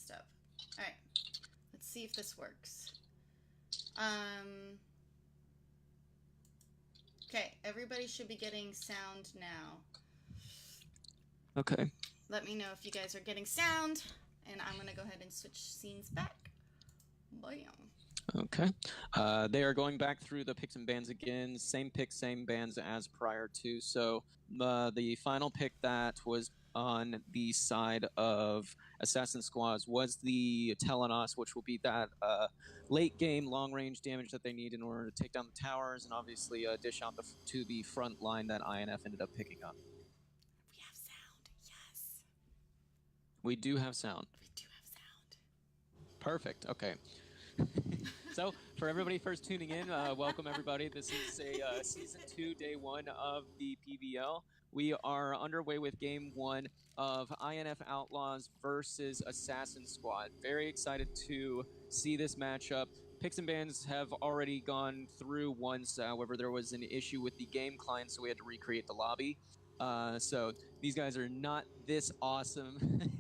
messed up. All right. Let's see if this works. Okay, everybody should be getting sound now. Okay. Let me know if you guys are getting sound, and I'm going to go ahead and switch scenes back. Bam. Okay. They are going back through the picks and bans again. Same picks, same bans as prior to. So the final pick that was on the side of Assassin Squads was the Telenos, which will be that late game long range damage that they need in order to take down the towers and obviously dish out to the front line that INF ended up picking up. We have sound. Yes. We do have sound. We do have sound. Perfect. Okay. So, for everybody first tuning in, welcome everybody. This is a Season 2, Day 1 of the PVL. We are underway with Game 1 of INF Outlawz versus Assassin Squad. Very excited to see this matchup. Picks and bans have already gone through once. However, there was an issue with the game client, so we had to recreate the lobby. So these guys are not this awesome,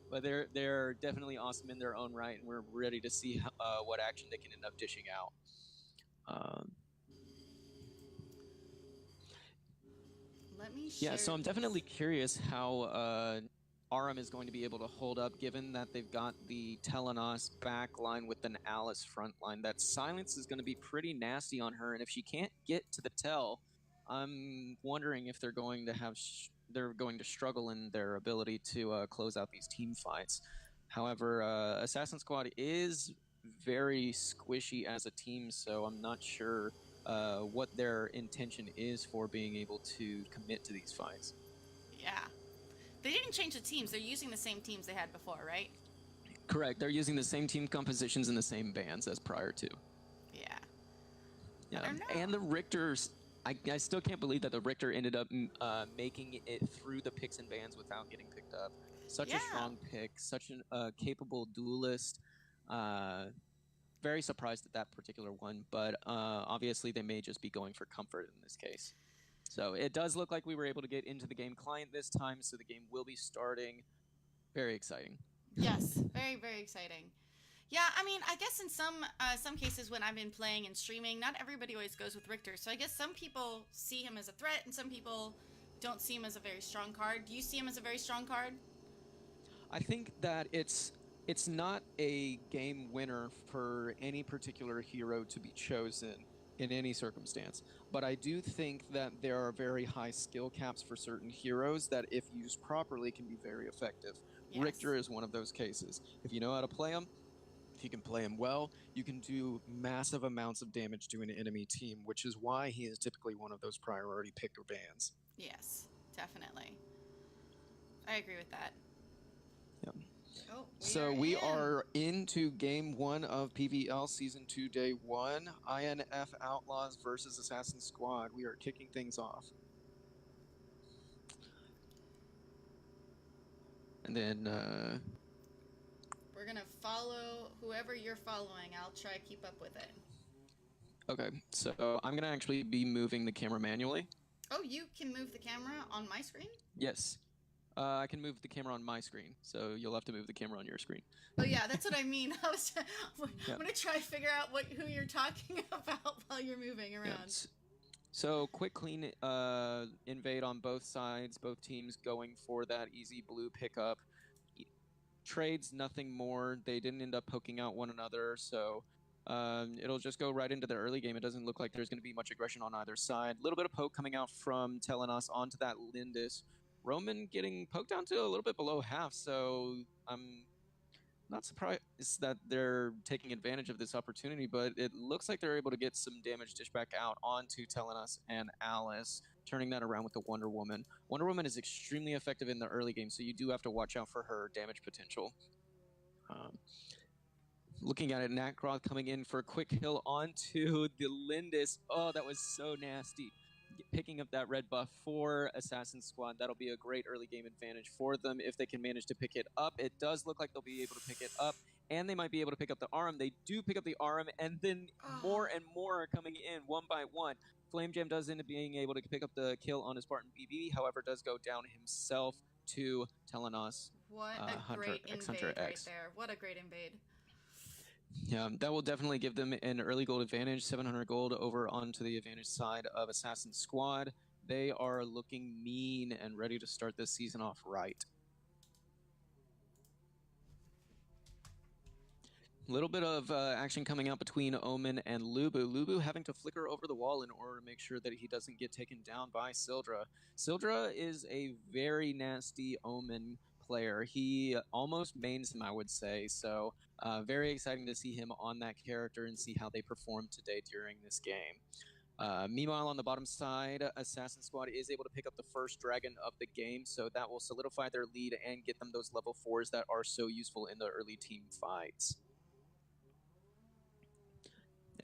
but they're definitely awesome in their own right, and we're ready to see what action they can end up dishing out. Let me share. Yeah, so I'm definitely curious how Aram is going to be able to hold up, given that they've got the Telenos back line with an Alice front line. That silence is going to be pretty nasty on her, and if she can't get to the Tel, I'm wondering if they're going to have they're going to struggle in their ability to close out these team fights. However, Assassin Squad is very squishy as a team, so I'm not sure what their intention is for being able to commit to these fights. Yeah. They didn't change the teams. They're using the same teams they had before, right? Correct. They're using the same team compositions and the same bands as prior to. Yeah. Yeah. And the Richters, I still can't believe that the Richter ended up making it through the picks and bans without getting picked up. Such a strong pick, such a capable duelist. Very surprised at that particular one, but obviously they may just be going for comfort in this case. So it does look like we were able to get into the game client this time, so the game will be starting. Very exciting. Yes, very, very exciting. Yeah, I mean, I guess in some cases when I've been playing and streaming, not everybody always goes with Richter. So I guess some people see him as a threat and some people don't see him as a very strong card. Do you see him as a very strong card? I think that it's not a game winner for any particular hero to be chosen in any circumstance. But I do think that there are very high skill caps for certain heroes that, if used properly, can be very effective. Yes. Richter is one of those cases. If you know how to play him, if you can play him well, you can do massive amounts of damage to an enemy team, which is why he is typically one of those priority pick or bans. Yes, definitely. I agree with that. Yeah. So we are into Game 1 of PVL Season 2, Day 1. INF Outlawz versus Assassin Squad. We are kicking things off. And then we're going to follow whoever you're following. I'll try to keep up with it. Okay, so I'm going to actually be moving the camera manually. Oh, you can move the camera on my screen? Yes. I can move the camera on my screen, so you'll have to move the camera on your screen. Oh yeah, that's what I mean. I'm gonna try to figure out who you're talking about while you're moving around. Yeah. So quick clean invade on both sides, both teams going for that easy blue pickup. Trades, nothing more. They didn't end up poking out one another, so it'll just go right into the early game. It doesn't look like there's going to be much aggression on either side. A little bit of poke coming out from Telenos onto that Lindis. Roman getting poked down to a little bit below half, so I'm not surprised that they're taking advantage of this opportunity, but it looks like they're able to get some damage dish back out onto Telenos and Alice, turning that around with the Wonder Woman. Wonder Woman is extremely effective in the early game, so you do have to watch out for her damage potential. Looking at it, Nakroth coming in for a quick hill onto the Lindis. Oh, that was so nasty. Picking up that red buff for Assassin Squad. That'll be a great early game advantage for them if they can manage to pick it up. It does look like they'll be able to pick it up, and they might be able to pick up the arm. They do pick up the arm, and then more and more are coming in one by one. Flame Jam does end up being able to pick up the kill on his Spartan BB, however, does go down himself to Telenos. What a Hunter great X Hunter invade right X. there. What a great invade. Yeah, that will definitely give them an early gold advantage, 700 gold over onto the advantage side of Assassin Squad. They are looking mean and ready to start this season off right. A little bit of action coming out between Omen and Lubu. Lubu having to flicker over the wall in order to make sure that he doesn't get taken down by Sildra. Sildra is a very nasty Omen player. He almost mains him, I would say. So very exciting to see him on that character and see how they perform today during this game. Meanwhile, on the bottom side, Assassin Squad is able to pick up the first dragon of the game, so that will solidify their lead and get them those level 4s that are so useful in the early team fights.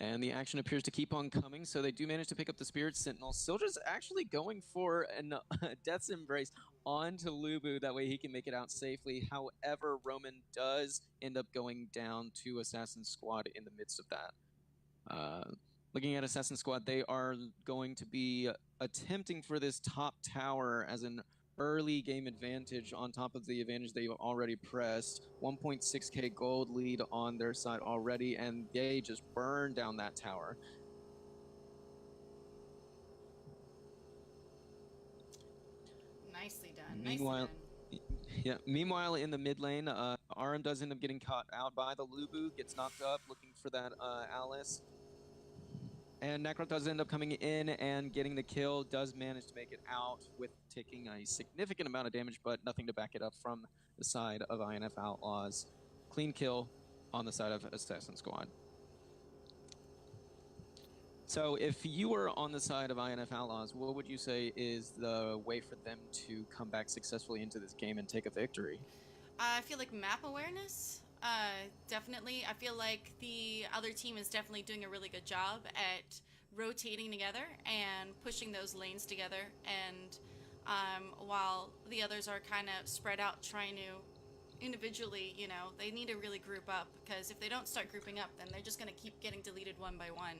And the action appears to keep on coming, so they do manage to pick up the Spirit Sentinel. Sildra's actually going for a Death's Embrace onto Lubu, that way he can make it out safely. However, Roman does end up going down to Assassin Squad in the midst of that. Looking at Assassin Squad, they are going to be attempting for this top tower as an early game advantage on top of the advantage they've already pressed. 1.6k gold lead on their side already, and they just burn down that tower. Nicely done. Meanwhile, nicely done. yeah. Meanwhile, in the mid lane, Aram does end up getting caught out by the Lubu, gets knocked up, looking for that Alice. And Necro does end up coming in and getting the kill, does manage to make it out with taking a significant amount of damage, but nothing to back it up from the side of INF Outlawz. Clean kill on the side of Assassin Squad. So if you were on the side of INF Outlawz, what would you say is the way for them to come back successfully into this game and take a victory? I feel like map awareness, definitely. I feel like the other team is definitely doing a really good job at rotating together and pushing those lanes together. And while the others are kind of spread out trying to individually, you know, they need to really group up, because if they don't start grouping up, then they're just going to keep getting deleted one by one.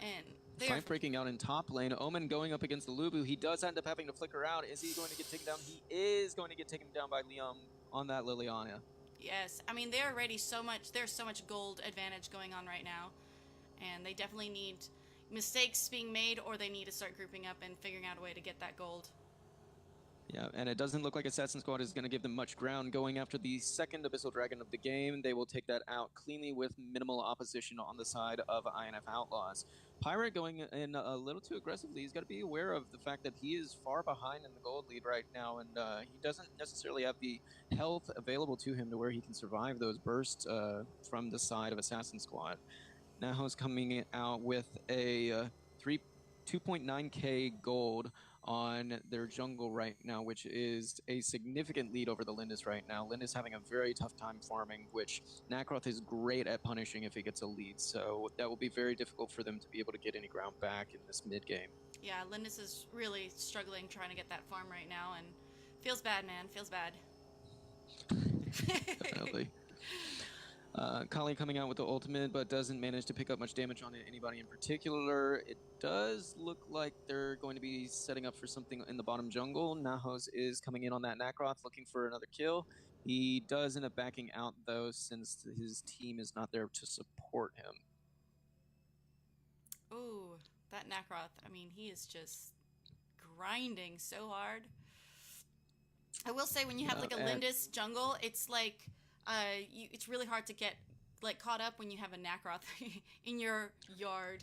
And fight breaking out in top lane. Omen going up against the Lubu. He does end up having to flicker out. Is he going to get taken down? He is going to get taken down by Liam on that Liliana. Yes, I mean, they're already so much, there's so much gold advantage going on right now, and they definitely need mistakes being made, or they need to start grouping up and figuring out a way to get that gold. Yeah, and it doesn't look like Assassin Squad is going to give them much ground. Going after the second Abyssal Dragon of the game, they will take that out cleanly with minimal opposition on the side of INF Outlawz. Pirate going in a little too aggressively. He's got to be aware of the fact that he is far behind in the gold lead right now, and he doesn't necessarily have the health available to him to where he can survive those bursts from the side of Assassin Squad. Naho's coming out with a 2.9k gold on their jungle right now, which is a significant lead over the Lindis right now. Lindis having a very tough time farming, which Nakroth is great at punishing if he gets a lead, so that will be very difficult for them to be able to get any ground back in this mid game. Yeah, Lindis is really struggling trying to get that farm right now, and feels bad, man. Feels bad. Definitely. Kali coming out with the ultimate, but doesn't manage to pick up much damage on anybody in particular. It does look like they're going to be setting up for something in the bottom jungle. Nahos is coming in on that Nakroth, looking for another kill. He does end up backing out, though, since his team is not there to support him. Ooh, that Nakroth, I mean, he is just grinding so hard. I will say, when you have like a Lindis jungle, it's like it's really hard to get like caught up when you have a Nakroth in your yard.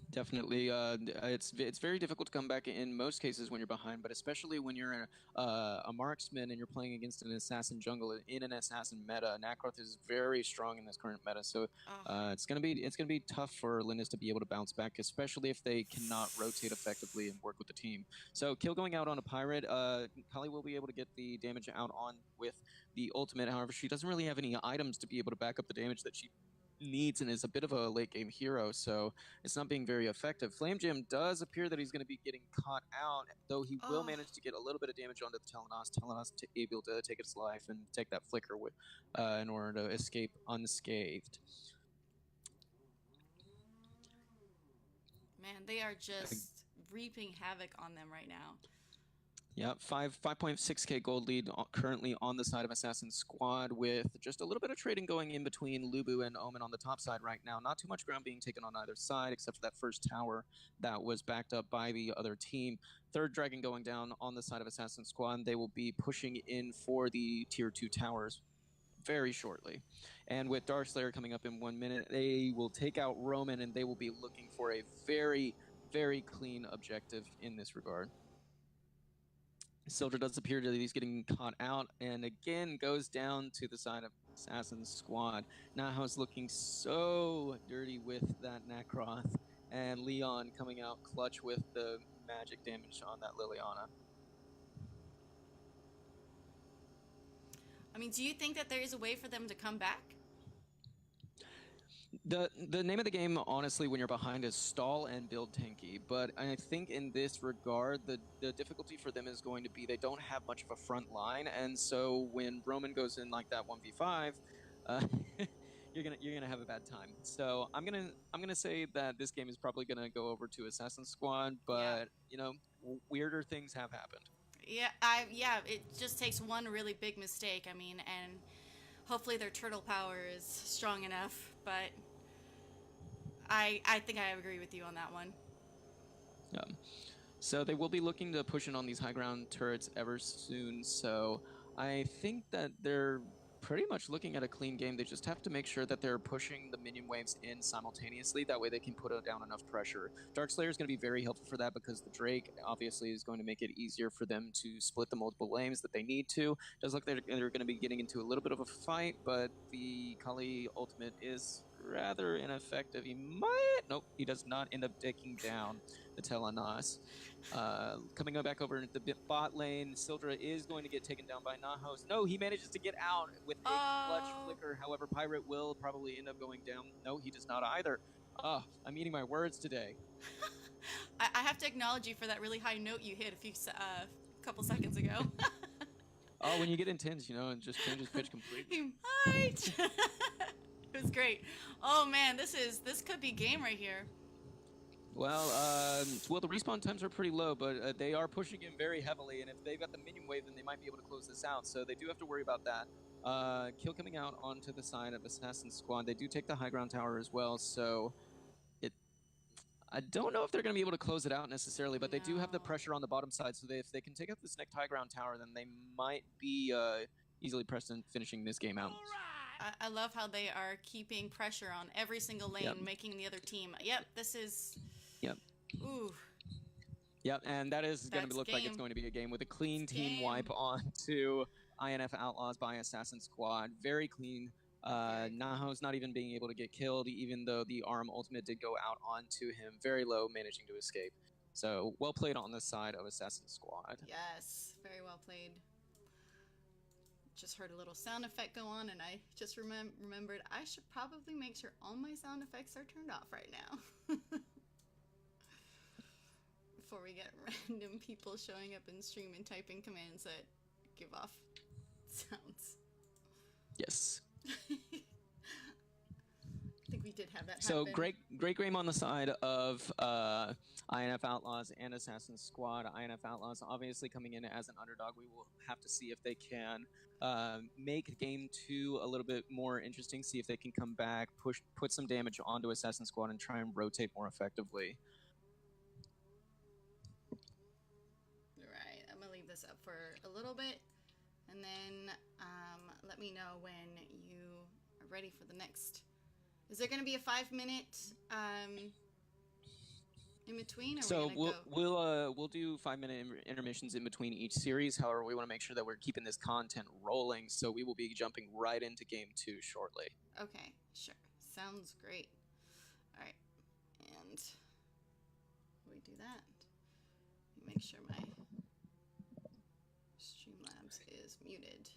Definitely, it's very difficult to come back in most cases when you're behind, but especially when you're a marksman and you're playing against an assassin jungle in an assassin meta. Nakroth is very strong in this current meta, so it's gonna be tough for Lindis to be able to bounce back, especially if they cannot rotate effectively and work with the team. So kill going out on a pirate. Kali will be able to get the damage out on with the ultimate. However, she doesn't really have any items to be able to back up the damage that she needs, and is a bit of a late game hero, so it's not being very effective. Flame Jam does appear that he's going to be getting caught out, though he will manage to get a little bit of damage onto the Telenos. Telenos to able to take its life and take that flicker with, in order to escape unscathed. Man, they are just reaping havoc on them right now. Yeah, 5.6K gold lead currently on the side of Assassin's Squad, with just a little bit of trading going in between Lubu and Omen on the top side right now. Not too much ground being taken on either side, except for that first tower that was backed up by the other team. Third dragon going down on the side of Assassin's Squad. They will be pushing in for the tier 2 towers very shortly. And with Darkslayer coming up in 1 minute, they will take out Roman, and they will be looking for a very, very clean objective in this regard. Silver does appear that he's getting caught out, and again goes down to the side of Assassin's Squad. Naho's looking so dirty with that Necroth, and Leon coming out clutch with the magic damage on that Liliana. I mean, do you think that there is a way for them to come back? The name of the game, honestly, when you're behind, is stall and build tanky. But I think in this regard, the difficulty for them is going to be they don't have much of a front line, and so when Roman goes in like that 1v5, you're gonna have a bad time. So I'm gonna say that this game is probably gonna go over to Assassin's Squad, but you know, weirder things have happened. Yeah, it just takes one really big mistake. I mean, and hopefully their turtle power is strong enough, but I think I agree with you on that one. So they will be looking to push in on these high ground turrets ever soon, so I think that they're pretty much looking at a clean game. They just have to make sure that they're pushing the minion waves in simultaneously. That way they can put down enough pressure. Darkslayer is going to be very helpful for that, because the Drake obviously is going to make it easier for them to split the multiple lanes that they need to. It does look like they're going to be getting into a little bit of a fight, but the Kali ultimate is rather ineffective. Nope, he does not end up taking down the Telenas. Coming back over into the bot lane, Sildra is going to get taken down by Nahos. No, he manages to get out with a clutch flicker. However, Pirate will probably end up going down. No, he does not either. I'm eating my words today. I have to acknowledge you for that really high note you hit a couple seconds ago. Oh, when you get intense, you know, and just changes pitch completely. It was great. Oh man, this could be game right here. Well, the respawn times are pretty low, but they are pushing in very heavily, and if they've got the minion wave, then they might be able to close this out, so they do have to worry about that. Kill coming out onto the side of Assassin's Squad. They do take the high ground tower as well, so I don't know if they're going to be able to close it out necessarily, but they do have the pressure on the bottom side, so if they can take out this next high ground tower, then they might be easily pressed in finishing this game out. I love how they are keeping pressure on every single lane, making the other team. Yep, this is... Yep. Ooh. Yep, and that is going to look like it's going to be a game with a clean team wipe onto INF Outlawz by Assassin's Squad. Very clean. Naho's not even being able to get killed, even though the ARM ultimate did go out onto him. Very low, managing to escape. So, well played on the side of Assassin's Squad. Yes, very well played. Just heard a little sound effect go on, and I just remembered I should probably make sure all my sound effects are turned off right now. Before we get random people showing up in stream and typing commands that give off sounds. Yes. I think we did have that so happen. great game on the side of INF Outlawz and Assassin's Squad. INF Outlawz obviously coming in as an underdog. We will have to see if they can make game 2 a little bit more interesting, see if they can come back, put some damage onto Assassin's Squad, and try and rotate more effectively. Right, I'm gonna leave this up for a little bit, and then let me know when you are ready for the next. Is there going to be a 5-minute in between? Or so we'll do 5-minute intermissions in between each series. However, we want to make sure that we're keeping this content rolling, so we will be jumping right into game 2 shortly. Okay, sure. Sounds great. All right, and we do that. Make sure my Streamlabs is muted.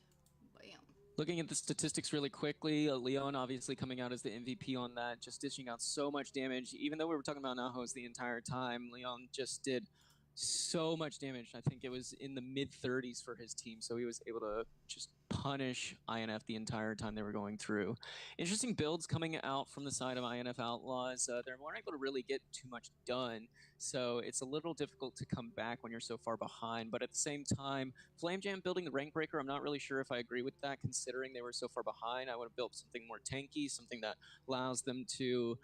Bam. Looking at the statistics really quickly, Leon obviously coming out as the MVP on that, just dishing out so much damage. Even though we were talking about Nahos the entire time, Leon just did so much damage. I think it was in the mid-30s for his team, so he was able to just punish INF the entire time they were going through. Interesting builds coming out from the side of INF Outlawz. They weren't able to really get too much done, so it's a little difficult to come back when you're so far behind. But at the same time, Flame Jam building the Rank Breaker, I'm not really sure if I agree with that, considering they were so far behind. I would have built something more tanky, something that allows them to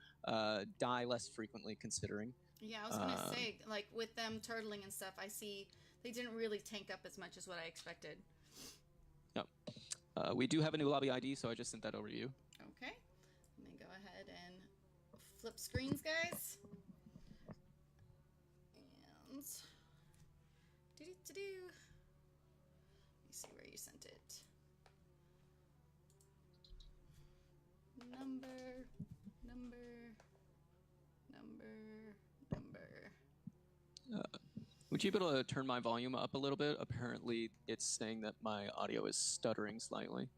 die less frequently, considering. Yeah, I was gonna say, like, with them turtling and stuff, I see they didn't really tank up as much as what I expected. Yep. We do have a new lobby ID, so I just sent that over to you. Okay. Let me go ahead and flip screens, guys. And do-do-do-do. Let me see where you sent it. Number. Would you be able to turn my volume up a little bit? Apparently, it's saying that my audio is stuttering slightly.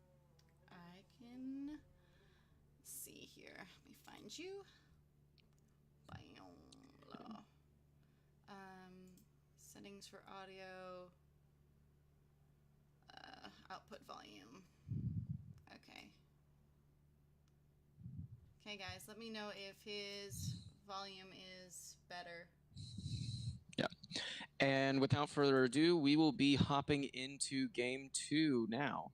I can see here. Let me find you. Settings for audio. Output volume. Okay. Okay, guys, let me know if his volume is better. Yeah. And without further ado, we will be hopping into game 2 now.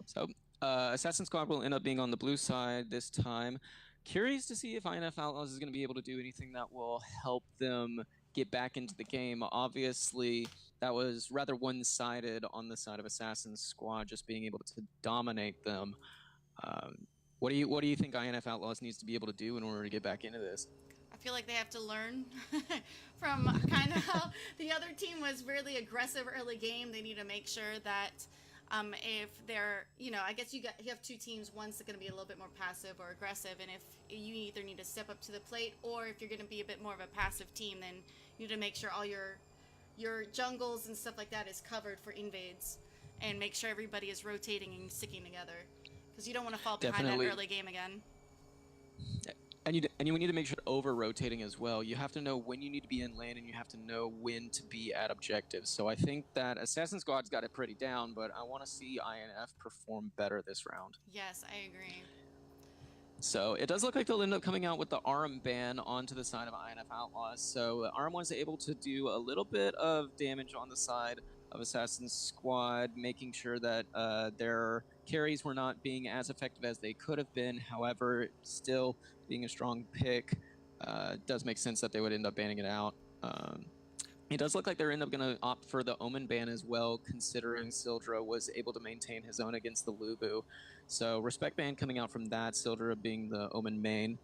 So, Assassin Squad will end up being on the blue side this time. Curious to see if INF Outlawz is going to be able to do anything that will help them get back into the game. Obviously, that was rather one-sided on the side of Assassin Squad, just being able to dominate them. What do you think INF Outlawz needs to be able to do in order to get back into this? I feel like they have to learn from kind of how the other team was really aggressive early game. They need to make sure that if they're, I guess you have two teams. One's going to be a little bit more passive or aggressive, and if you either need to step up to the plate, or if you're going to be a bit more of a passive team, then you need to make sure all your jungles and stuff like that is covered for invades, and make sure everybody is rotating and sticking together, because you don't want to fall behind that early game again. And you need to make sure over-rotating as well. You have to know when you need to be in lane, and you have to know when to be at objectives. So I think that Assassin Squad's got it pretty down, but I want to see INF perform better this round. Yes, I agree. So it does look like they'll end up coming out with the ARM ban onto the side of INF Outlawz. So ARM was able to do a little bit of damage on the side of Assassin Squad, making sure that their carries were not being as effective as they could have been. However, still being a strong pick, does make sense that they would end up banning it out. It does look like they're end up going to opt for the Omen ban as well, considering Sildra was able to maintain his own against the Lubu. So respect ban coming out from that, Sildra being the Omen main.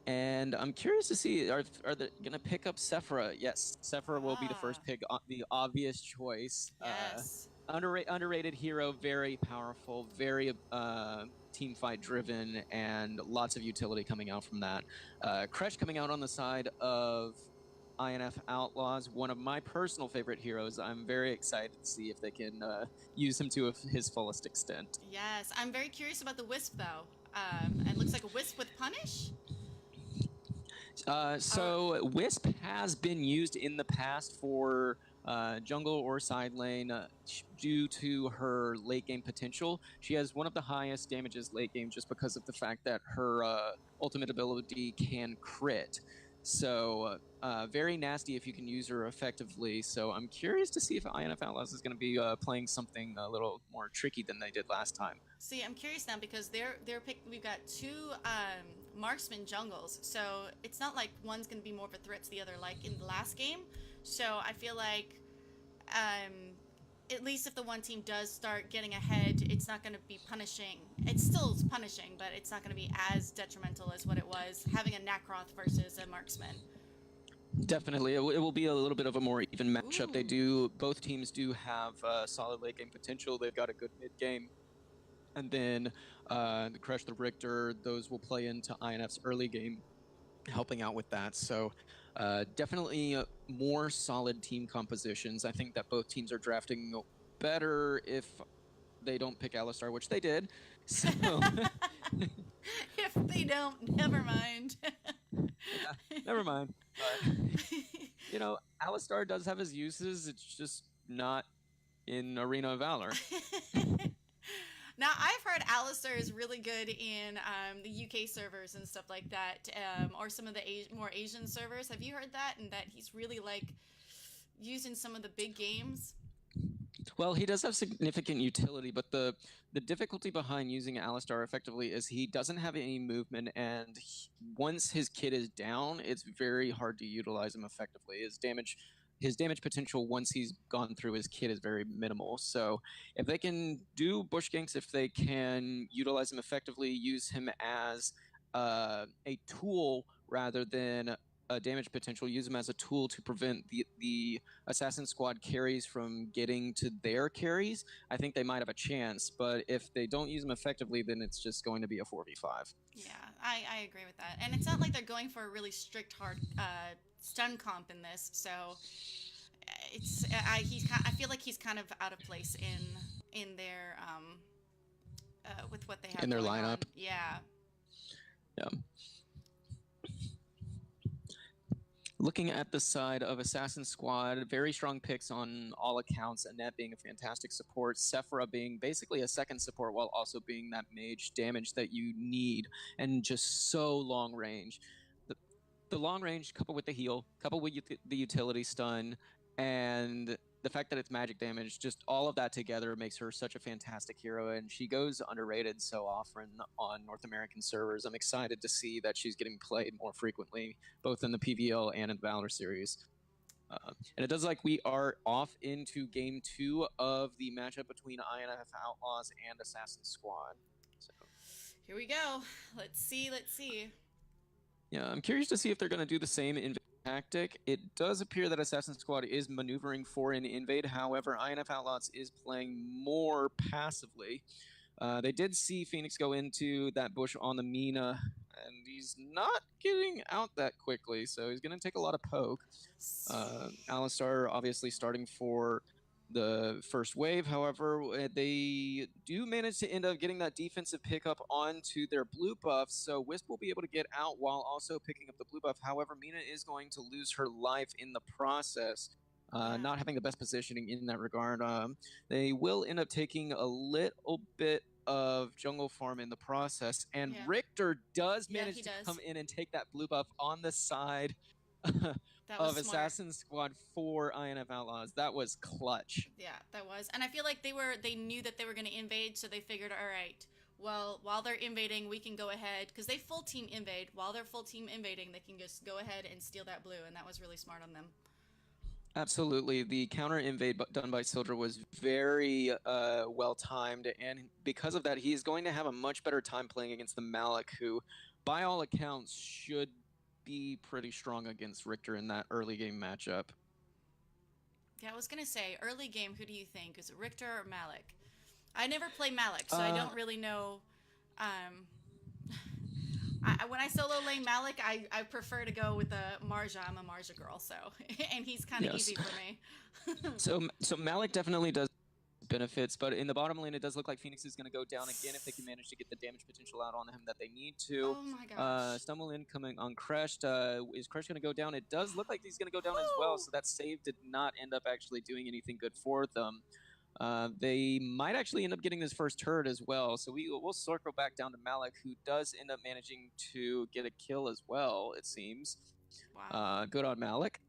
And I'm curious to see, are they going to pick up Sephira? Yes, Sephira will be the first pick, the obvious choice. Yes. Underrated hero, very powerful, very team fight driven, and lots of utility coming out from that. Kresh coming out on the side of INF Outlawz, one of my personal favorite heroes. I'm very excited to see if they can use him to his fullest extent. Yes, I'm very curious about the Wisp, though. It looks like a Wisp with Punish? So Wisp has been used in the past for jungle or side lane due to her late game potential. She has one of the highest damages late game just because of the fact that her ultimate ability can crit. So very nasty if you can use her effectively. So I'm curious to see if INF Outlawz is going to be playing something a little more tricky than they did last time. See, I'm curious now because we've got two marksman jungles, so it's not like one's going to be more of a threat to the other like in the last game. So I feel like at least if the one team does start getting ahead, it's not going to be punishing. It's still punishing, but it's not going to be as detrimental as what it was having a Nacroth versus a marksman. Definitely, it will be a little bit of a more even matchup. Both teams do have solid late game potential. They've got a good mid game, and then the Crush the Richter, those will play into INF's early game, helping out with that. So definitely more solid team compositions. I think that both teams are drafting better if they don't pick Alistar, which they did. So if they no, never mind. Yeah, never mind. But, you know, Alistar does have his uses. It's just not in Arena of Valor. Now, I've heard Alistar is really good in the UK servers and stuff like that, or some of the more Asian servers. Have you heard that? And that he's really like used in some of the big games? Well, he does have significant utility, but the difficulty behind using Alistar effectively is he doesn't have any movement, and once his kit is down, it's very hard to utilize him effectively. His damage potential once he's gone through his kit is very minimal. So if they can do bush ganks, if they can utilize him effectively, use him as a tool rather than a damage potential, use him as a tool to prevent the assassin squad carries from getting to their carries, I think they might have a chance. But if they don't use him effectively, then it's just going to be a 4v5. Yeah, I agree with that. And it's not like they're going for a really strict, hard stun comp in this, so I feel like he's kind of out of place in their with what they have in their going lineup. on. Yeah. Yeah. Looking at the side of Assassin Squad, very strong picks on all accounts. Annette being a fantastic support, Sephira being basically a second support while also being that mage damage that you need, and just so long range. The long range coupled with the heal, coupled with the utility stun, and the fact that it's magic damage, just all of that together makes her such a fantastic hero, and she goes underrated so often on North American servers. I'm excited to see that she's getting played more frequently, both in the PVL and in the Valor series. And it does like we are off into game 2 of the matchup between INF Outlawz and Assassin Squad. So here we go. Let's see. Yeah, I'm curious to see if they're going to do the same invade tactic. It does appear that Assassin Squad is maneuvering for an invade. However, INF Outlawz is playing more passively. They did see Phoenix go into that bush on the Mina, and he's not getting out that quickly, so he's going to take a lot of poke. Alistar obviously starting for the first wave. However, they do manage to end up getting that defensive pickup onto their blue buff, so Wisp will be able to get out while also picking up the blue buff. However, Mina is going to lose her life in the process, not having the best positioning in that regard. They will end up taking a little bit of jungle farm in the process, and Richter does manage to come in and take that blue buff on the side of Assassin Squad for INF Outlawz. That was clutch. Yeah, that was. And I feel like they knew that they were going to invade, so they figured, all right, well, while they're invading, we can go ahead, because they full team invade. While they're full team invading, they can just go ahead and steal that blue, and that was really smart on them. Absolutely. The counter invade done by Sildra was very well timed, and because of that, he is going to have a much better time playing against the Malik, who, by all accounts, should be pretty strong against Richter in that early game matchup. Yeah, I was going to say, early game, who do you think? Is it Richter or Malik? I never play Malik, so I don't really know. When I solo lane Malik, I prefer to go with a Marja. I'm a Marja girl, so and he's kind of easy for me. So Malik definitely does benefits, but in the bottom lane, it does look like Phoenix is going to go down again if they can manage to get the damage potential out on him that they need to. Oh my gosh. Stumble in coming on Crush. Is Crush going to go down? It does look like he's going to go down as well, so that save did not end up actually doing anything good for them. They might actually end up getting this first turret as well, so we'll circle back down to Malik, who does end up managing to get a kill as well, it seems. Wow. Good on Malik.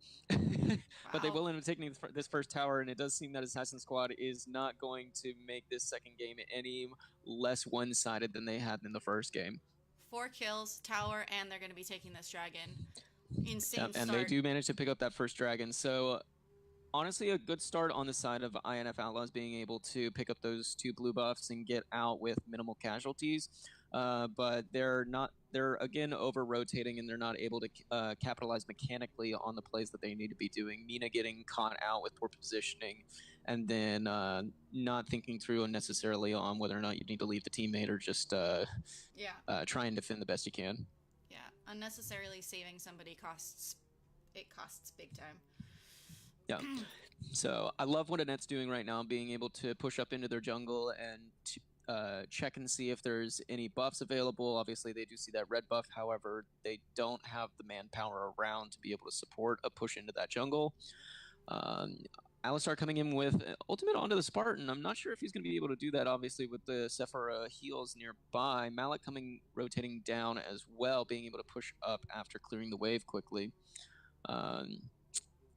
But they will end up taking this first tower, and it does seem that Assassin Squad is not going to make this second game any less one-sided than they had in the first game. 4 kills, tower, and they're going to be taking this dragon. Insane start. And they do manage to pick up that first dragon, so honestly a good start on the side of INF Outlawz being able to pick up those 2 blue buffs and get out with minimal casualties. But they're again over-rotating, and they're not able to capitalize mechanically on the plays that they need to be doing. Mina getting caught out with poor positioning, and then not thinking through unnecessarily on whether or not you need to leave the teammate or just try and defend the best you can. Yeah, unnecessarily saving somebody costs big time. Yeah. So I love what Annette's doing right now, being able to push up into their jungle and check and see if there's any buffs available. Obviously, they do see that red buff. However, they don't have the manpower around to be able to support a push into that jungle. Alistar coming in with ultimate onto the Spartan. I'm not sure if he's going to be able to do that, obviously, with the Sephira heals nearby. Malik rotating down as well, being able to push up after clearing the wave quickly.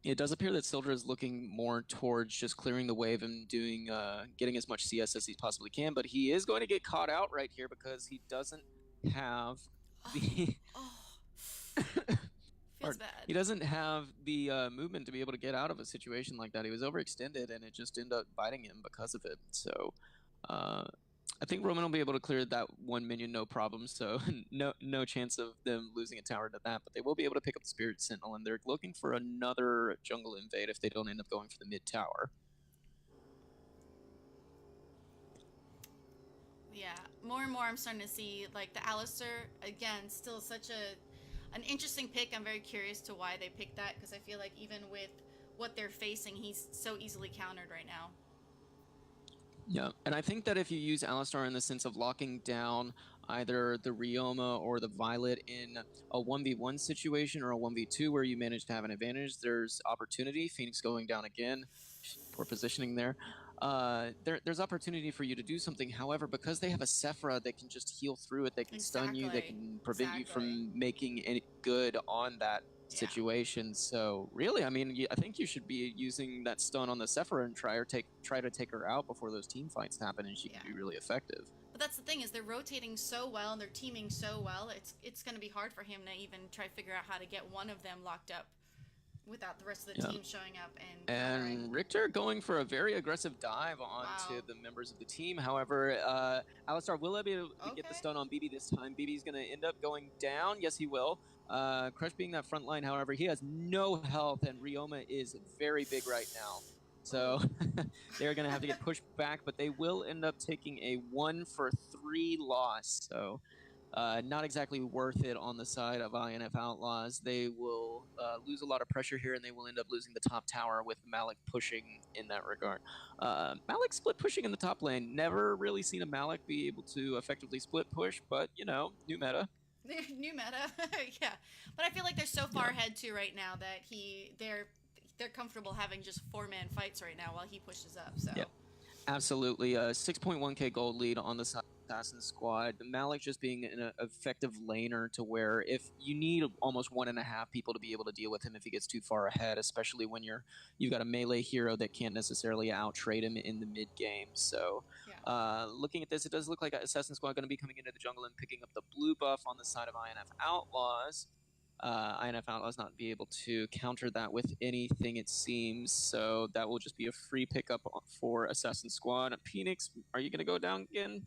It does appear that Sildra is looking more towards just clearing the wave and getting as much CS as he possibly can, but he is going to get caught out right here because he doesn't have the... Feels bad. He doesn't have the movement to be able to get out of a situation like that. He was overextended, and it just ended up biting him because of it. So I think Roman will be able to clear that one minion no problem, so no chance of them losing a tower to that, but they will be able to pick up the Spirit Sentinel, and they're looking for another jungle invade if they don't end up going for the mid tower. Yeah, more and more I'm starting to see, like, the Alistar, again, still such an interesting pick. I'm very curious to why they picked that, because I feel like even with what they're facing, he's so easily countered right now. Yeah, and I think that if you use Alistar in the sense of locking down either the Ryoma or the Violet in a 1v1 situation or a 1v2 where you manage to have an advantage, there's opportunity. Phoenix going down again. Poor positioning there. There's opportunity for you to do something. However, because they have a Sephira that can just heal through it, they can stun you, they can prevent you from making any good on that situation. So really, I mean, I think you should be using that stun on the Sephira and try to take her out before those team fights happen, and she can be really effective. But that's the thing, is they're rotating so well and they're teaming so well. It's going to be hard for him to even try to figure out how to get one of them locked up without the rest of the team showing up. And Richter going for a very aggressive dive onto the members of the team. However, Alistar will be able to get the stun on BB this time. BB's going to end up going down. Yes, he will. Crush being that front line, however, he has no health, and Ryoma is very big right now. So they're going to have to get pushed back, but they will end up taking a 1-for-3 loss. So not exactly worth it on the side of INF Outlawz. They will lose a lot of pressure here, and they will end up losing the top tower with Malik pushing in that regard. Malik split pushing in the top lane. Never really seen a Malik be able to effectively split push, but, you know, new meta. New meta, yeah. But I feel like they're so far ahead, too, right now that they're comfortable having just 4-man fights right now while he pushes up, so... Yeah. Absolutely. 6.1k gold lead on the Assassin squad. Malik just being an effective laner to where if you need almost 1.5 people to be able to deal with him if he gets too far ahead, especially when you've got a melee hero that can't necessarily out-trade him in the mid-game. So looking at this, it does look like Assassin squad going to be coming into the jungle and picking up the blue buff on the side of INF Outlawz. INF Outlawz not be able to counter that with anything, it seems, so that will just be a free pickup for Assassin Squad. Phoenix, are you going to go down again?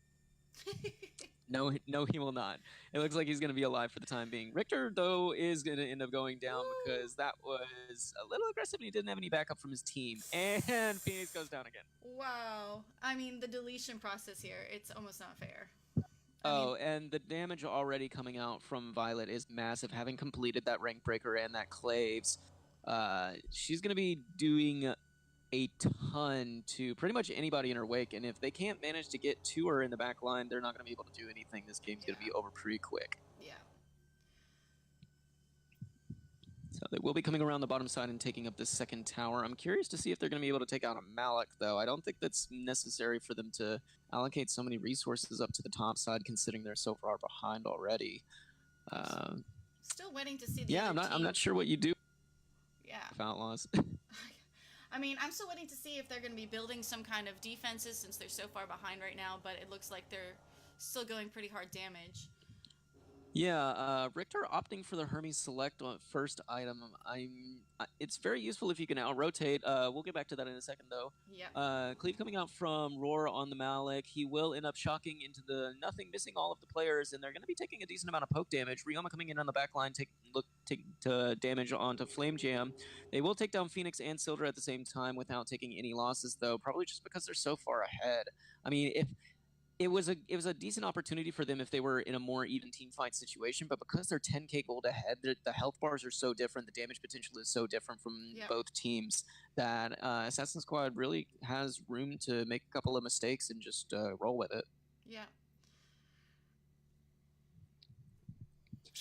No, he will not. It looks like he's going to be alive for the time being. Richter, though, is going to end up going down because that was a little aggressive and he didn't have any backup from his team. And Phoenix goes down again. Wow. I mean, the deletion process here, it's almost not fair. And the damage already coming out from Violet is massive, having completed that rank breaker and that Claves. She's going to be doing a ton to pretty much anybody in her wake, and if they can't manage to get to her in the back line, they're not going to be able to do anything. This game's going to be over pretty quick. Yeah. So they will be coming around the bottom side and taking up this second tower. I'm curious to see if they're going to be able to take out a Malik, though. I don't think that's necessary for them to allocate so many resources up to the top side, considering they're so far behind already. Still waiting to see the other team. I'm not sure what you do. Yeah. With Outlawz. I mean, I'm still waiting to see if they're going to be building some kind of defenses since they're so far behind right now, but it looks like they're still going pretty hard damage. Yeah, Richter opting for the Hermes Select first item. It's very useful if you can out-rotate. We'll get back to that in a second, though. Yeah. Cleave coming out from Roar on the Malik. He will end up shocking into the nothing, missing all of the players, and they're going to be taking a decent amount of poke damage. Ryoma coming in on the back line, take damage onto Flame Jam. They will take down Phoenix and Sildra at the same time without taking any losses, though, probably just because they're so far ahead. I mean, if... It was a decent opportunity for them if they were in a more even team fight situation, but because they're 10k gold ahead, the health bars are so different, the damage potential is so different from both teams that Assassin Squad really has room to make a couple of mistakes and just roll with it. Yeah.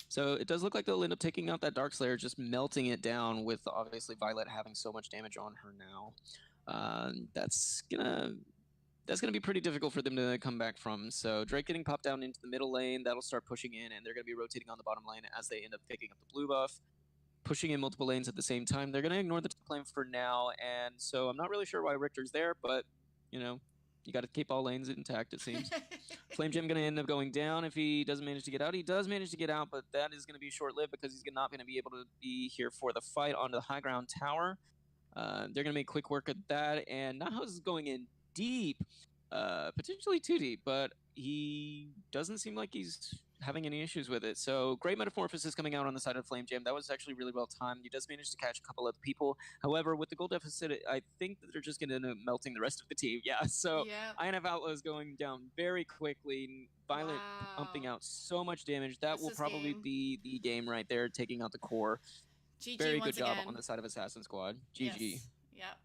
So it does look like they'll end up taking out that Dark Slayer, just melting it down with obviously Violet having so much damage on her now. That's gonna be pretty difficult for them to come back from. So Drake getting popped down into the middle lane, that'll start pushing in, and they're gonna be rotating on the bottom lane as they end up picking up the blue buff, pushing in multiple lanes at the same time. They're gonna ignore the top lane for now, and so I'm not really sure why Richter's there, but you know, you got to keep all lanes intact, it seems. Flame Gem going to end up going down if he doesn't manage to get out. He does manage to get out, but that is going to be short-lived because he's not going to be able to be here for the fight onto the high ground tower. They're going to make quick work of that, and Nahos is going in deep, potentially too deep, but he doesn't seem like he's having any issues with it. So great metamorphosis coming out on the side of Flame Jam. That was actually really well timed. He does manage to catch a couple of people. However, with the gold deficit, I think that they're just going to end up melting the rest of the team. Yeah, so INF Outlawz going down very quickly. Violet pumping out so much damage. That will probably be the game right there, taking out the core. GG very once good job again. on the side of Assassin Squad. GG. Yes. Yep.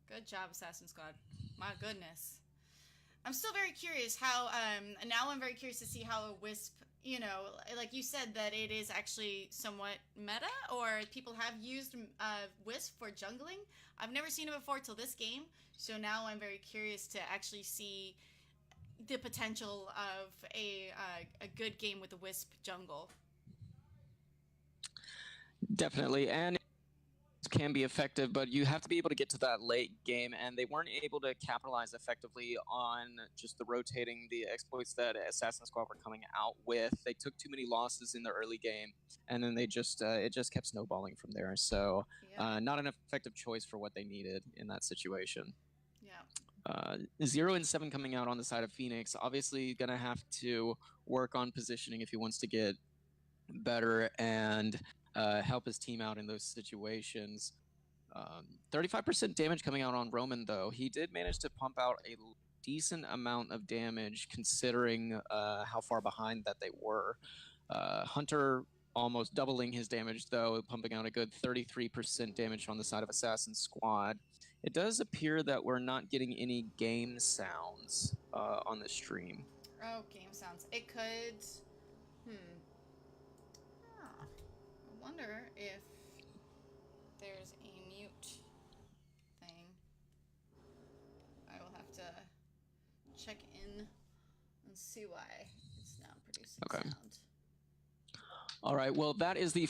Good job, Assassin Squad. My goodness. I'm still very curious how, now I'm very curious to see how a Wisp, you know, like you said that it is actually somewhat meta, or people have used Wisp for jungling. I've never seen it before till this game, so now I'm very curious to actually see the potential of a good game with the Wisp jungle. Definitely, and can be effective, but you have to be able to get to that late game, and they weren't able to capitalize effectively on just the rotating the exploits that Assassin Squad were coming out with. They took too many losses in the early game, and then they just it just kept snowballing from there. So not an effective choice for what they needed in that situation. Yeah. 0 and 7 coming out on the side of Phoenix. Obviously gonna have to work on positioning if he wants to get better and help his team out in those situations. 35% damage coming out on Roman, though. He did manage to pump out a decent amount of damage considering how far behind that they were. Hunter almost doubling his damage, though, pumping out a good 33% damage on the side of Assassin Squad. It does appear that we're not getting any game sounds on the stream. Oh, game sounds. It could... I wonder if there's a mute thing. I will have to check in and see why it's not producing sound. All right, well, that is the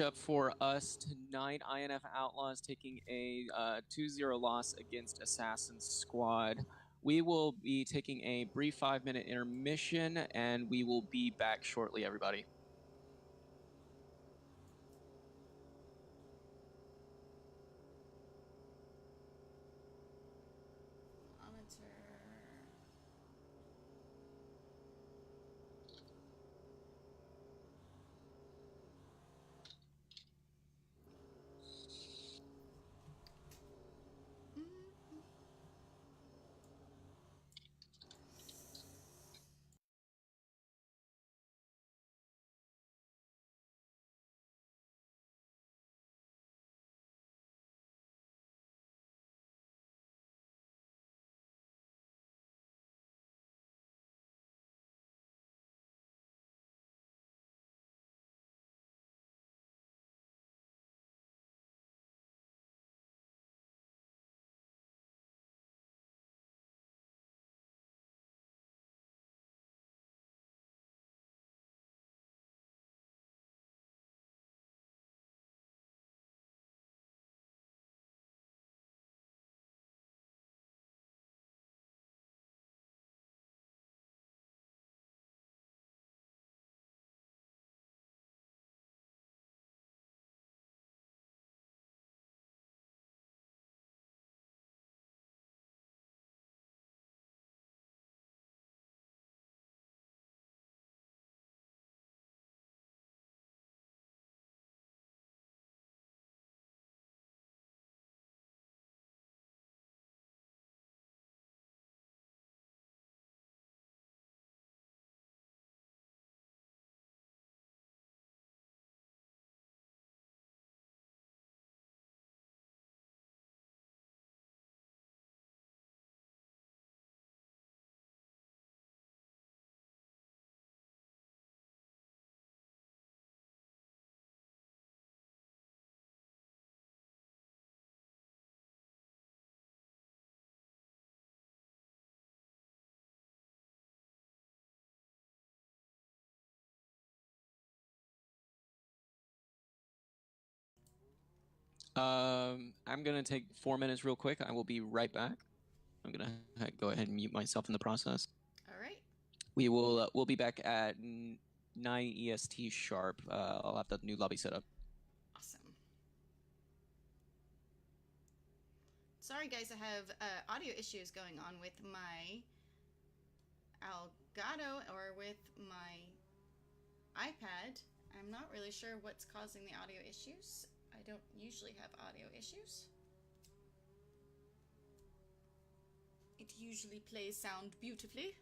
up for us tonight. INF Outlawz taking a 2-0 loss against Assassin Squad. We will be taking a brief 5-minute intermission, and we will be back shortly, everybody. I'm gonna take 4 minutes real quick. I will be right back. I'm gonna go ahead and mute myself in the process. All right. We'll be back at 9 EST sharp. I'll have the new lobby set up. Awesome. Sorry guys, I have audio issues going on with my Elgato or with my iPad. I'm not really sure what's causing the audio issues. I don't usually have audio issues. It usually plays sound beautifully.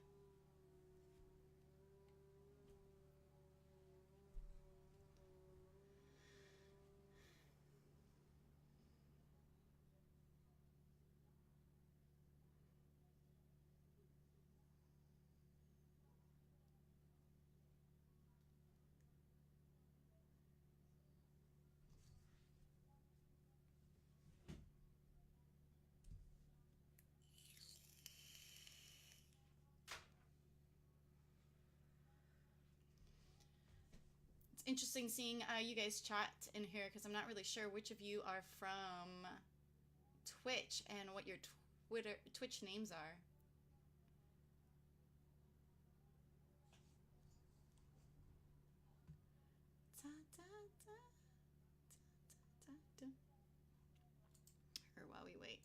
Interesting seeing you guys chat in here because I'm not really sure which of you are from Twitch and what your Twitch names are. Or while we wait,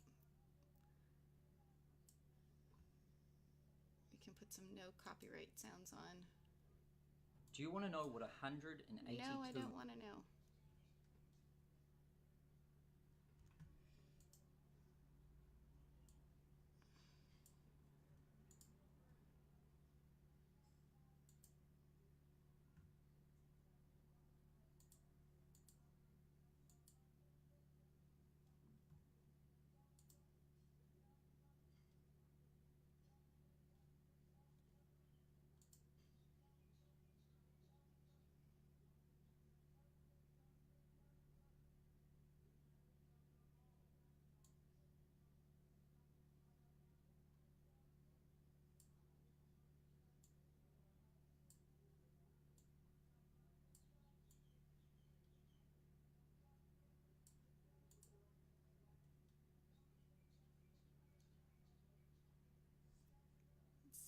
we can put some no copyright sounds on. Do you want to know what 182? No, I don't want to know.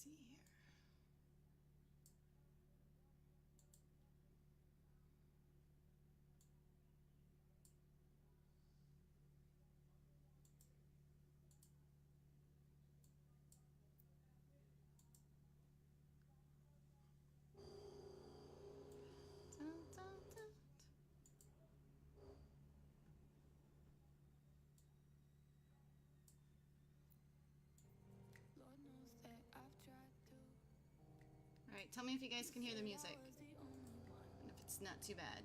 See here. All right, tell me if you guys can hear the music and if it's not too bad.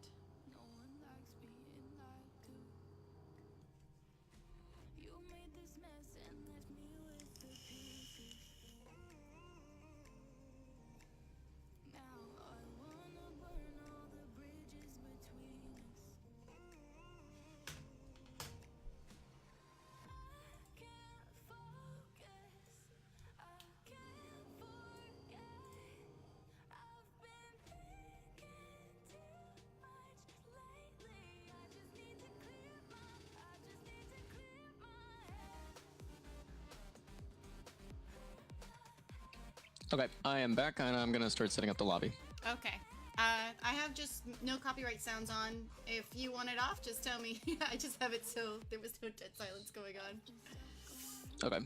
Okay, I am back and I'm gonna start setting up the lobby. Okay. I have just no copyright sounds on. If you want it off, just tell me. I just have it so there was no dead silence going on. Okay.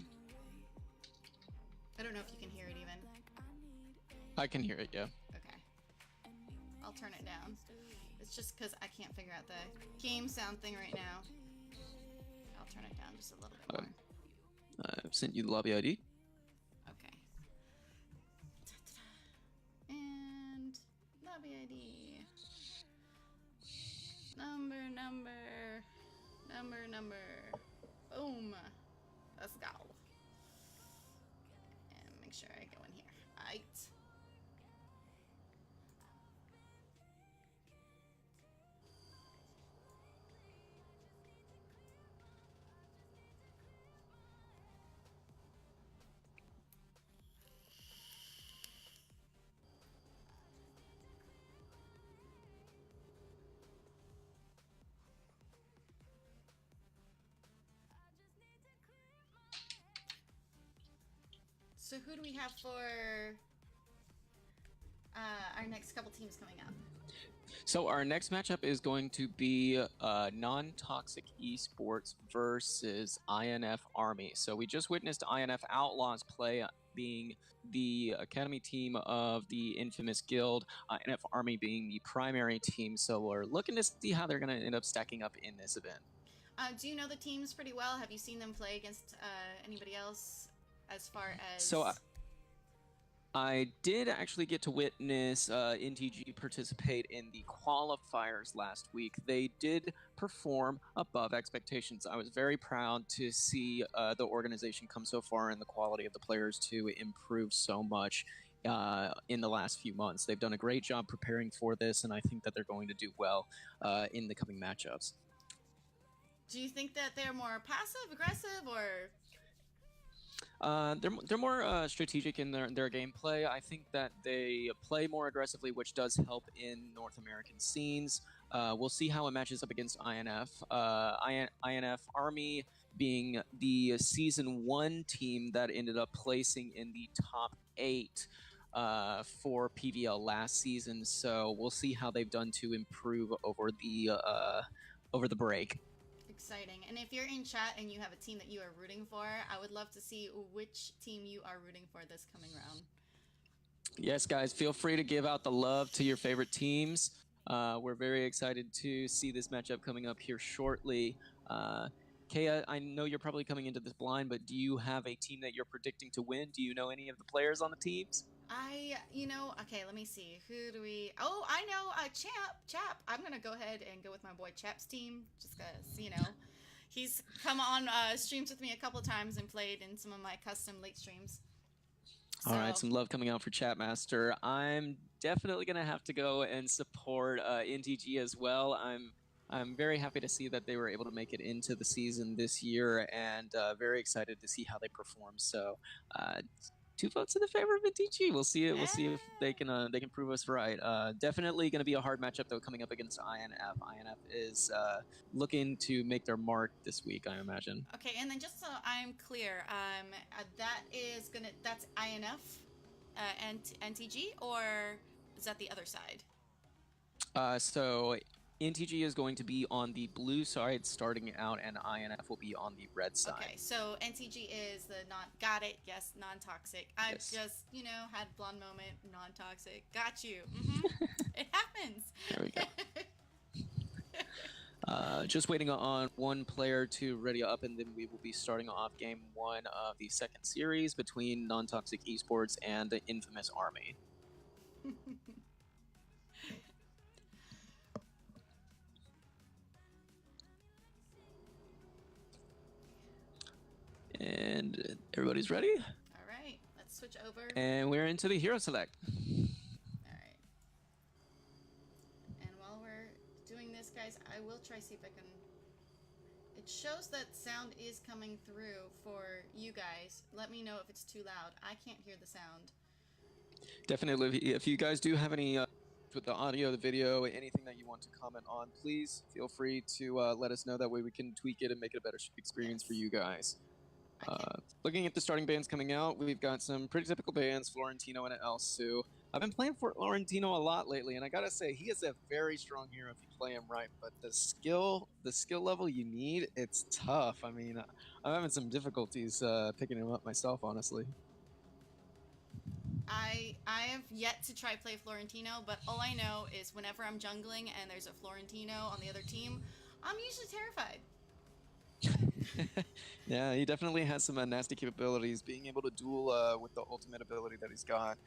I don't know if you can hear it even. I can hear it, yeah. Okay. I'll turn it down. It's just because I can't figure out the game sound thing right now. I'll turn it down just a little bit more. I've sent you the lobby ID. Okay. And lobby ID. Number. Boom. Let's go. And make sure I go in here. Alright. So who do we have for our next couple teams coming up? So our next matchup is going to be NonToxic Esports versus INF Army. So we just witnessed INF Outlawz play, being the academy team of the infamous guild, INF Army being the primary team. So we're looking to see how they're going to end up stacking up in this event. Do you know the teams pretty well? Have you seen them play against anybody else as far as... So I did actually get to witness NTG participate in the qualifiers last week. They did perform above expectations. I was very proud to see the organization come so far and the quality of the players to improve so much in the last few months. They've done a great job preparing for this, and I think that they're going to do well in the coming matchups. Do you think that they're more passive, aggressive, or... They're more strategic in their gameplay. I think that they play more aggressively, which does help in North American scenes. We'll see how it matches up against INF. INF Army being the Season 1 team that ended up placing in the top 8 for PVL last season. So we'll see how they've done to improve over the break. Exciting. And if you're in chat and you have a team that you are rooting for, I would love to see which team you are rooting for this coming round. Yes, guys, feel free to give out the love to your favorite teams. We're very excited to see this matchup coming up here shortly. Kea, I know you're probably coming into this blind, but do you have a team that you're predicting to win? Do you know any of the players on the teams? Okay, let me see. Who do we... Oh, I know, Chap. I'm going to go ahead and go with my boy Chap's team, just because, he's come on streams with me a couple of times and played in some of my custom late streams. So... All right, some love coming out for Chatmaster. I'm definitely going to have to go and support NTG as well. I'm very happy to see that they were able to make it into the season this year, and very excited to see how they perform. So, 2 votes in the favor of NTG. We'll see it. We'll see if they can prove us right. Definitely going to be a hard matchup though, coming up against INF. INF is looking to make their mark this week, I imagine. Okay, and then just so I'm clear, that's INF and NTG, or is that the other side? So NTG is going to be on the blue side starting out, and INF will be on the red side. Okay, so NTG is the got it, yes, non-toxic. I've just, had blonde moment, non-toxic. Got you. It happens. There we go. Just waiting on one player to ready up, and then we will be starting off game 1 of the second series between NonToxic Esports and the infamous Army. And everybody's ready? All right, let's switch over. And we're into the hero select. All right. And while we're doing this, guys, I will try see if I can... It shows that sound is coming through for you guys. Let me know if it's too loud. I can't hear the sound. Definitely. If you guys do have any with the audio, the video, anything that you want to comment on, please feel free to let us know. That way we can tweak it and make it a better experience for you guys. Looking at the starting bands coming out, we've got some pretty typical bands, Florentino and Elsu. I've been playing for Florentino a lot lately, and I gotta say, he is a very strong hero if you play him right, but the skill level you need, it's tough. I mean, I'm having some difficulties picking him up myself, honestly. I have yet to try play Florentino, but all I know is whenever I'm jungling and there's a Florentino on the other team, I'm usually terrified. Yeah, he definitely has some nasty capabilities. Being able to duel with the ultimate ability that he's got,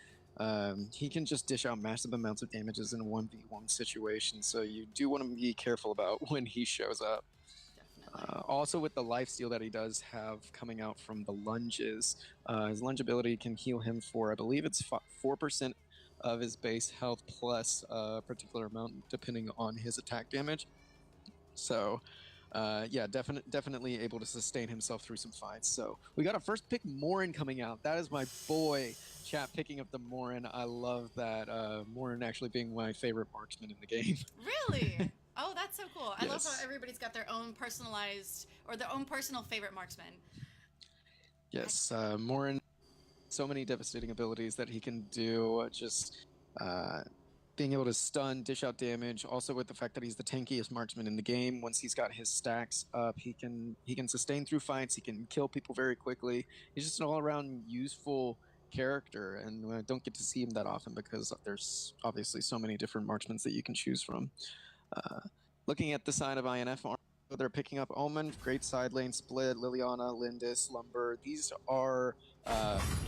he can just dish out massive amounts of damages in a 1v1 situation, so you do want to be careful about when he shows up. Also with the lifesteal that he does have coming out from the lunges, his lunge ability can heal him for, I believe it's 4% of his base health plus a particular amount depending on his attack damage. So yeah, definitely able to sustain himself through some fights. So we got a first pick Morin coming out. That is my boy, Chat, picking up the Morin. I love that Morin actually being my favorite marksman in the game. Really? Oh, that's so cool. I love Yes. how everybody's got their own personalized or their own personal favorite marksman. Yes, Morin so many devastating abilities that he can do. Just being able to stun, dish out damage. Also with the fact that he's the tankiest marksman in the game. Once he's got his stacks up, he can sustain through fights. He can kill people very quickly. He's just an all-around useful character, and I don't get to see him that often because there's obviously so many different marksmen that you can choose from. Looking at the side of INF, they're picking up Omen, great side lane split, Liliana, Lindis, Lumber. These are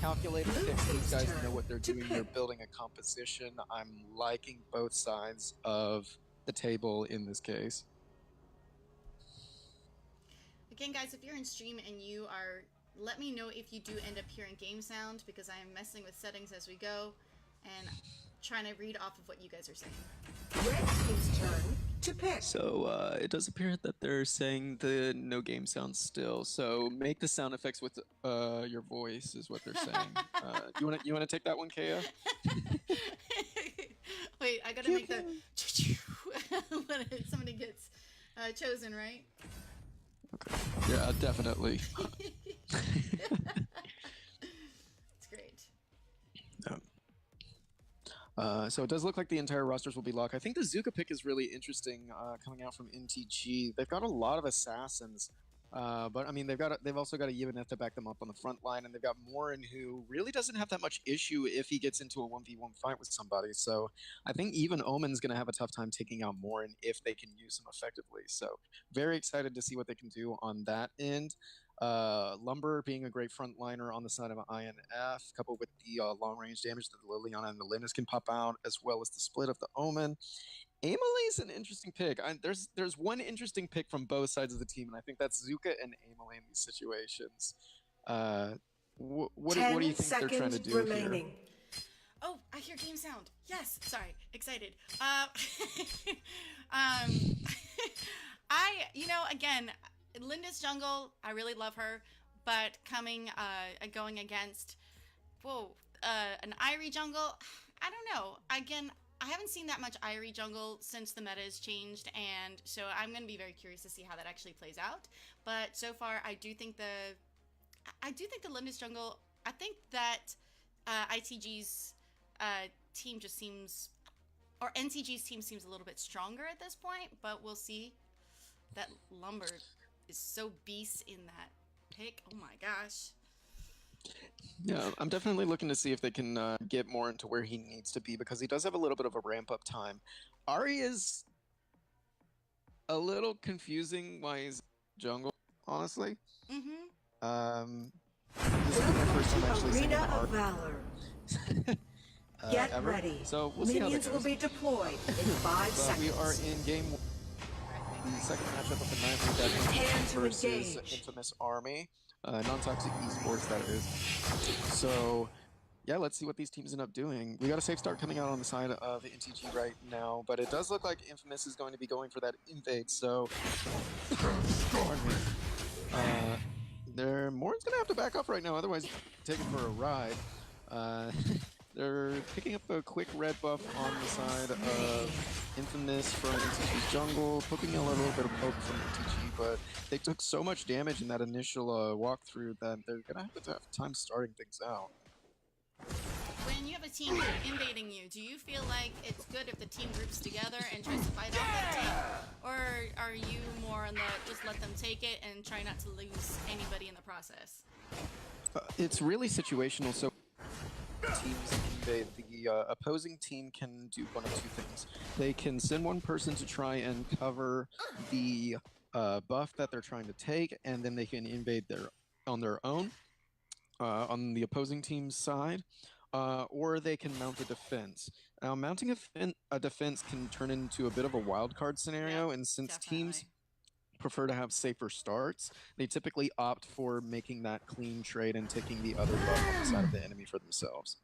calculated picks. These guys know what they're doing. They're building a composition. I'm liking both sides of the table in this case. Again, guys, if you're in stream and you are, let me know if you do end up hearing game sound, because I am messing with settings as we go and trying to read off of what you guys are saying. Red team's turn to pick. So it does appear that they're saying the no game sound still. So make the sound effects with your voice is what they're saying. You want to take that one, Kaya? Wait, I gotta make the when somebody gets chosen, right? Okay. Yeah, definitely. It's great. So it does look like the entire rosters will be locked. I think the Zuka pick is really interesting coming out from NTG. They've got a lot of assassins, but I mean they've also got a Yugen to back them up on the front line, and they've got Morin, who really doesn't have that much issue if he gets into a 1v1 fight with somebody. So I think even Omen's going to have a tough time taking out Morin if they can use him effectively. So very excited to see what they can do on that end. Lumber being a great frontliner on the side of INF, coupled with the long-range damage that the Liliana and the Linus can pop out, as well as the split of the Omen. Amelie's an interesting pick. There's one interesting pick from both sides of the team, and I think that's Zuka and Amelie in these situations. What do you think they're trying to do here? Oh, I hear game sound. Yes, sorry, excited. Again, Linda's jungle, I really love her, but going against, an Irie jungle, I don't know. Again, I haven't seen that much Irie jungle since the meta has changed, and so I'm going to be very curious to see how that actually plays out. But so far, I do think the Linda's jungle, I think that ITG's team just seems, or NTG's team seems a little bit stronger at this point, but we'll see. That Lumber is so beast in that pick. Oh my gosh. Yeah, I'm definitely looking to see if they can get more into where he needs to be, because he does have a little bit of a ramp-up time. Ahri is a little confusing why he's jungle, honestly. Mm-hmm. This is my first time actually seeing Arena an of Valor. Get ever. ready. So we'll see how that Minions goes. will be deployed in 5 seconds. We are in game 1. The second matchup of the night with that versus Infamous Army. NonToxic Esports, that is. So, yeah, let's see what these teams end up doing. We got a safe start coming out on the side of NTG right now, but it does look like Infamous is going to be going for that invade, so... Pardon me. Morin's going to have to back off right now, otherwise take it for a ride. They're picking up a quick red buff on the side of Infamous from NTG's jungle, poking a little bit of poke from NTG, but they took so much damage in that initial walkthrough that they're going to have time starting things out. When you have a team invading you, do you feel like it's good if the team groups together and tries to fight off that team? Or are you more on the just let them take it and try not to lose anybody in the process? It's really situational, so teams invade, the opposing team can do one of two things. They can send one person to try and cover the buff that they're trying to take, and then they can invade on their own on the opposing team's side, or they can mount a defense. Now, mounting a defense can turn into a bit of a wild card scenario, and since teams prefer to have safer starts, they typically opt for making that clean trade and taking the other buff on the side of the enemy for themselves.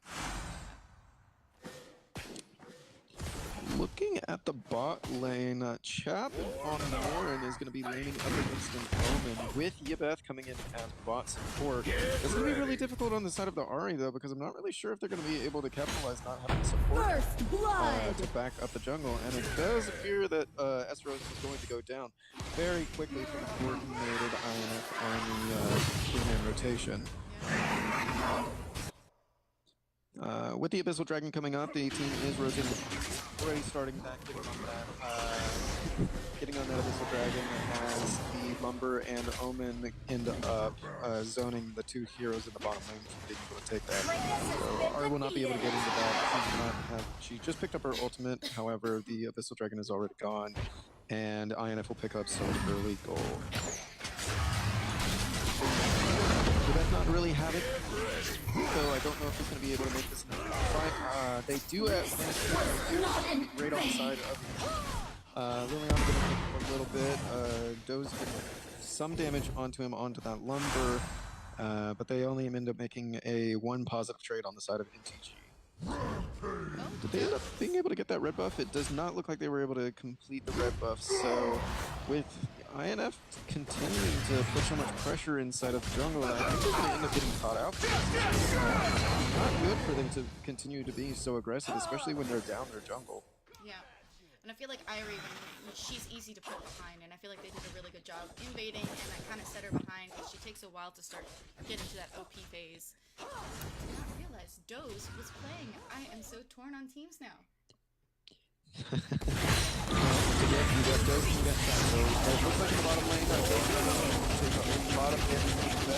Looking at the bot lane, Chap on Morin is going to be laning up against an Omen with Yibeth coming in as bot support. It's going to be really difficult on the side of the Ahri though, because I'm not really sure if they're going to be able to capitalize not having support to back up the jungle. And it does appear that Esros is going to go down very quickly from a coordinated INF on the 3-man rotation. With the Abyssal Dragon coming up, the team is rotating, already starting that, getting on that Abyssal Dragon as the Lumber and Omen end up zoning the two heroes in the bottom lane from being able to take that. So Ari will not be able to get into that. She just picked up her ultimate, however, the Abyssal Dragon is already gone, and INF will pick up some early gold. That's not really have it, so I don't know if he's going to be able to make this in the fight. They do have great on the side of Liliana going to pick a little bit. Doe's getting some damage onto him onto that Lumber, but they only end up making a one positive trade on the side of NTG. Did they end up being able to get that red buff? It does not look like they were able to complete the red buff, so with INF continuing to put so much pressure inside of the jungle, I think they're going to end up getting caught out. Not good for them to continue to be so aggressive, especially when they're down their jungle. Yeah, and I feel like Irie, she's easy to put behind, and I feel like they did a really good job invading, and that kind of set her behind, because she takes a while to start getting to that OP phase. I did not realize Doze was playing. I am so torn on teams now. Again, you got Doze, you got Chat. So it looks like in the bottom lane, Doze takes a lot of damage to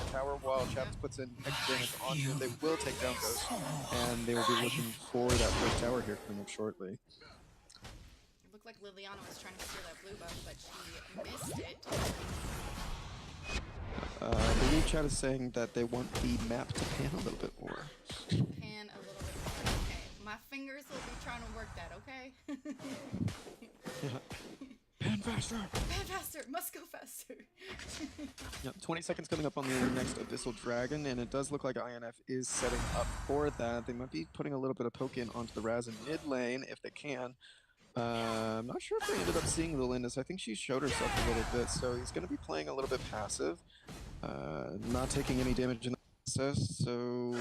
the tower while Chaps puts in extra damage onto him. They will take down Doze, and they will be looking for that first tower here coming up shortly. It looked like Liliana was trying to steal that blue buff, but she missed it. I believe Chat is saying that they want the map to pan a little bit more. Pan a little bit more. Okay, my fingers will be trying to work that, okay? Pan faster! Pan faster! Must go faster! Yep, 20 seconds coming up on the next Abyssal Dragon, and it does look like INF is setting up for that. They might be putting a little bit of poke in onto the Raz in mid lane if they can. I'm not sure if they ended up seeing the Lindis. I think she showed herself a little bit, so he's going to be playing a little bit passive. Not taking any damage in the process, so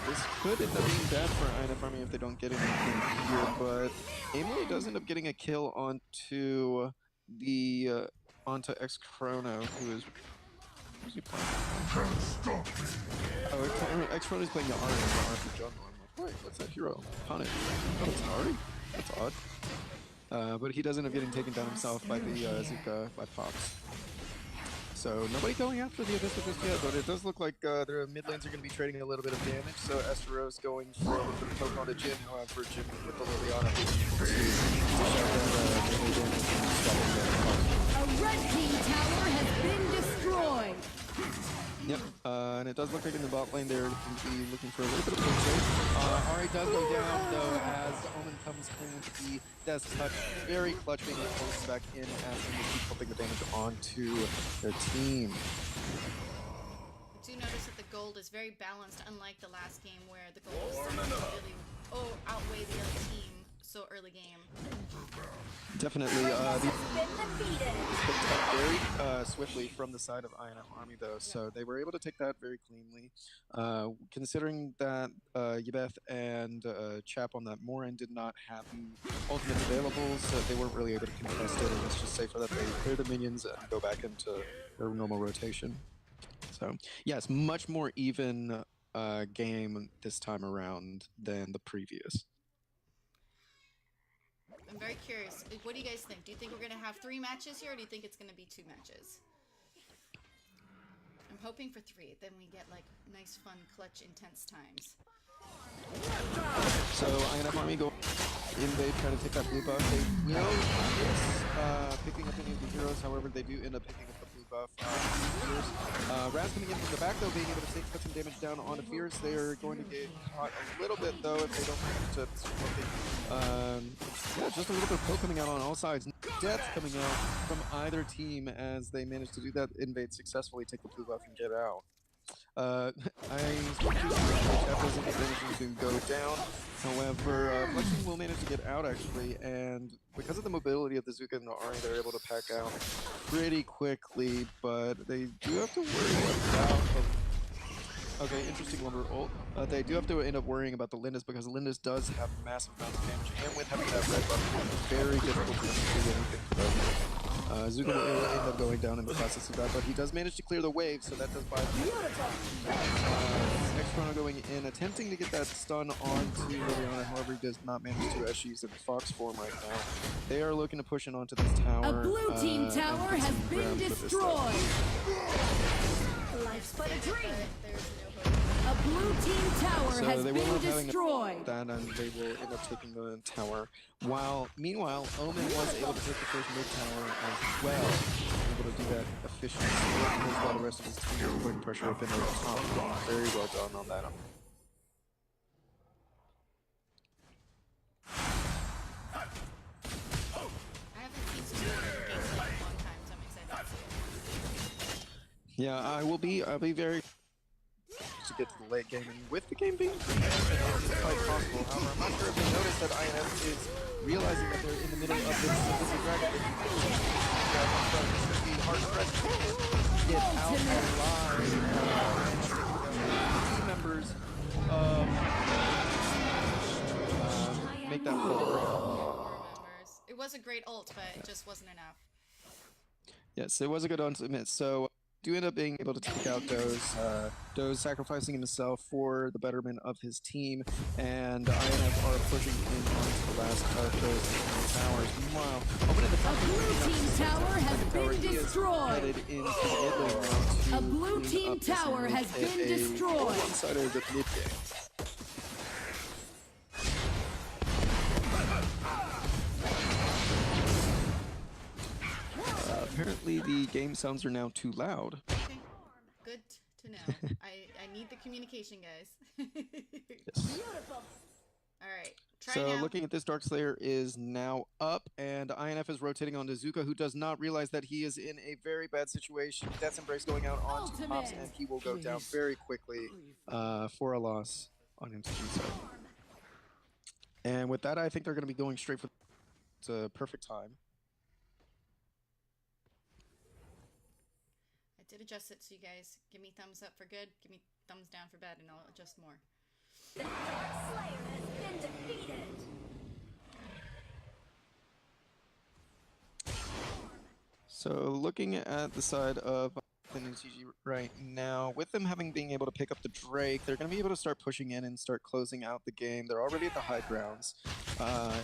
this could end up being bad for INF Army if they don't get anything here, but Emily does end up getting a kill onto the onto X Chrono, who's he playing? Oh, X Chrono is playing the Ari for jungle. I'm like, wait, what's that hero? Punish. Oh, it's Ari? That's odd. But he does end up getting taken down himself by the Zuka by Fox. So nobody going after the Abyssal just yet, but it does look like their mid lanes are going to be trading a little bit of damage. So Esteros going for a little bit of poke onto Jin, however, Jin with the Liliana to A red team tower has been destroyed. Yep, and it does look like in the bot lane they're going to be looking for a little bit of push. Ari does go down though as Omen comes in with the Death Touch. Very clutch being close back in as they keep helping the damage onto their team. I do notice that the gold is very balanced, unlike the last game where the gold was starting to really outweigh the other team so early game. Definitely, very swiftly from the side of INF Army though, so they were able to take that very cleanly. Considering that Yabeth and Chap on that Morin did not have the ultimate available, so they weren't really able to contest it, and it's just safer that they clear the minions and go back into their normal rotation. So, yes, much more even game this time around than the previous. I'm very curious. What do you guys think? Do you think we're going to have 3 matches here, or do you think it's going to be 2 matches? I'm hoping for 3. Then we get, like, nice, fun, clutch, intense times. So, INF Army go invade, try to take that blue buff. They will miss picking up any of the heroes. However, they do end up picking up the blue buff. Raz coming in from the back, though, being able to put some damage down onto Fierce. They are going to get caught a little bit, though, if they don't manage to yeah, just a little bit of poke coming out on all sides. Death coming out from either team as they manage to do that invade successfully, take the blue buff and get out. I to go down. However, Fletching will manage to get out actually, and because of the mobility of the Zuka and the Ari, they're able to pack out pretty quickly, but they do have to worry about okay, interesting Lumber ult. They do have to end up worrying about the Lindis because Lindis does have massive amounts of damage, and with having that red buff, it's very difficult to do anything. Zuka will end up going down in the process of that, but he does manage to clear the wave, so that does buy the Chrono going in, attempting to get that stun onto Liliana. However, he does not manage to as she's in Fox form right now. They are looking to push in onto this tower. A blue team tower and get has some been ground with this destroyed. Life's but a dream. There's no hope. A blue team tower So has they will been not having destroyed. that, and they will end up taking the tower. Meanwhile, Omen was able to take the first mid tower as well. Able to do that efficiently, while the rest of his team is putting pressure up in the top. Very well done on that. I haven't seen some good gameplay in a long time, so I'm excited to see it. Yeah, I'll be very to get to the late game, and with the game being free, it's quite possible. However, I'm not sure if you noticed that INF is realizing that they're in the middle of this dragon. It's be hard pressed to get out alive. Team members make that full. Remembers. It was a great ult, but it just wasn't enough. Yes, it was a good one to admit. So do end up being able to take out Doze sacrificing himself for the betterment of his team, and INF are pushing in onto the last part of those towers. Meanwhile, over in the top A blue team tower has been destroyed. headed into the mid lane now to A blue clean team up this tower and has make it been a destroyed. one-sider of the mid game. Apparently the game sounds are now too loud. Okay, good to know. I need the communication, guys. Beautiful. All right, try So now. looking at this, Darkslayer is now up, and INF is rotating onto Zuka, who does not realize that he is in a very bad situation. Death's Embrace going out onto Pops, and he will go down very quickly for a loss on MTG side. And with that, I think they're going to be going straight for the perfect time. I did adjust it, so you guys give me thumbs up for good, give me thumbs down for bad, and I'll adjust more. The Dark Slayer has been defeated. So looking at the side of NTG right now, with them having being able to pick up the Drake, they're going to be able to start pushing in and start closing out the game. They're already at the high grounds.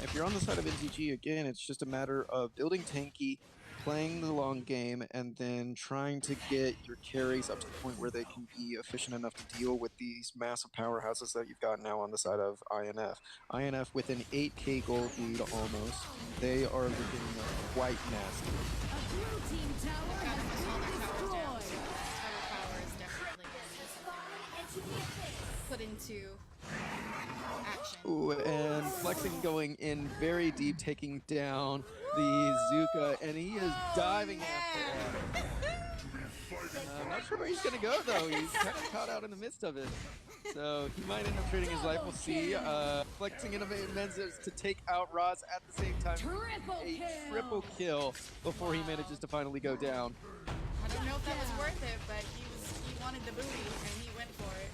If you're on the side of NTG, again, it's just a matter of building tanky, playing the long game, and then trying to get your carries up to the point where they can be efficient enough to deal with these massive powerhouses that you've got now on the side of INF. INF with an 8k gold lead almost. They are looking quite nasty. A blue team tower has been destroyed. Tower power is definitely going to be something put into action. Ooh, and Flexing going in very deep, taking down the Zuka, and he is diving after him. I'm not sure where he's gonna go though. He's kind of caught out in the midst of it, so he might end up trading his life. We'll see. Flexing in manages to take out Roz at the same time. A triple kill before he manages to finally go down. I don't know if that was worth it, but he wanted the booty and he went for it.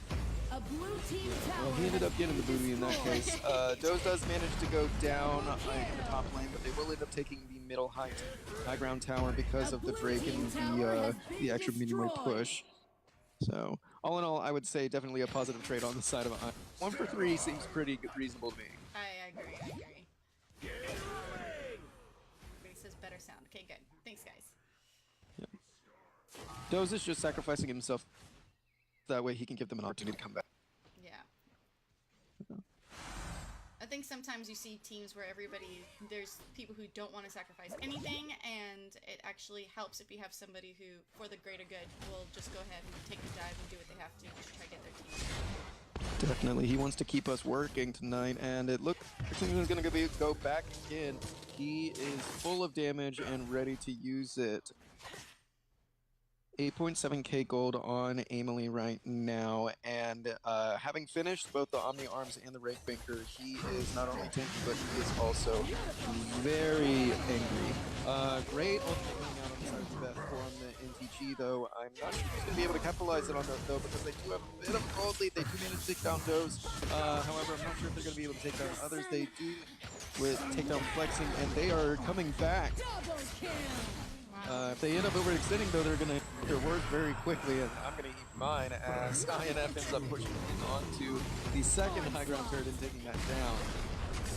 A blue team tower. Well, he ended up getting the booty in that case. Doze does manage to go down in the top lane, but they will end up taking the middle high ground tower because of the Drake and the extra minion push. So, all in all, I would say definitely a positive trade on the side of 1 for 3 seems pretty reasonable to me. I agree. Everybody says better sound. Okay, good. Thanks, guys. Doze is just sacrificing himself. That way he can give them an opportunity to come back. Yeah. I think sometimes you see teams where there's people who don't want to sacrifice anything, and it actually helps if you have somebody who, for the greater good, will just go ahead and take the dive and do what they have to try to get their team. Definitely, he wants to keep us working tonight, and it looks like he's going to go back again. He is full of damage and ready to use it. 8.7k gold on Emily right now, and having finished both the Omni Arms and the Rank Banker, he is not only tanky, but he is also very angry. Great ultimate coming out on the side of Beth from the NTG, though. I'm not sure he's going to be able to capitalize it on that, though, because they do have a bit of a gold lead. They do manage to take down Doze. However, I'm not sure if they're going to be able to take down others. They do with take down Flexing, and they are coming back. Double kill. Wow, If they end up overextending, though, they're going to eat their words very quickly, and I'm going to eat mine as INF ends up pushing onto the second high ground turret and taking that down.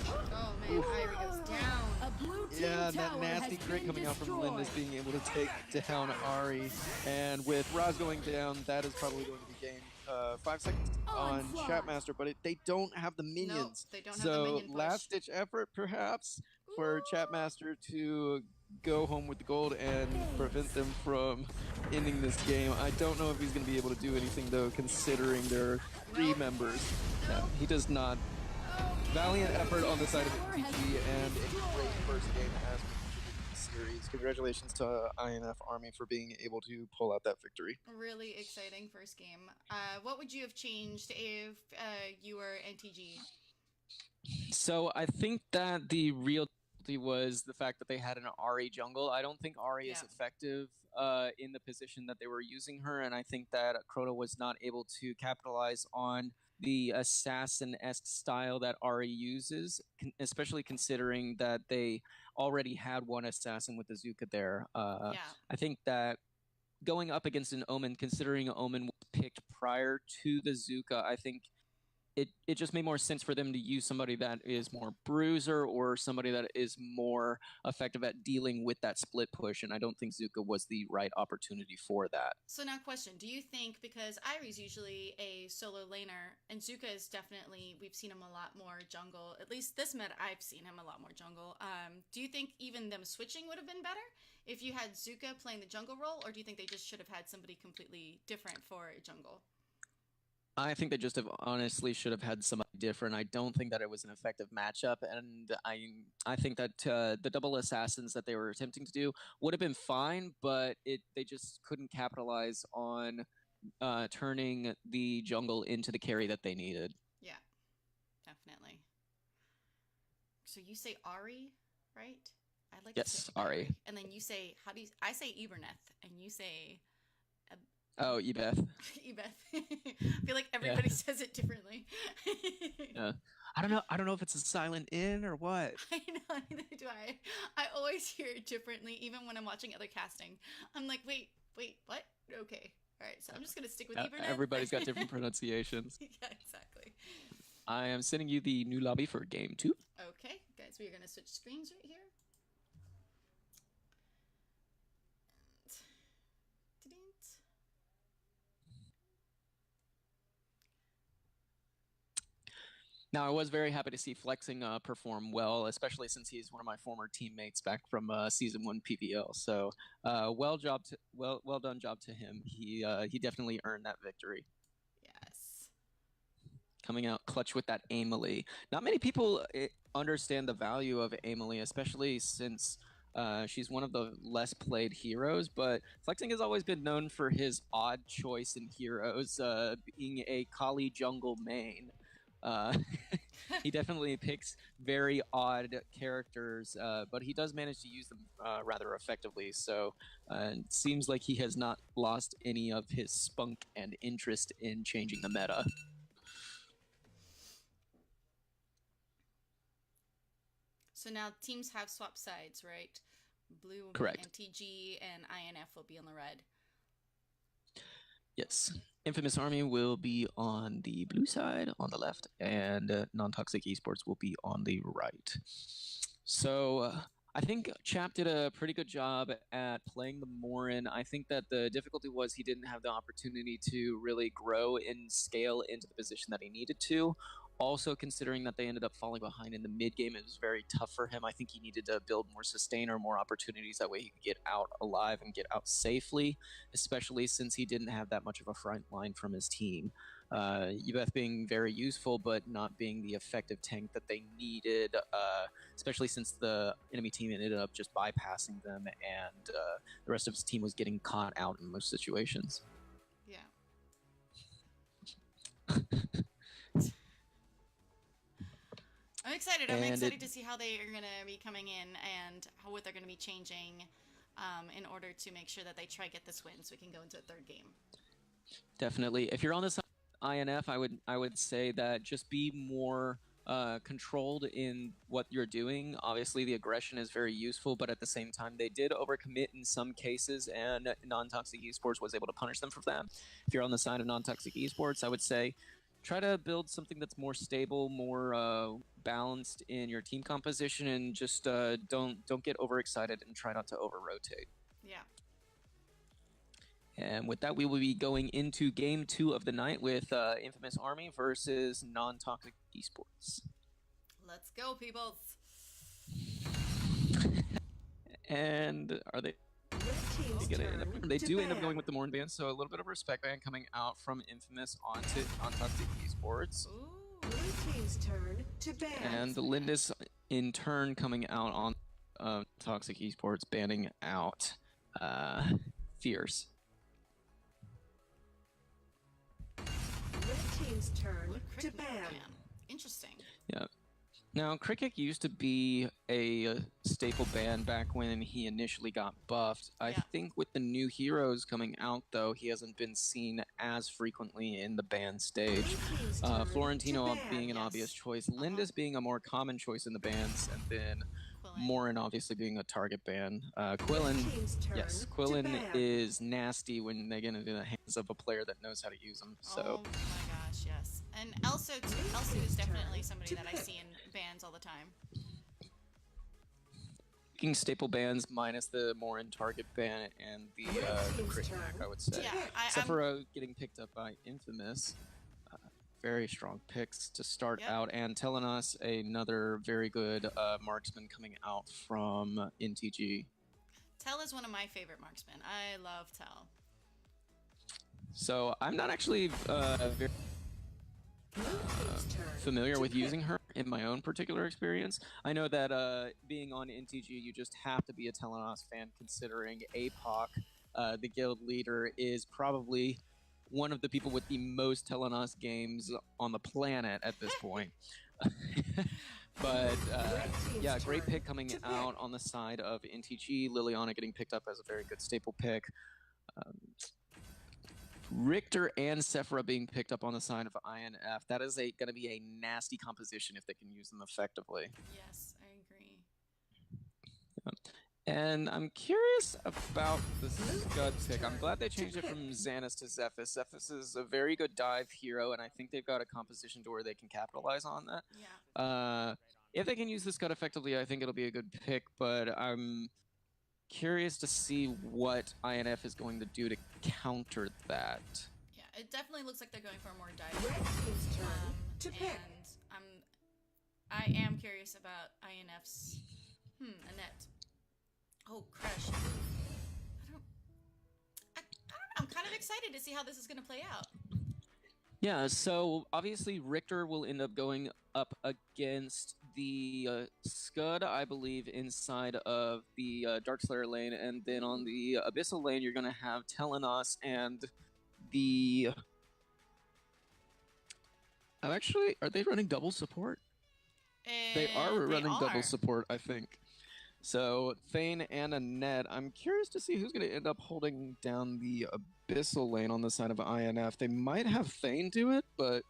Oh man, Irie goes down. A blue team Yeah, and that tower nasty has crit been coming out from destroyed. Lindis being able to take down Ari. And with Raz going down, that is probably going to be game 5 seconds on Onslaught. Chatmaster, but they don't have the minions. they don't have the minion push. Last-ditch effort, perhaps, for Chatmaster to go home with the gold and prevent them from ending this game. I don't know if he's going to be able to do anything, though, considering there are 3 members. He does not. Valiant effort on the side of MTG and a great first game as we continue the series. Congratulations to INF Army for being able to pull out that victory. Really exciting first game. What would you have changed if you were NTG? So I think that the real difficulty was the fact that they had an Ari jungle. I don't think Ari is effective in the position that they were using her, and I think that Crota was not able to capitalize on the assassin-esque style that Ari uses, especially considering that they already had one assassin with the Zuka there. I think that going up against an Omen, considering Omen was picked prior to the Zuka, I think it just made more sense for them to use somebody that is more bruiser or somebody that is more effective at dealing with that split push, and I don't think Zuka was the right opportunity for that. So now question, do you think, because Irie's usually a solo laner, and Zuka is definitely, we've seen him a lot more jungle, at least this meta I've seen him a lot more jungle, do you think even them switching would have been better if you had Zuka playing the jungle role, or do you think they just should have had somebody completely different for a jungle? I think they just honestly should have had somebody different. I don't think that it was an effective matchup, and I think that the double assassins that they were attempting to do would have been fine, but they just couldn't capitalize on turning the jungle into the carry that they needed. Yeah, definitely. So you say Ari, right? I'd like to say Ari. And then you say, I say Iberneth, and you say... Oh, Ebeth. Ebeth. I feel like everybody says it differently. I don't know if it's a silent N or what. I know, neither do I. I always hear it differently, even when I'm watching other casting. I'm like, wait, what? Okay. All right, so I'm just going to stick with Iberneth. Everybody's got different pronunciations. Yeah, exactly. I am sending you the new lobby for game 2. Okay, guys, we are going to switch screens right here. Now, I was very happy to see Flexing perform well, especially since he's one of my former teammates back from Season 1 PVL. So, well done job to him. He definitely earned that victory. Yes. Coming out clutch with that Amelie. Not many people understand the value of Amelie, especially since she's one of the less played heroes, but Flexing has always been known for his odd choice in heroes, being a Kali jungle main. He definitely picks very odd characters, but he does manage to use them rather effectively. So it seems like he has not lost any of his spunk and interest in changing the meta. So now teams have swapped sides, right? Blue will Correct. be NTG and INF will be on the red. Yes. Infamous Army will be on the blue side, on the left, and NonToxic Esports will be on the right. So I think Chap did a pretty good job at playing the Morin. I think that the difficulty was he didn't have the opportunity to really grow and scale into the position that he needed to. Also, considering that they ended up falling behind in the mid game, it was very tough for him. I think he needed to build more sustainer, more opportunities. That way he could get out alive and get out safely, especially since he didn't have that much of a front line from his team. Ubeth being very useful, but not being the effective tank that they needed, especially since the enemy team ended up just bypassing them, and the rest of his team was getting caught out in most situations. Yeah. I'm excited. I'm excited to see how they are going to be coming in and what they're going to be changing in order to make sure that they try to get this win so we can go into a third game. Definitely. If you're on the side of INF, I would say that just be more controlled in what you're doing. Obviously, the aggression is very useful, but at the same time, they did overcommit in some cases, and NonToxic Esports was able to punish them for that. If you're on the side of NonToxic Esports, I would say try to build something that's more stable, more balanced in your team composition, and just don't get overexcited and try not to over-rotate. Yeah. And with that, we will be going into Game 2 of the night with Infamous Army versus NonToxic Esports. Let's go, peoples. And are they? They do end up going with the Morn ban, so a little bit of a respect ban coming out from Infamous onto NonToxic Esports. Ooh. Blue team's turn to ban. And the Lindis in turn coming out on Toxic Esports, banning out Fierce. Red team's turn What to cricket ban. Interesting. Yeah. Now, Cricket used to be a staple ban back when he initially got buffed. I Yeah. think with the new heroes coming out, though, he hasn't been seen as frequently in the ban stage. Blue team's turn Florentino to ban. being an yes. obvious choice, Lindis being a more common choice in the bans, and then Quillen. Morin obviously being a target ban. Red Quillen, team's turn yes, to Quillen ban. is nasty when they get into the hands of a player that knows how to use them. So. Oh my gosh, yes. And Elso too. Elso is definitely somebody that I see in bans all the time. Taking staple bans minus the Morin target ban and the crit back, I would say. Yeah, Sephiroth getting picked up by Infamous. Very strong picks to start Yep. out, and telling us another very good marksman coming out from NTG. Tell is one of my favorite marksmen. I love Tell. So I'm not actually very Blue team's turn familiar to with pick. using her in my own particular experience. I know that being on NTG, you just have to be a Telenos fan, considering APOC, the guild leader, is probably one of the people with the most Telenos games on the planet at this point. But yeah, great pick coming out on the side of NTG. Liliana getting picked up as a very good staple pick. Richter and Sephora being picked up on the side of INF. That is going to be a nasty composition if they can use them effectively. Yes, I agree. And I'm curious about the Scud pick. I'm glad they changed it from Xanis to Zephys. Zephys is a very good dive hero, and I think they've got a composition to where they can capitalize on that. Yeah. If they can use the Scud effectively, I think it'll be a good pick, but I'm curious to see what INF is going to do to counter that. Yeah, it definitely looks like they're going for a more Red dive. team's turn to pick. And I am curious about INF's Annette. Oh, Crash. I don't know. I'm kind of excited to see how this is going to play out. Yeah, so obviously Richter will end up going up against the Scud, I believe, inside of the Darkslayer lane, and then on the Abyssal lane, you're going to have Telenos and the... Actually, are they running double support? They are running double support, I think. So, Thane and Annette, I'm curious to see who's going to end up holding down the Abyssal lane on the side of INF. They might have Thane do it, but...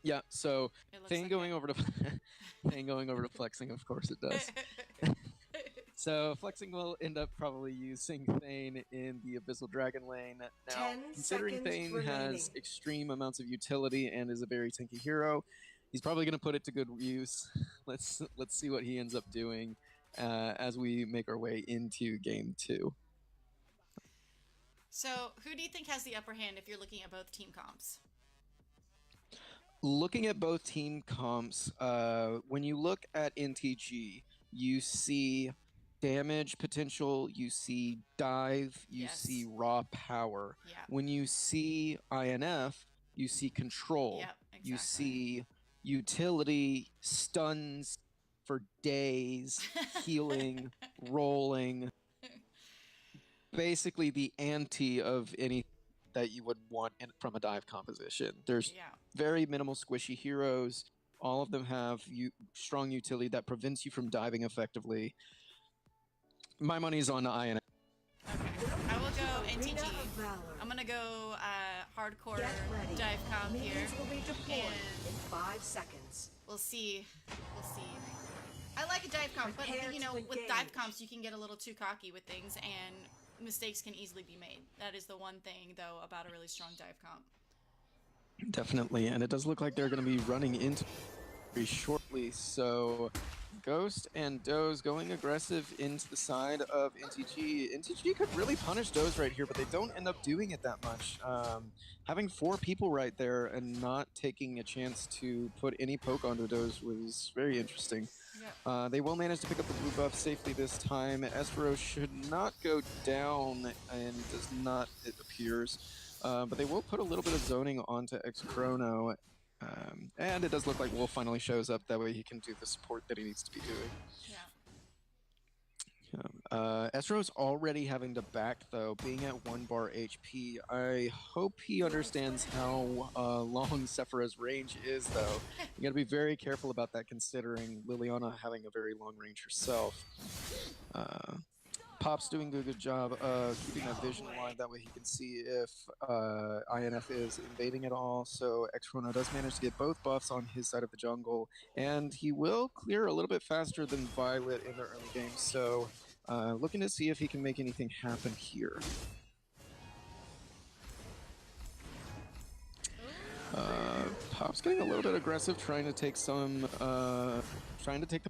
yeah, so Thane like going over to Thane going over to Flexing, of course it does. So Flexing will end up probably using Thane in the Abyssal Dragon lane. Now, 10 considering seconds Thane remaining. has extreme amounts of utility and is a very tanky hero, he's probably going to put it to good use. Let's see what he ends up doing as we make our way into Game 2. So, who do you think has the upper hand if you're looking at both team comps? Looking at both team comps, when you look at NTG, you see damage potential, you see dive, you Yes. see raw power. Yeah. When you see INF, you see control. Yep, exactly. You see utility, stuns for days, healing, rolling. Basically the anti of any that you would want from a dive composition. There's Yeah. very minimal squishy heroes. All of them have strong utility that prevents you from diving effectively. My money's on INF. Okay. I will go Arena NTG. of Valor. I'm gonna go hardcore Get ready. dive comp here. Minions will be deployed And in 5 seconds. we'll see. I like a dive comp, but Prepare you know, to with engage. dive comps, you can get a little too cocky with things, and mistakes can easily be made. That is the one thing, though, about a really strong dive comp. Definitely, and it does look like they're going to be running into very shortly. So, Ghost and Doze going aggressive into the side of NTG. NTG could really punish Doze right here, but they don't end up doing it that much. Having 4 people right there and not taking a chance to put any poke onto Doze was very interesting. Yep. They will manage to pick up the blue buff safely this time. Espero should not go down, and does not, it appears. But they will put a little bit of zoning onto X-Chrono. And it does look like Wolf finally shows up, that way he can do the support that he needs to be doing. Yeah. Esro's already having to back, though, being at 1 bar HP. I hope he understands how long Sephiroth's range is, though. You gotta be very careful about that, considering Liliana having a very long range herself. Pop's doing a good job of keeping that vision alive, that way he can see if INF is invading at all. So X-Chrono does manage to get both buffs on his side of the jungle, and he will clear a little bit faster than Violet in the early game, so looking to see if he can make anything happen here. Pop's getting a little bit aggressive, trying to take the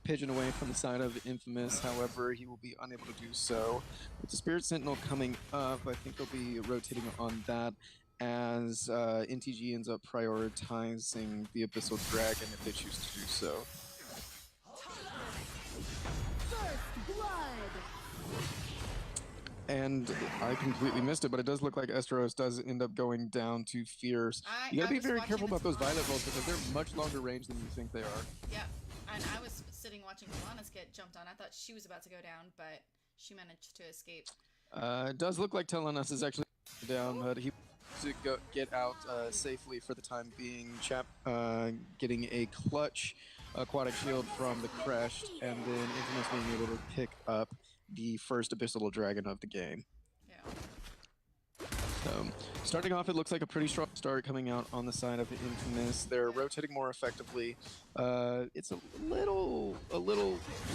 pigeon away from the side of Infamous. However, he will be unable to do so. With the Spirit Sentinel coming up, I think they'll be rotating on that as NTG ends up prioritizing the Abyssal Dragon if they choose to do so. First blood. And I completely missed it, but it does look like Esteros does end up going down to Fierce. You gotta be very careful about those Violet rolls, because they're much longer range than you think they are. Yep. And I was sitting watching Talanas get jumped on. I thought she was about to go down, but she managed to escape. It does look like Telenas is actually down, but he to get out safely for the time being. Chap getting a clutch aquatic shield from the Crest, and then Infamous being able to pick up the first Abyssal Dragon of the game. Yeah. So, starting off, it looks like a pretty strong start coming out on the side of Infamous. They're rotating more effectively. It's a little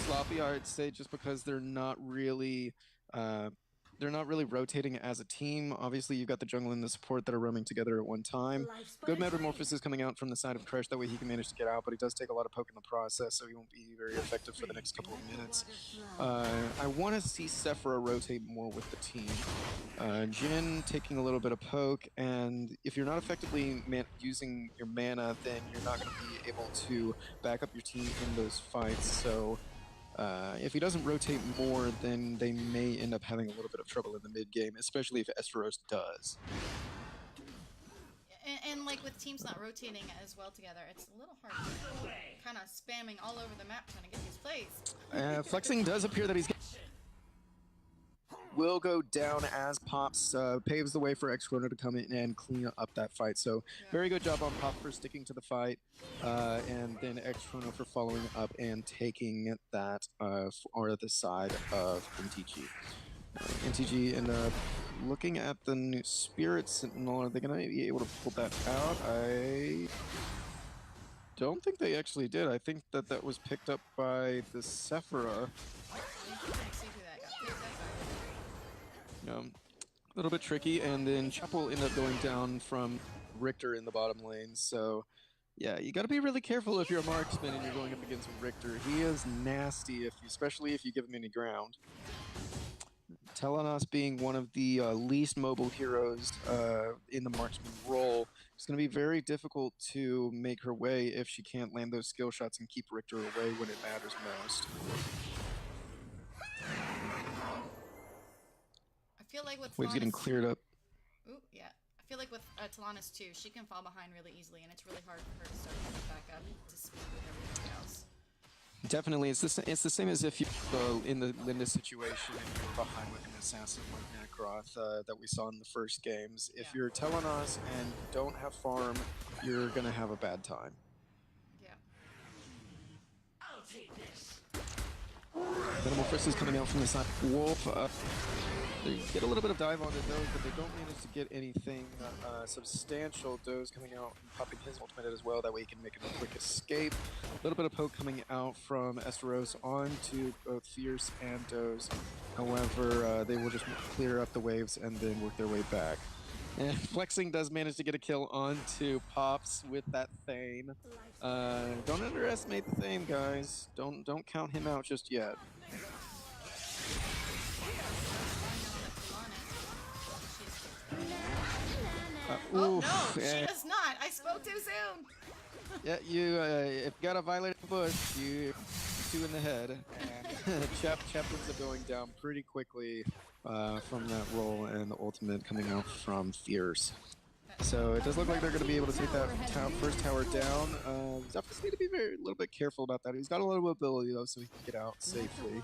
sloppy, I'd say, just because they're not really rotating as a team. Obviously, you've got the jungle and the support that are roaming together at one time. Good Metamorphosis coming out from the side of Crash, that way he can manage to get out, but he does take a lot of poke in the process, so he won't be very effective for the next couple of minutes. I want to see Sephiroth rotate more with the team. Jin taking a little bit of poke, and if you're not effectively using your mana, then you're not going to be able to back up your team in those fights, so if he doesn't rotate more, then they may end up having a little bit of trouble in the mid-game, especially if Esteros does. And like with teams not rotating as well together, it's a little hard to kind of spamming all over the map trying to get these plays. Flexing does appear that he's will go down as Pops paves the way for X-Chrono to come in and clean up that fight. So very good job on Pop for sticking to the fight, and then X-Chrono for following up and taking that or the side of NTG. NTG end up looking at the new Spirit Sentinel. Are they going to be able to pull that out? I don't think they actually did. I think that was picked up by the Sephiroth. A little bit tricky, and then Chapel ended up going down from Richter in the bottom lane. So, yeah, you got to be really careful if you're a marksman and you're going up against Richter. He is nasty, especially if you give him any ground. Telenos being one of the least mobile heroes in the marksman role, it's going to be very difficult to make her way if she can't land those skill shots and keep Richter away when it matters most. I feel like with Wave's getting cleared up. Ooh, yeah. I feel like with Talanas too, she can fall behind really easily, and it's really hard for her to start to get back up to speed with everything else. Definitely, it's the same as if you in the Linda situation and you were behind with an assassin like Nakaroth that we saw in the first games. If you're Telenos and don't have farm, you're gonna have a bad time. Yeah. I'll take this. Metamorphosis is coming out from the side. Wolf They get a little bit of dive onto those, but they don't manage to get anything substantial. Doe's coming out and popping his ultimate as well. That way he can make a quick escape. A little bit of poke coming out from Esteros onto both Fierce and Doe's. However, they will just clear up the waves and then work their way back. And Flexing does manage to get a kill onto Pops with that Thane. Don't underestimate the Thane, guys. Don't count him out just yet. Oh no, she does not. I spoke too soon. Yeah, you if you got a Violet in the bush, you 2 in the head, and Chap ends up going down pretty quickly from that roll, and the ultimate coming out from Fierce. So it does look like they're going to be able to take that first tower down. Zephyrs need to be a little bit careful about that. He's got a little bit of ability though, so he can get out safely.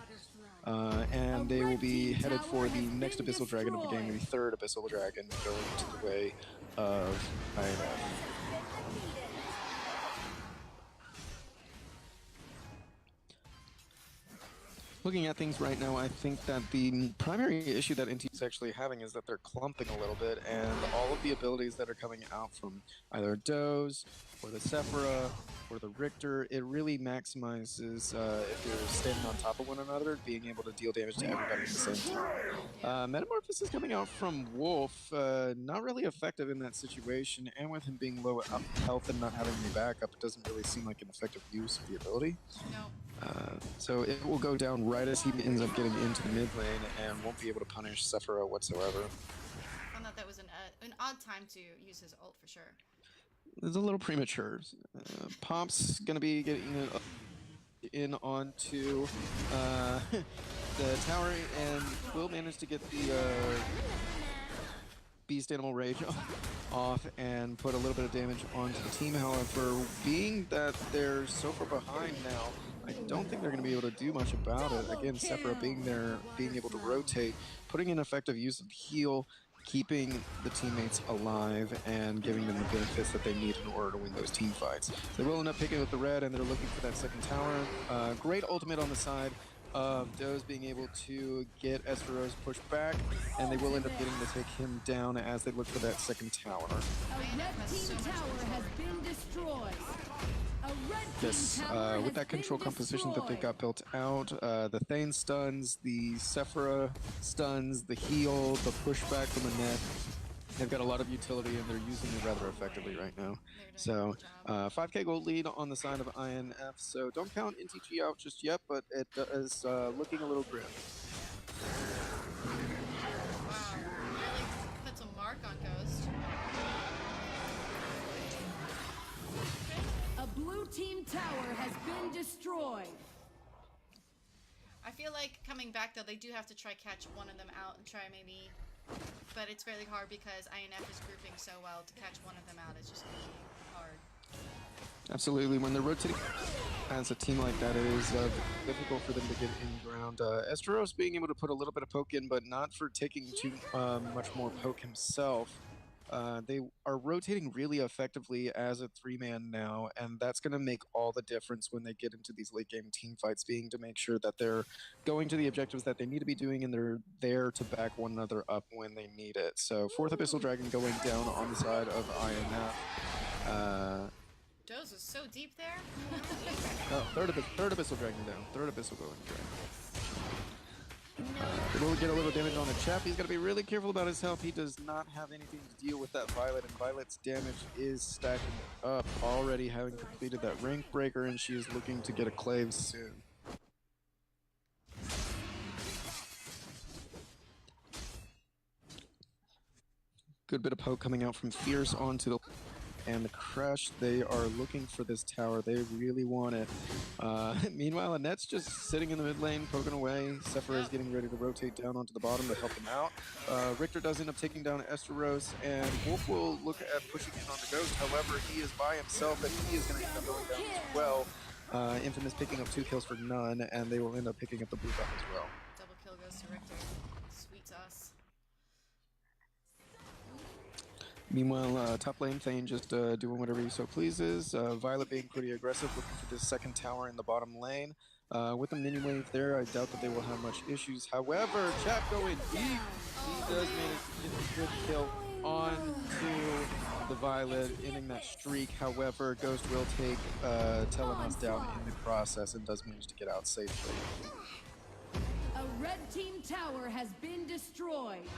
And they will be headed for the next Abyssal Dragon of the game, the third Abyssal Dragon, going to the way of INF. Looking at things right now, I think that the primary issue that NT is actually having is that they're clumping a little bit, and all of the abilities that are coming out from either Doze, or the Sephira, or the Richter, it really maximizes, if you're standing on top of one another, being able to deal damage to everybody at the same time. Metamorphosis coming out from Wolf, not really effective in that situation, and with him being low health and not having any backup, it doesn't really seem like an effective use of the ability. No. So it will go down right as he ends up getting into the mid lane and won't be able to punish Sephira whatsoever. I thought that was an odd time to use his ult for sure. It's a little premature. Pop's gonna be getting in onto the tower and will manage to get the Beast Animal Rage off and put a little bit of damage onto the team. However, being that they're so far behind now, I don't think they're going to be able to do much about it. Again, Sephira being there, being able to rotate, putting in effective use of heal, keeping the teammates alive, and giving them the benefits that they need in order to win those team fights. They will end up picking up the red, and they're looking for that second tower. Great ultimate on the side of Doze being able to get Esteros pushed back, and they will end up getting to take him down as they look for that second tower. A red team tower has been destroyed. A red Yes, team tower with that has control been composition that they've got destroyed. built out, the Thane stuns, the Sephira stuns, the heal, the pushback from the net. They've got a lot of utility and they're using it rather effectively right now. So 5k gold lead on the side of INF, so don't count NTG out just yet, but it is looking a little grim. Wow, really puts a mark on Ghost. A blue team tower has been destroyed. I feel like coming back though, they do have to try catch one of them out and try maybe, but it's really hard because INF is grouping so well to catch one of them out. It's just gonna be hard. Absolutely, when they're rotating as a team like that, it is difficult for them to get in ground. Esteros being able to put a little bit of poke in, but not for taking too much more poke himself. They are rotating really effectively as a 3-man now, and that's going to make all the difference when they get into these late game team fights, being to make sure that they're going to the objectives that they need to be doing, and they're there to back one another up when they need it. So 4th Abyssal Dragon going down on the side of INF. Doze was so deep there. Oh, third Abyssal Dragon down. 3rd Abyssal going down. They will get a little damage on the chap. He's got to be really careful about his health. He does not have anything to deal with that Violet, and Violet's damage is stacking up, already having completed that rank breaker, and she is looking to get a clave soon. Good bit of poke coming out from Fierce onto the and the Crush. They are looking for this tower. They really want it. Meanwhile, Annette's just sitting in the mid lane, poking away. Sephira is getting ready to rotate down onto the bottom to help him out. Richter does end up taking down Esteros, and Wolf will look at pushing in on the Ghost. However, he is by himself, and he is going to end up going down as well. Infamous picking up 2 kills for none, and they will end up picking up the blue buff as well. Double kill goes to Richter. Sweet sauce. Meanwhile, top lane Thane just doing whatever he so pleases. Violet being pretty aggressive, looking for this second tower in the bottom lane. With the mini wave there, I doubt that they will have much issues. However, Chap going deep. He does manage to get a good kill onto the Violet, ending that streak. However, Ghost will take Telenos down in the process and does manage to get out safely. A red team tower has been destroyed.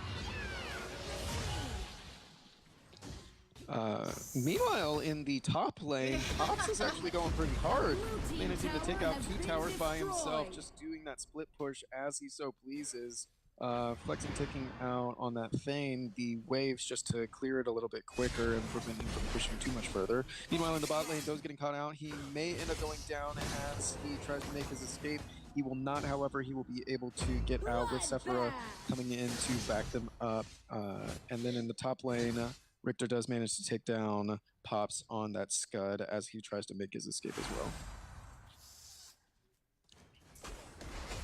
Meanwhile, in the top lane, Pops is actually going pretty hard, managing to take out 2 towers by himself, just doing that split push as he so pleases. Flexing taking out on that Thane, the waves just to clear it a little bit quicker and prevent him from pushing too much further. Meanwhile, in the bot lane, Doe's getting caught out. He may end up going down as he tries to make his escape. He will not, however, he will be able to get out with Sephira coming in to back them up. And then in the top lane, Richter does manage to take down Pops on that Scud as he tries to make his escape as well.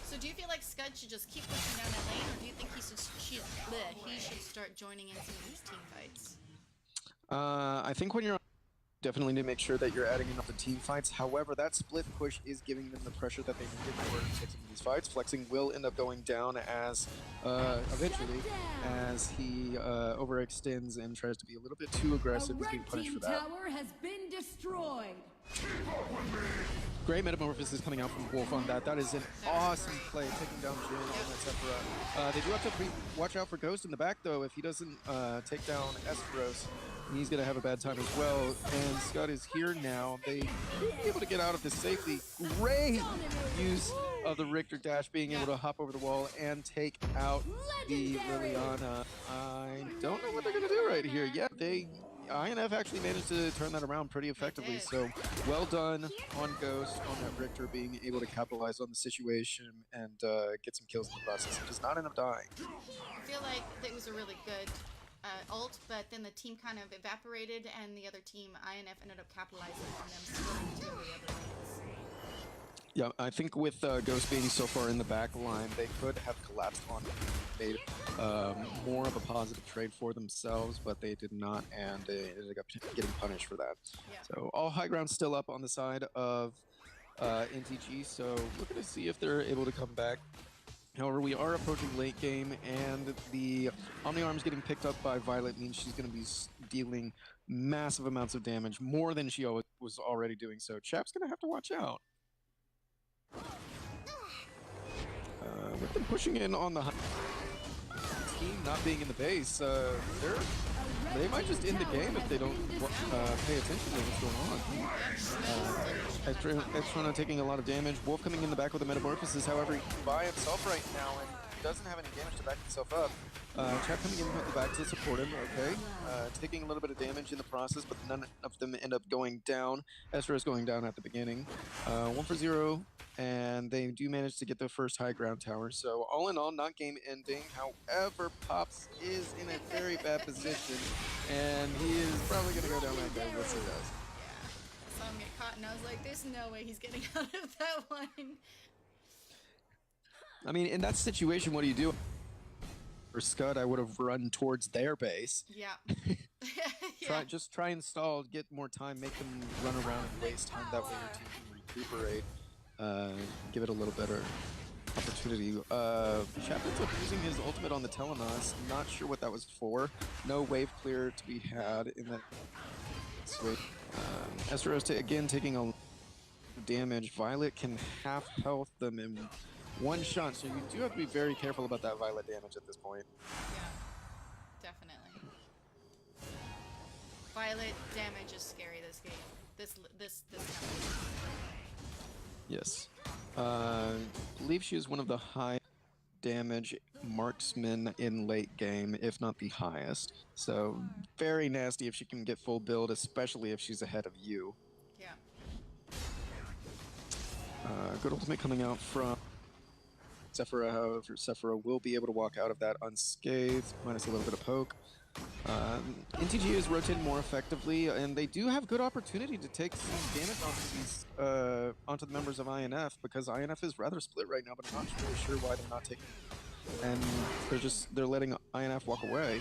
So do you feel like Scud should just keep pushing down that lane, or do you think he should start joining in some of these team fights? I think when you're definitely need to make sure that you're adding enough to team fights. However, that split push is giving them the pressure that they need in order to take some of these fights. Flexing will end up going down as eventually as he overextends and tries to be a little bit too aggressive. He's being punished for that. Tower has been destroyed. Great metamorphosis coming out from Wolf on that. That is an awesome play, taking down Jin on that Sephira. They do have to watch out for Ghost in the back, though. If he doesn't take down Esperos, he's going to have a bad time as well. And Scud is here now. They should be able to get out of this safely. Great use of the Richter dash, being able to hop over the wall and take out the Liliana. I don't know what they're going to do right here. Yeah, INF actually managed to turn that around pretty effectively, so well done on Ghost, on that Richter being able to capitalize on the situation and get some kills in the process. He does not end up dying. I feel like it was a really good ult, but then the team kind of evaporated, and the other team, INF, ended up capitalizing on them splitting two of the other lanes. Yeah, I think with Ghost being so far in the back line, they could have collapsed on him, made more of a positive trade for themselves, but they did not, and they ended up getting punished for that. Yeah. So all high ground still up on the side of NTG, so we're going to see if they're able to come back. However, we are approaching late game, and the Omni Arms getting picked up by Violet means she's going to be dealing massive amounts of damage, more than she was already doing, so Chap's going to have to watch out. With them pushing in on the team not being in the base, they might just end the game if they don't pay attention to what's going on. Extrona taking a lot of damage. Wolf coming in the back with a metamorphosis, however, he's by himself right now and doesn't have any damage to back himself up. Chap coming in with the back to support him, okay. Taking a little bit of damage in the process, but none of them end up going down. Esther is going down at the beginning. 1 for 0, and they do manage to get the first high ground tower. So all in all, not game ending. However, Pops is in a very bad position, and he is probably going to go down that game. Yes, he does. Yeah. I saw him get caught, and I was like, there's no way he's getting out of that one. I mean, in that situation, what do you do? For Scud, I would have run towards their base. Yeah. Yeah. Try and stall, get more time, make them run around and waste time. That way your team can recuperate, give it a little better opportunity. Chap ends up using his ultimate on the Telenos. Not sure what that was for. No wave clear to be had in that switch. Esteros again taking a damage. Violet can half health them in one shot, so you do have to be very careful about that Violet damage at this point. Yeah, definitely. Violet damage is scary this game. This Yes. I believe she is one of the high damage marksmen in late game, if not the highest. So very nasty if she can get full build, especially if she's ahead of you. Yeah. Good ultimate coming out from Sephira. However, Sephira will be able to walk out of that unscathed, minus a little bit of poke. NTG is rotating more effectively, and they do have good opportunity to take some damage onto the members of INF, because INF is rather split right now, but I'm not really sure why they're not taking it. And they're letting INF walk away.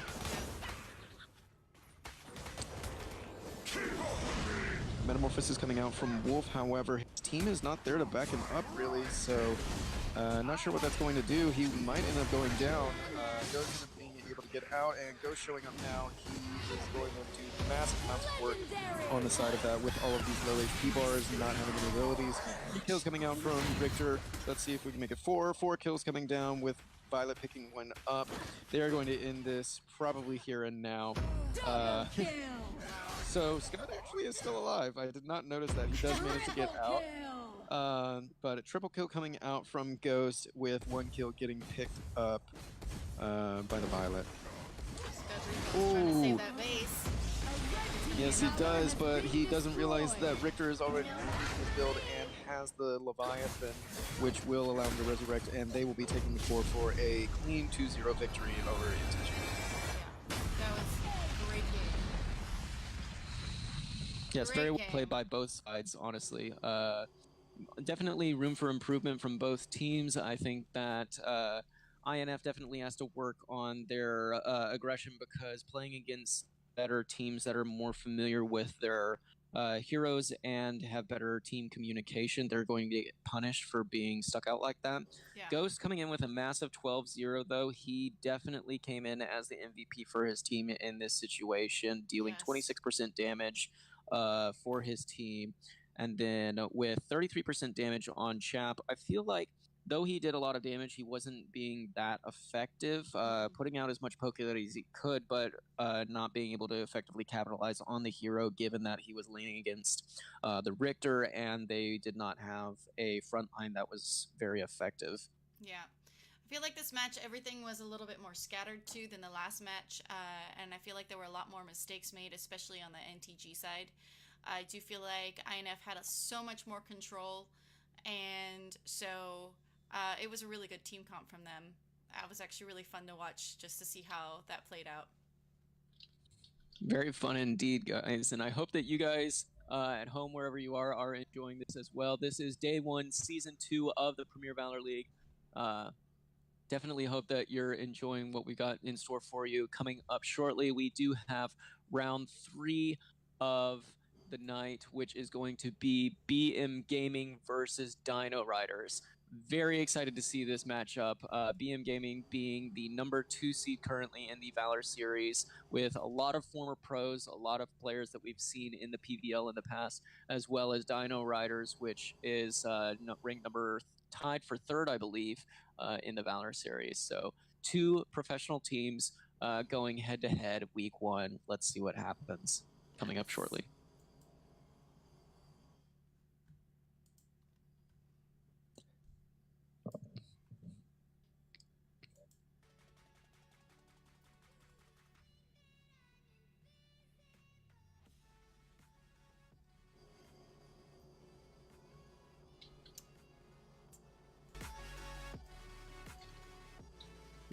Metamorphosis coming out from Wolf. However, his team is not there to back him up, really, so not sure what that's going to do. He might end up going down. Ghost ends up being able to get out, and Ghost showing up now. He is going to do massive amounts of work on the side of that with all of these low HP bars, not having any abilities. 3 kills coming out from Victor. Let's see if we can make it 4. 4 kills coming down with Violet picking one up. They are going to end this probably here and now. So Scott actually is still alive. I did not notice that. He does manage to get out. But a triple kill coming out from Ghost with 1 kill getting picked up by the Violet. Trying to save that base. Yes, he does, but he doesn't realize that Richter is already using his build and has the Leviathan, which will allow him to resurrect, and they will be taking the floor for a clean 2-0 victory over NTG. That was a great game. Yes, Great very well game. played by both sides, honestly. Definitely room for improvement from both teams. I think that INF definitely has to work on their aggression, because playing against better teams that are more familiar with their heroes and have better team communication, they're going to get punished for being stuck out like that. Yeah. Ghost coming in with a massive 12-0, though. He definitely came in as the MVP for his team in this situation, dealing Yes. 26% damage for his team. And then with 33% damage on Chap, I feel like though he did a lot of damage, he wasn't being that effective, putting out as much poke that he could, but not being able to effectively capitalize on the hero, given that he was leaning against the Richter, and they did not have a front line that was very effective. Yeah. I feel like this match, everything was a little bit more scattered too than the last match, and I feel like there were a lot more mistakes made, especially on the NTG side. I do feel like INF had so much more control, and so it was a really good team comp from them. It was actually really fun to watch just to see how that played out. Very fun indeed, guys, and I hope that you guys at home, wherever you are enjoying this as well. This is day 1, season 2 of the Premier Valor League. Definitely hope that you're enjoying what we got in store for you. Coming up shortly, we do have round 3 of the night, which is going to be BMGaming versus Dino Riders. Very excited to see this matchup. BMGaming being the number 2 seed currently in the Valor series, with a lot of former pros, a lot of players that we've seen in the PVL in the past, as well as Dino Riders, which is ranked number tied for 3rd, I believe, in the Valor series. So 2 professional teams going head-to-head week 1. Let's see what happens. Coming up shortly.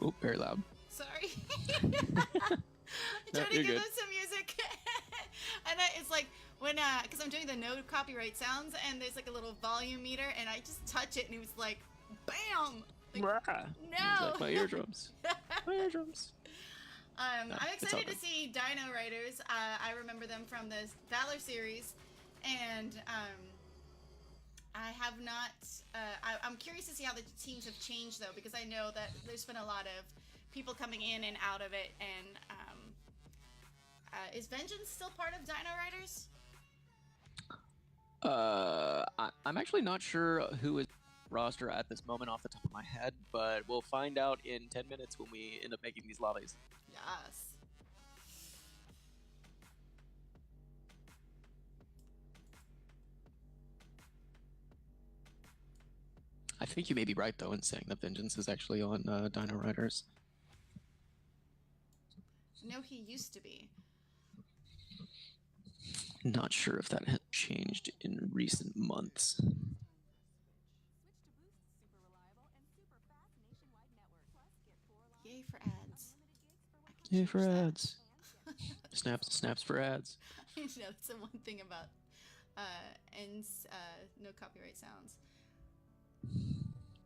Oh, very loud. Sorry. I'm trying to you're give good. them some music. And it's like when, because I'm doing the no copyright sounds, and there's like a little volume meter, and I just touch it, and it was like, bam! Like, no! Like my eardrums. My eardrums. I'm it's excited all to see Dino Riders. I remember them from the Valor series, and I have not. I'm curious to see how the teams have changed, though, because I know that there's been a lot of people coming in and out of it. And is Vengeance still part of Dino Riders? I'm actually not sure who is roster at this moment off the top of my head, but we'll find out in 10 minutes when we end up making these lobbies. Yes. I think you may be right, though, in saying that Vengeance is actually on Dino Riders. No, he used to be. Not sure if that has changed in recent months. Yay for ads. Yay for ads. Snaps for ads. You know, that's the one thing about ends, no copyright sounds.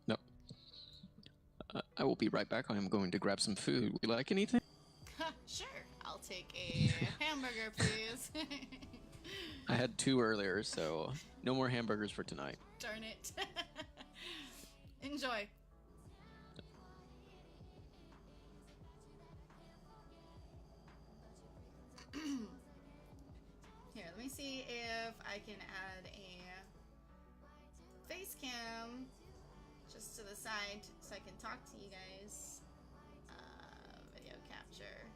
No. I will be right back. I am going to grab some food. Would you like anything? Sure, I'll take a hamburger, please. I had 2 earlier, so no more hamburgers for tonight. Darn it. Enjoy. Here, let me see if I can add a face cam just to the side so I can talk to you guys. Video capture.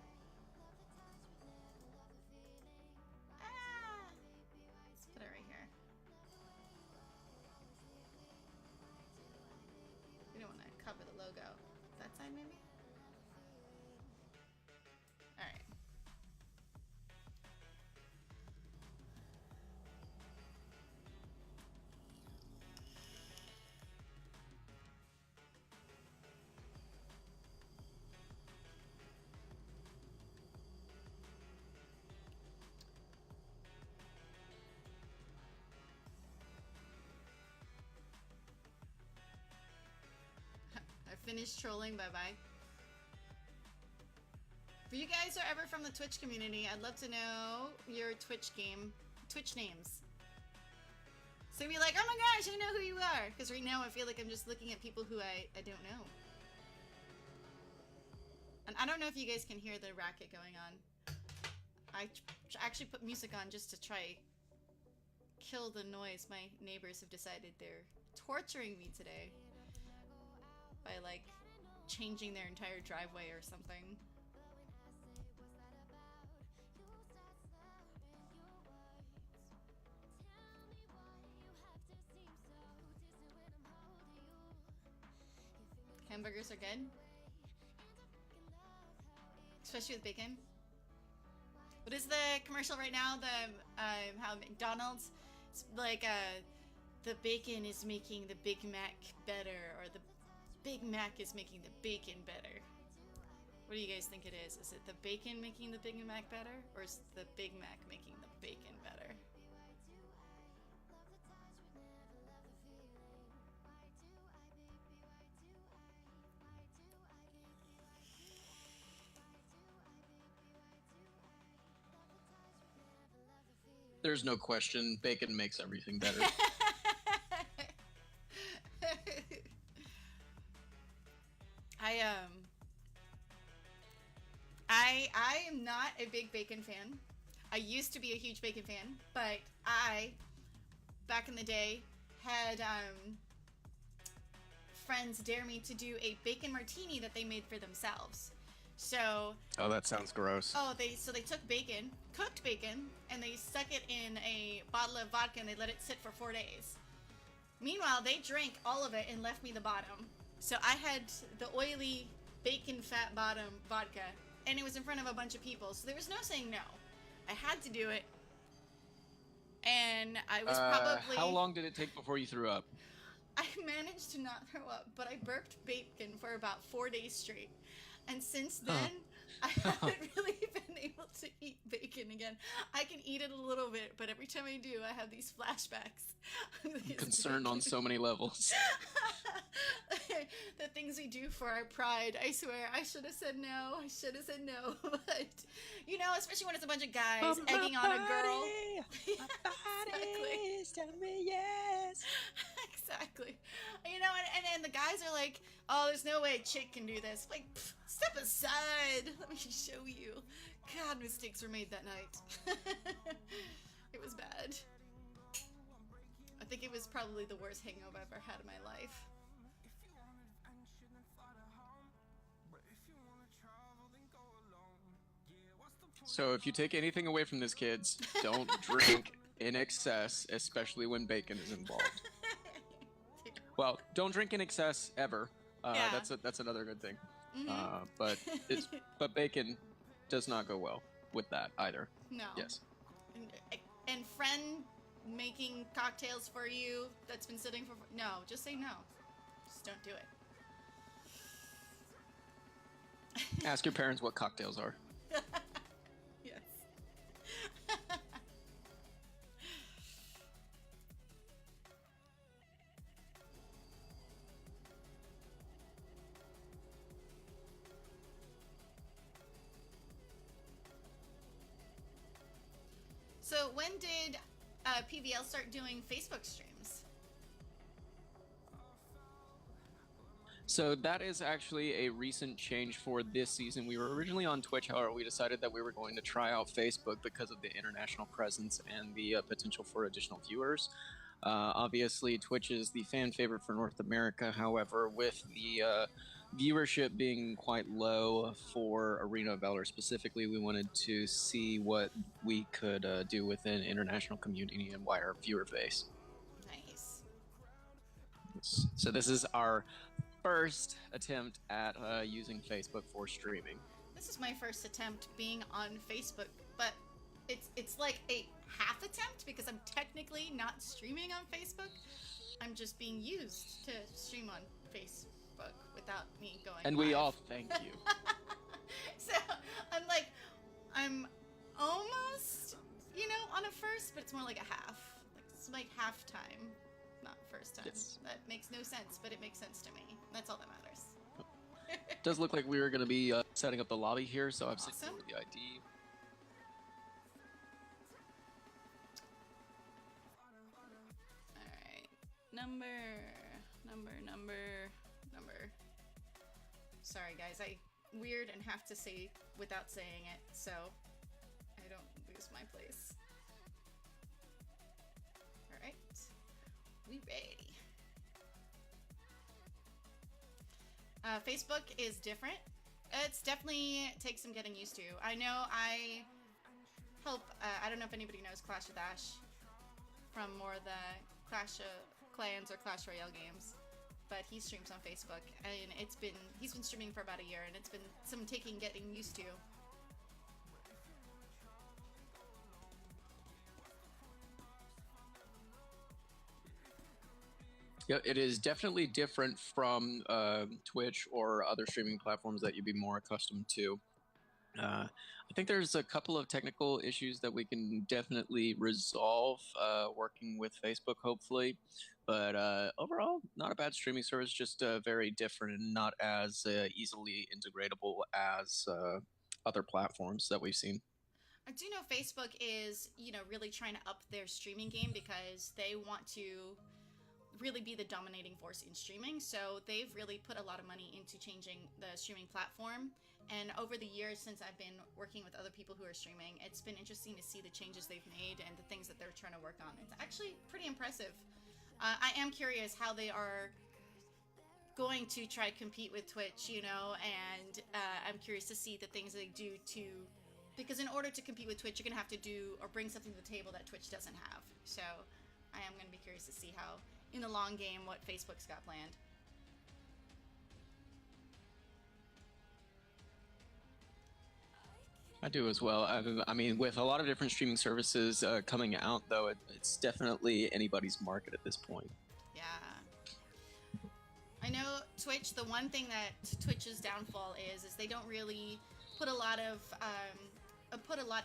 Let's put it right here. We don't want to cover the logo. That side, maybe? Alright. I finished trolling, bye-bye. If you guys are ever from the Twitch community, I'd love to know your Twitch names. So be like, oh my gosh, I know who you are. Because right now I feel like I'm just looking at people who I don't know. And I don't know if you guys can hear the racket going on. I actually put music on just to try kill the noise. My neighbors have decided they're torturing me today by like changing their entire driveway or something. Hamburgers are good, especially with bacon. What is the commercial right now? The how McDonald's, like the bacon is making the Big Mac better, or the Big Mac is making the bacon better. What do you guys think it is? Is it the bacon making the Big Mac better, or is the Big Mac making the bacon better? There's no question, bacon makes everything better. I am not a big bacon fan. I used to be a huge bacon fan, but I, back in the day, had friends dare me to do a bacon martini that they made for themselves. So Oh, that sounds gross. they took bacon, cooked bacon, and they stuck it in a bottle of vodka and they let it sit for 4 days. Meanwhile, they drank all of it and left me the bottom. So I had the oily bacon fat bottom vodka, and it was in front of a bunch of people. So there was no saying no. I had to do it. And I was probably... How long did it take before you threw up? I managed to not throw up, but I burped bacon for about 4 days straight. And since then, I haven't really been able to eat bacon again. I can eat it a little bit, but every time I do, I have these flashbacks. I'm concerned on so many levels. The things we do for our pride. I swear, I should have said no. I should have said no. But, you know, especially when it's a bunch of guys egging on a girl. Exactly. Telling me yes. Exactly. You know, and the guys are like, oh, there's no way a chick can do this. Like, pff, step aside. Let me show you. God, mistakes were made that night. It was bad. I think it was probably the worst hangover I've ever had in my life. So if you take anything away from this, kids, don't drink in excess, especially when bacon is involved. Well, don't drink in excess ever. Yeah. That's another good thing. Mhm. But bacon does not go well with that either. No. Yes. And friend making cocktails for you that's been sitting for... No, just say no. Just don't do it. Ask your parents what cocktails are. Yes. So when did PVL start doing Facebook streams? So that is actually a recent change for this season. We were originally on Twitch, however, we decided that we were going to try out Facebook because of the international presence and the potential for additional viewers. Obviously, Twitch is the fan favorite for North America. However, with the viewership being quite low for Arena of Valor specifically, we wanted to see what we could do within international community and wider viewer base. Nice. So this is our first attempt at using Facebook for streaming. This is my first attempt being on Facebook, but it's like a half attempt because I'm technically not streaming on Facebook. I'm just being used to stream on Facebook without me going And live. we all thank you. So I'm almost, on a first, but it's more like a half. Like it's like half time, not first time. Yes. That makes no sense, but it makes sense to me. That's all that matters. It does look like we were going to be setting up the lobby here, so I've sent Awesome. over the ID. Alright. Number. Sorry guys, I weird and have to say without saying it, so I don't lose my place. Alright. We ready. Facebook is different. It's definitely takes some getting used to. I know I help, I don't know if anybody knows Clash of Dash from more the Clash of Clans or Clash Royale games, but he streams on Facebook, and he's been streaming for about a year, and it's been some getting used to. Yeah, it is definitely different from Twitch or other streaming platforms that you'd be more accustomed to. I think there's a couple of technical issues that we can definitely resolve working with Facebook, hopefully. But overall, not a bad streaming service, just very different and not as easily integratable as other platforms that we've seen. I do know Facebook is, really trying to up their streaming game because they want to really be the dominating force in streaming. So they've really put a lot of money into changing the streaming platform. And over the years since I've been working with other people who are streaming, it's been interesting to see the changes they've made and the things that they're trying to work on. It's actually pretty impressive. I am curious how they are going to try to compete with Twitch, and I'm curious to see the things they do because in order to compete with Twitch, you're going to have to do or bring something to the table that Twitch doesn't have. So I am going to be curious to see how, in the long game, what Facebook's got planned. I do as well. I mean, with a lot of different streaming services coming out, though, it's definitely anybody's market at this point. Yeah. I know Twitch, the one thing that Twitch's downfall is they don't really put a lot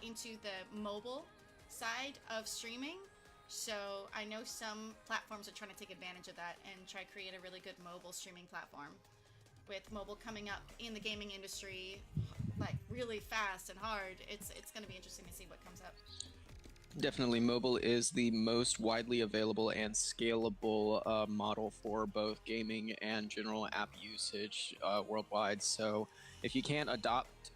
into the mobile side of streaming. So I know some platforms are trying to take advantage of that and try to create a really good mobile streaming platform. With mobile coming up in the gaming industry, like really fast and hard, it's going to be interesting to see what comes up. Definitely, mobile is the most widely available and scalable model for both gaming and general app usage worldwide. So if you can't adopt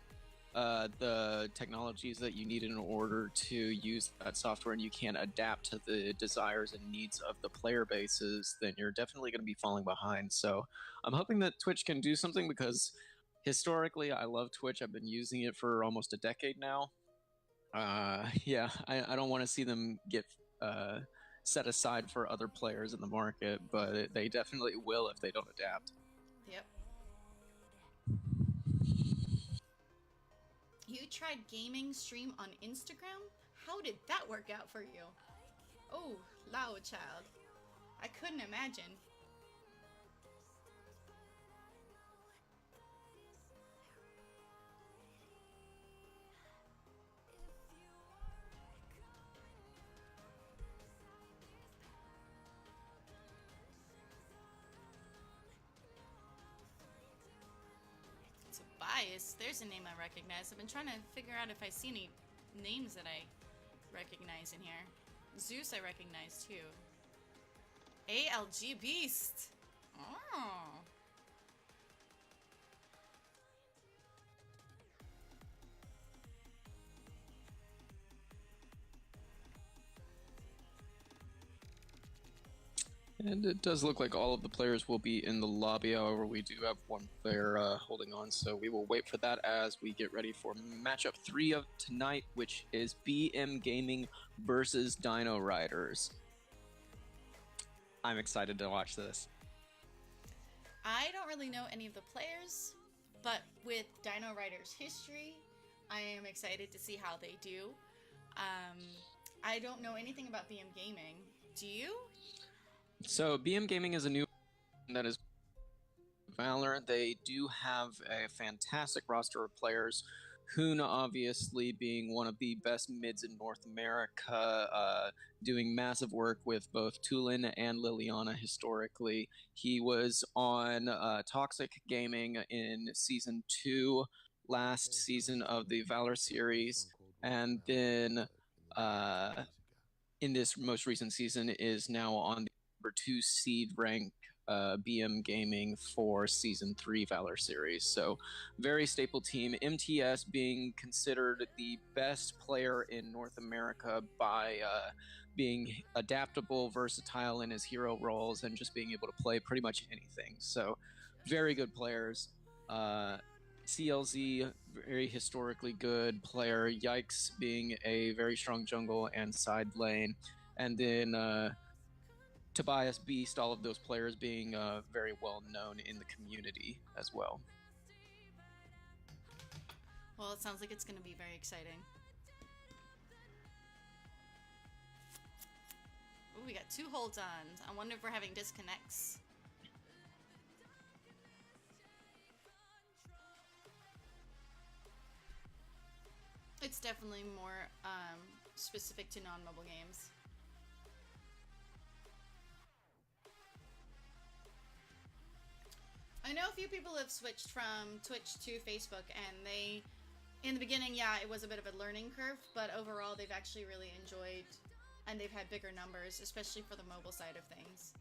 the technologies that you need in order to use that software, and you can't adapt to the desires and needs of the player bases, then you're definitely going to be falling behind. So I'm hoping that Twitch can do something, because historically I love Twitch. I've been using it for almost a decade now. Yeah, I don't want to see them get set aside for other players in the market, but they definitely will if they don't adapt. Yep. You tried gaming stream on Instagram? How did that work out for you? Oh, loud child. I couldn't imagine. Bias. There's a name I recognize. I've been trying to figure out if I see any names that I recognize in here. Zeus I recognize too. ALG Beast. Oh. And it does look like all of the players will be in the lobby. However, we do have one player holding on, so we will wait for that as we get ready for matchup 3 of tonight, which is BMGaming versus Dino Riders. I'm excited to watch this. I don't really know any of the players, but with Dino Riders history, I am excited to see how they do. I don't know anything about BMGaming. Do you? So BMGaming is a new that is Valor. They do have a fantastic roster of players. Hoon obviously being one of the best mids in North America, doing massive work with both Tulin and Liliana historically. He was on Toxic Gaming in Season 2, last season of the Valor series, and then in this most recent season is now on the number 2 seed rank BMGaming for Season 3 Valor series. So very staple team. MTS being considered the best player in North America by being adaptable, versatile in his hero roles, and just being able to play pretty much anything. So very good players. CLZ, very historically good player. Yikes being a very strong jungle and side lane. And then Tobias Beast, all of those players being very well known in the community as well. Well, it sounds like it's going to be very exciting. Ooh, we got 2 holds on. I wonder if we're having disconnects. It's definitely more specific to non-mobile games. I know a few people have switched from Twitch to Facebook, and they, in the beginning, yeah, it was a bit of a learning curve, but overall they've actually really enjoyed, and they've had bigger numbers, especially for the mobile side of things.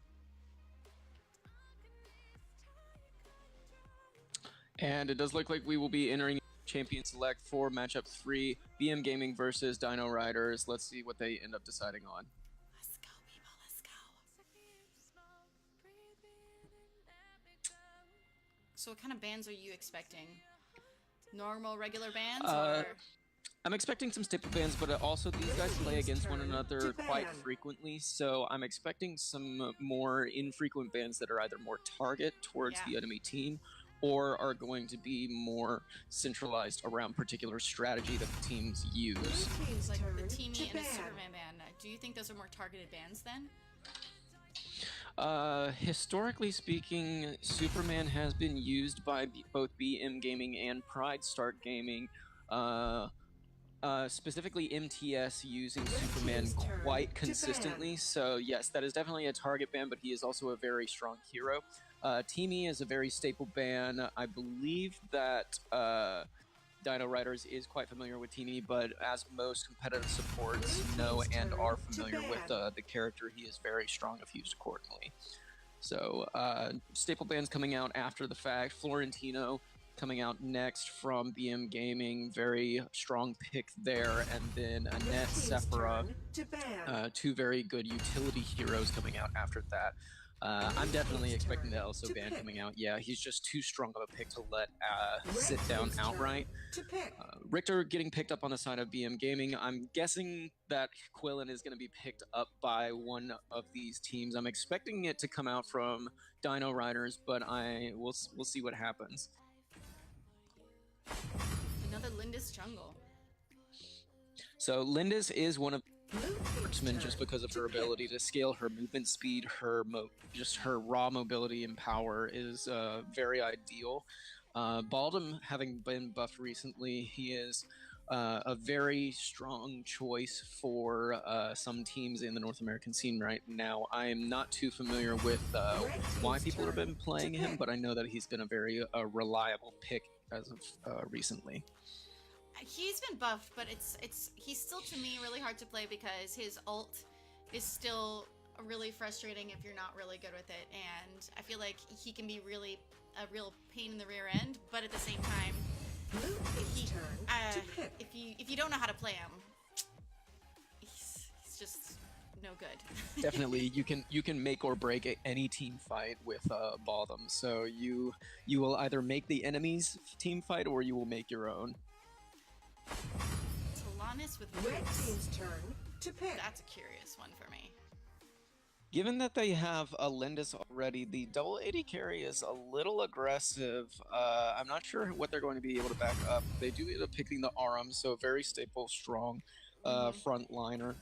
And it does look like we will be entering Champion Select for matchup 3, BMGaming versus Dino Riders. Let's see what they end up deciding on. Let's go, people, let's go. So what kind of bans are you expecting? Normal, regular bans, or? I'm expecting some staple bans, but also these guys play against one another quite frequently, so I'm expecting some more infrequent bans that are either more target towards the enemy team, or are going to be more centralized around particular strategy that the teams use. Like the Teamy and a Superman ban. Do you think those are more targeted bans then? Historically speaking, Superman has been used by both BMGaming and Pride Start Gaming. Specifically MTS using Superman quite consistently. So yes, that is definitely a target ban, but he is also a very strong hero. Teamy is a very staple ban. I believe that Dino Riders is quite familiar with Teamy, but as most competitive supports know and are familiar with the character, he is very strong if used accordingly. So staple bans coming out after the fact. Florentino coming out next from BMGaming, very strong pick there, and then Annette, Sephora, 2 very good utility heroes coming out after that. I'm definitely expecting the Elso ban coming out. Yeah, he's just too strong of a pick to let sit down outright. Richter getting picked up on the side of BMGaming. I'm guessing that Quillen is going to be picked up by one of these teams. I'm expecting it to come out from Dino Riders, but we'll see what happens. Another Lindis jungle. So Lindis is one of Sportsman just because of her ability to scale, her movement speed, just her raw mobility and power is very ideal. Baldum having been buffed recently, he is a very strong choice for some teams in the North American scene right now. I am not too familiar with why people have been playing him, but I know that he's been a very reliable pick as of recently. He's been buffed, but he's still to me really hard to play because his ult is still really frustrating if you're not really good with it, and I feel like he can be really a real pain in the rear end, but at the same time, Blue team's turn to pick. if you don't know how to play him, he's just no good. Definitely, you can make or break any team fight with Bottom. So you will either make the enemy's team fight or you will make your own. Talanis with Red roots. team's turn to pick. That's a curious one for me. Given that they have a Lindis already, the double AD carry is a little aggressive. I'm not sure what they're going to be able to back up. They do end up picking the Aram, so very stable, strong frontliner.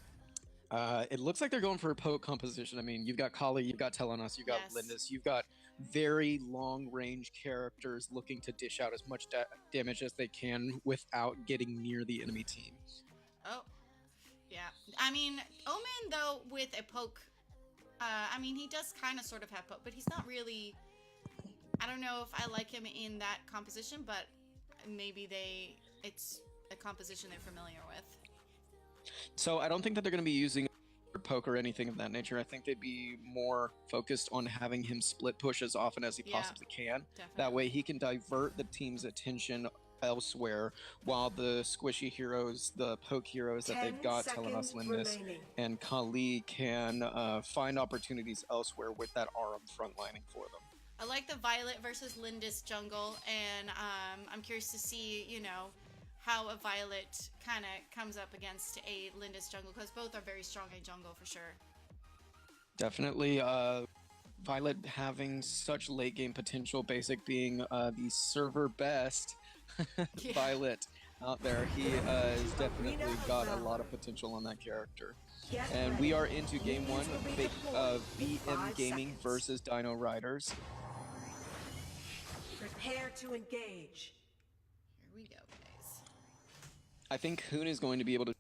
It looks like they're going for a poke composition. I mean, you've got Kali, you've got Telenos, you've got Yes. Lindis, you've got very long-range characters looking to dish out as much damage as they can without getting near the enemy team. Oh, yeah. I mean, Omen, though, with a poke, I mean, he does kind of sort of have poke, but he's not really... I don't know if I like him in that composition, but maybe it's a composition they're familiar with. So I don't think that they're going to be using poke or anything of that nature. I think they'd be more focused on having him split push as often as he Yeah. possibly can. Definitely. That way he can divert the team's attention elsewhere, while the squishy heroes, the poke heroes that they've got, Telenos, Lindis, and Kali, can find opportunities elsewhere with that Aram frontlining for them. I like the Violet versus Lindis jungle, and I'm curious to see, you know, how a Violet kind of comes up against a Lindis jungle, because both are very strong in jungle for sure. Definitely, Violet having such late game potential, Basic being the server best Yeah. Violet out there. He has definitely got a lot of potential on that character. And we are into game one of BMGaming versus Dino Riders. Prepare to engage. Here we go, guys. I think Hoon is going to be able to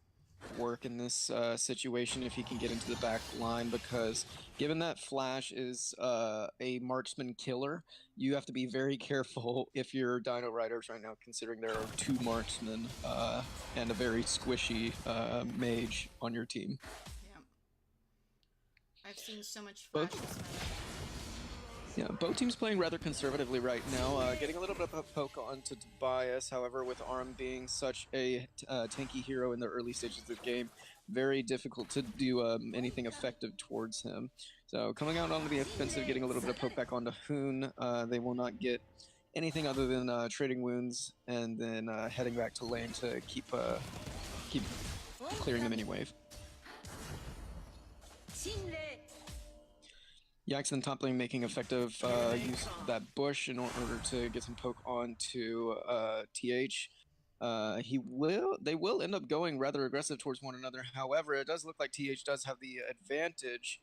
work in this situation if he can get into the back line, because given that Flash is a marksman killer, you have to be very careful if you're Dino Riders right now, considering there are two marksmen and a very squishy mage on your team. Yeah. I've seen so much Both- Flash this meta. Yeah, both teams playing rather conservatively right now, getting a little bit of a poke onto Tobias. However, with Arm being such a tanky hero in the early stages of the game, very difficult to do anything effective towards him. So coming out onto the offensive, getting a little bit of poke back onto Hoon. They will not get anything other than trading wounds, and then heading back to lane to keep clearing the mini wave. Yikes in top lane making effective use of that bush in order to get some poke onto TH. They will end up going rather aggressive towards one another. However, it does look like TH does have the advantage,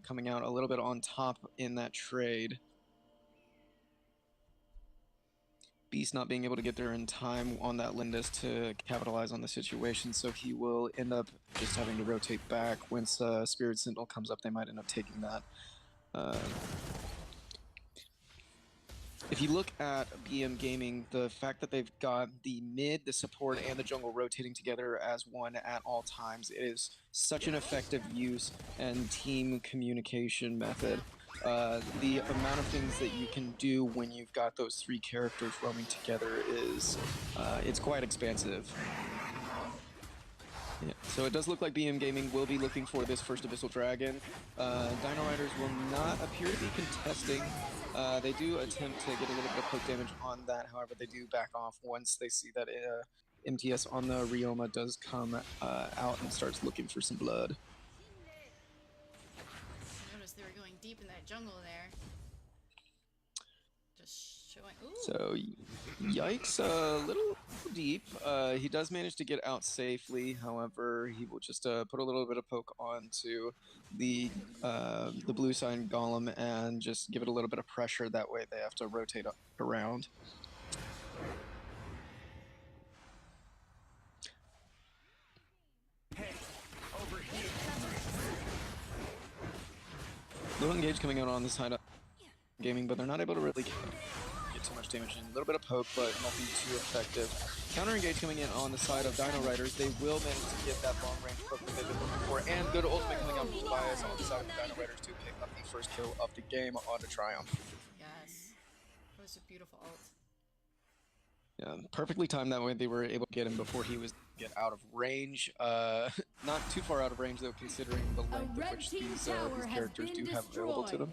coming out a little bit on top in that trade. Beast not being able to get there in time on that Lindis to capitalize on the situation, so he will end up just having to rotate back. Once Spirit Sentinel comes up, they might end up taking that. If you look at BMGaming, the fact that they've got the mid, the support, and the jungle rotating together as one at all times is such an effective use and team communication method. The amount of things that you can do when you've got those three characters roaming together is it's quite expansive. Yeah. So it does look like BMGaming will be looking for this first Abyssal Dragon. Dino Riders will not appear to be contesting. They do attempt to get a little bit of poke damage on that, however they do back off once they see that MTS on the Ryoma does come out and starts looking for some blood. I noticed they were going deep in that jungle there. Just showing. Ooh. So, yikes, a little deep. He does manage to get out safely. However, he will just put a little bit of poke onto the blue sign golem and just give it a little bit of pressure. That way they have to rotate around. Low engage coming out on the side of gaming, but they're not able to really get get too much damage in. A little bit of poke, but nothing too effective. Counter engage coming in on the side of Dino Riders. They will manage to get that long range poke that they've been looking for, and good ultimate coming out from Tobias on the side of the Dino Riders to pick up the first kill of the game on the Triumph. Yes. It was a beautiful ult. Yeah, perfectly timed that way. They were able to get him before he was get out of range. Not too far out of range though, considering the length of which these characters do have available to them.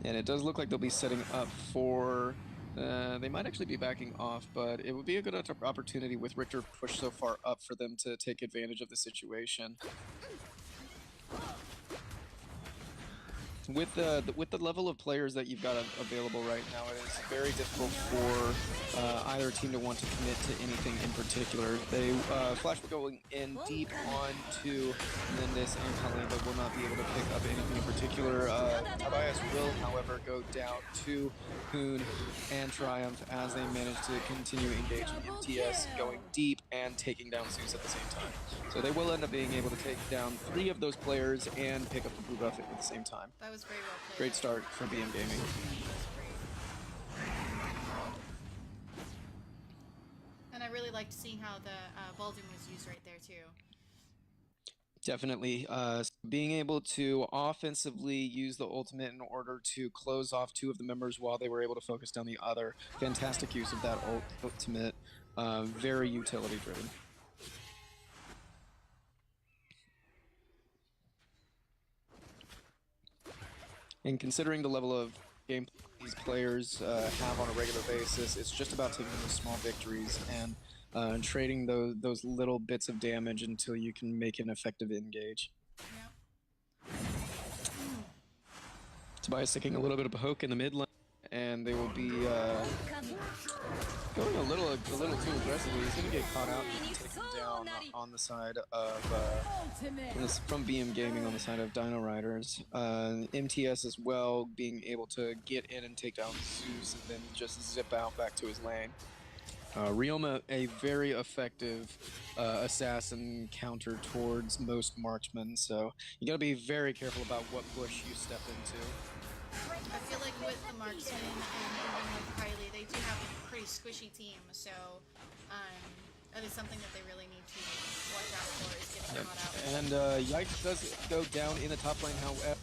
And it does look like they'll be setting up for. They might actually be backing off, but it would be a good opportunity with Richter pushed so far up for them to take advantage of the situation. With the level of players that you've got available right now, it is very difficult for either team to want to commit to anything in particular. They Flash going in deep onto Lindis and Colleen, but will not be able to pick up anything in particular. Tobias will, however, go down to Hoon and Triumph as they manage to continue engaging MTS, going deep and taking down Zeus at the same time. So they will end up being able to take down 3 of those players and pick up the blue buff at the same time. That was very well played. Great start from BMGaming. And I really liked seeing how the Baldwin was used right there too. Definitely. Being able to offensively use the ultimate in order to close off 2 of the members while they were able to focus down the other. Fantastic use of that ultimate. Very utility driven. And considering the level of game these players have on a regular basis, it's just about taking those small victories and trading those little bits of damage until you can make an effective engage. Yep. Tobias taking a little bit of a poke in the mid lane, and they will be going a little too aggressively. He's going to get caught out and taken down on the side of from BMGaming on the side of Dino Riders. MTS as well being able to get in and take down Zeus and then just zip out back to his lane. Ryoma, a very effective assassin counter towards most marksmen, so you gotta be very careful about what bush you step into. I feel like with the marksman and even with Kylie, they do have a pretty squishy team, so that is something that they really need to watch out for, is getting caught out. And Yikes does go down in the top lane, however,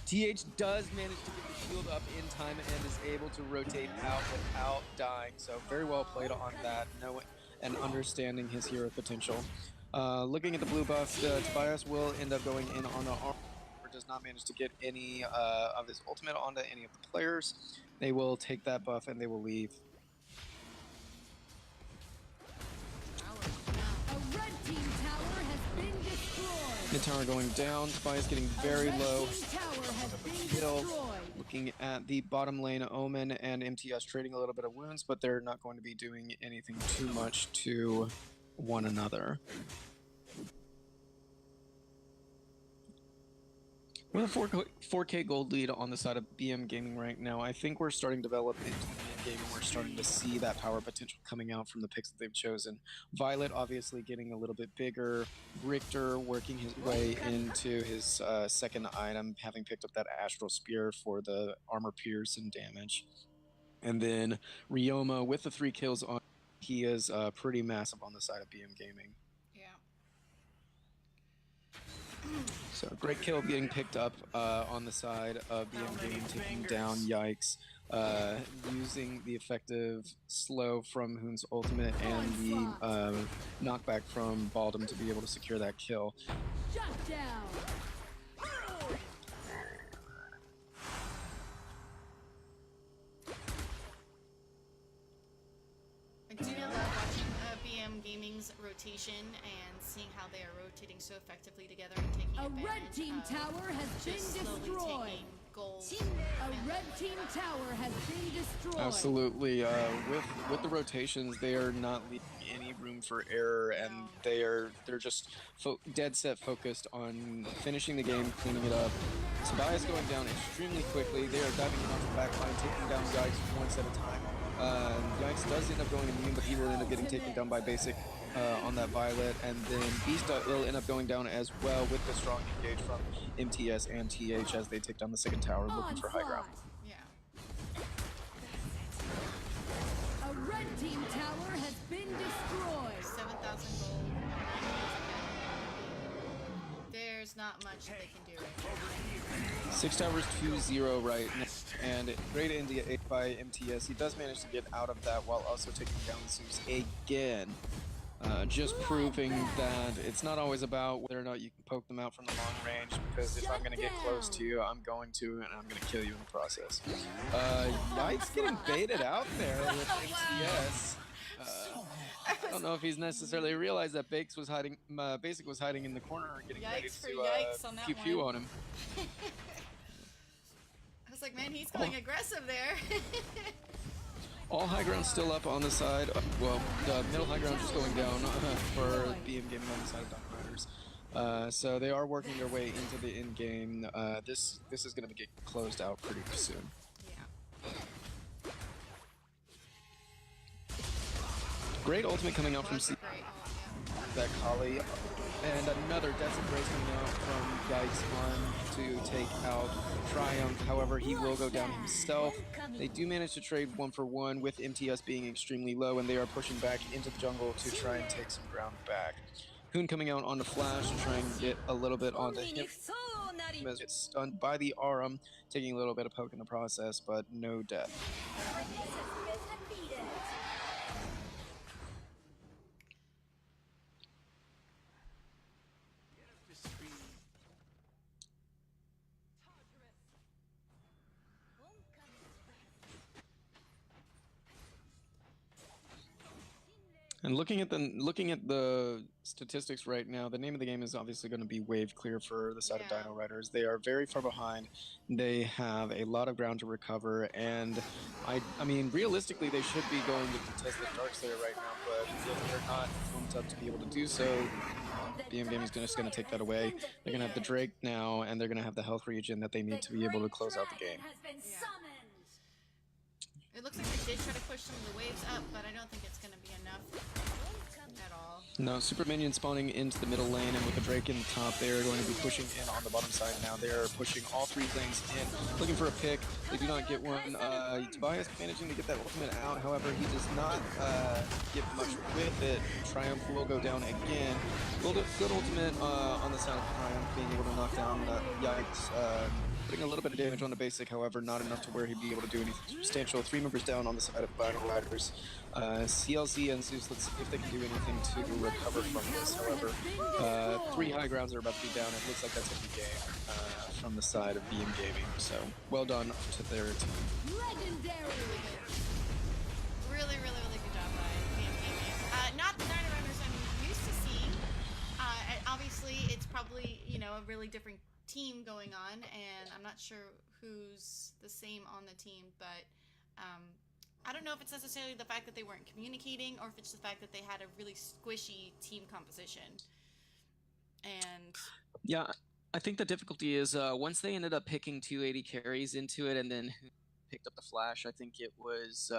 TH does manage to get the shield up in time and is able to rotate out without dying, so very well played on that, knowing and understanding his hero potential. Looking at the blue buff, Tobias will end up going in on the armor. Does not manage to get any of his ultimate onto any of the players. They will take that buff and they will leave. A red team tower has been destroyed. Mid tower going down. Tobias getting very low. Tower has been Kill. destroyed. Looking at the bottom lane, Omen and MTS trading a little bit of wounds, but they're not going to be doing anything too much to one another. With a 4K gold lead on the side of BMGaming right now, I think we're starting to develop into the mid game. We're starting to see that power potential coming out from the picks that they've chosen. Violet obviously getting a little bit bigger. Richter working his way into his second item, having picked up that Astral Spear for the armor pierce and damage. And then Ryoma with the 3 kills on, he is pretty massive on the side of BMGaming. So great kill getting picked up on the side of BMGaming, taking down Yikes, using the effective slow from Hoon's ultimate and the knockback from Baldum to be able to secure that kill. Shut down. I do love watching BMGaming's rotation and seeing how they are rotating so effectively together and taking A advantage red team of tower has been just slowly destroyed. taking gold. A red team tower has been destroyed. Absolutely. With the rotations, they are not leaving any room for error, and they're just dead set focused on finishing the game, cleaning it up. Tobias going down extremely quickly. They are diving in off the back line, taking down Yikes one at a time. Yikes does end up going immune, but he will end up getting taken down by Basic on that Violet, and then Beast will end up going down as well with the strong engage from MTS and TH as they take down the second tower, looking for high ground. Yeah. tower has been destroyed. 7,000 gold. There's not much that they can do right now. 6 towers 2-0 right now. And great India 8 by MTS. He does manage to get out of that while also taking down Zeus again. Just proving that it's not always about whether or not you can poke them out from the long range, because if I'm going to get close to you, I'm going to, and I'm going to kill you in the process. Yikes, getting baited out there with MTS. I don't know if he's necessarily realized that Basic was hiding in the corner, getting ready Yikes for to yikes on that pew one. on him. I was like, man, he's going aggressive there. All high ground still up on the side. Well, the middle high ground just going down for BMGaming on the side of Dino Riders. So they are working their way into the end game. This is going to get closed out pretty soon. Yeah. Great ultimate coming out from Great. Oh, yeah. that Kali. And another Death Embrace coming out from Yikes on to take out Triumph. However, he will go down himself. They do manage to trade 1-for-1 with MTS being extremely low, and they are pushing back into the jungle to try and take some ground back. Hoon coming out on the flash to try and get a little bit onto him. Gets stunned by the Arum, taking a little bit of poke in the process, but no death. And looking at the statistics right now, the name of the game is obviously going to be wave clear for the side of Yeah. Dino Riders. They are very far behind. They have a lot of ground to recover, and I mean, realistically, they should be going to contest the Darkslayer right now, but if they're not pumped up to be able to do so, BMGaming is just going to take that away. They're going to have the Drake now, and they're going to have the health regen that they need to be able to close out the game. It looks like they did try to push some of the waves up, but I don't think it's going to be enough at all. No, super minion spawning into the middle lane, and with the Drake in the top, they are going to be pushing in on the bottom side now. They are pushing all 3 lanes in, looking for a pick. They do not get one. Tobias managing to get that ultimate out. However, he does not get much with it. Triumph will go down again. Good ultimate on the side of Triumph, being able to knock down Yikes. Putting a little bit of damage on the Basic, however, not enough to where he'd be able to do anything substantial. 3 members down on the side of Dino Riders. CLZ and Zeus, let's see if they can do anything to recover from this. However, 3 high grounds are about to be down. It looks like that's a good game from the side of BMGaming. So, well done to their team. Legendary. Really good job by BMGaming. Not the Dino Riders I'm used to seeing. Obviously, it's probably, a really different team going on, and I'm not sure who's the same on the team, but I don't know if it's necessarily the fact that they weren't communicating, or if it's the fact that they had a really squishy team composition. And Yeah, I think the difficulty is once they ended up picking 280 carries into it, and then picked up the flash, I think it was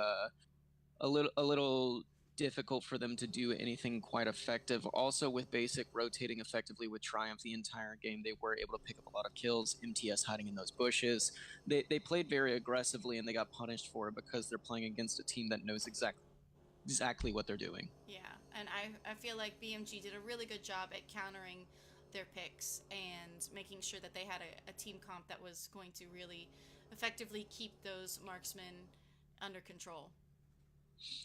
a little difficult for them to do anything quite effective. Also, with Basic rotating effectively with Triumph the entire game, they were able to pick up a lot of kills. MTS hiding in those bushes. They played very aggressively, and they got punished for it because they're playing against a team that knows exactly what they're doing. yeah, and I feel like BMG did a really good job at countering their picks and making sure that they had a team comp that was going to really effectively keep those marksmen under control.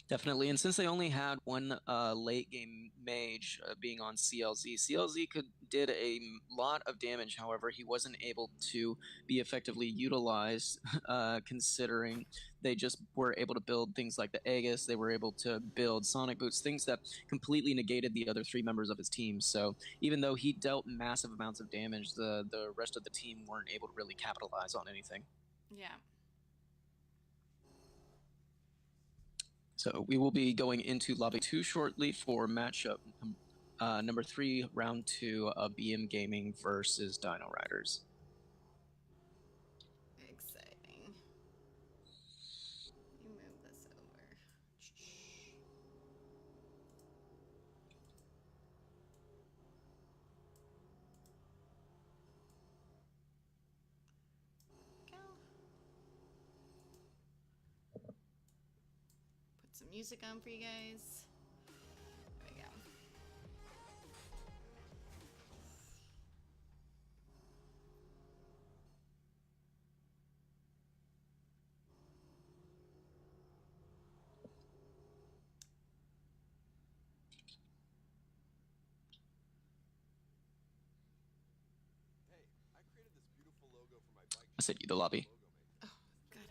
Definitely, and since they only had one late game mage being on CLZ did a lot of damage. However, he wasn't able to be effectively utilized, considering they just were able to build things like the Aegis. They were able to build Sonic Boots, things that completely negated the other 3 members of his team. So even though he dealt massive amounts of damage, the rest of the team weren't able to really capitalize on anything. Yeah. So we will be going into Lobby 2 shortly for matchup number 3, round 2 of BMGaming versus Dino Riders. Exciting. Let me move this over. Go. Put some music on for you guys. There we go. I sent you the lobby. Oh, got it.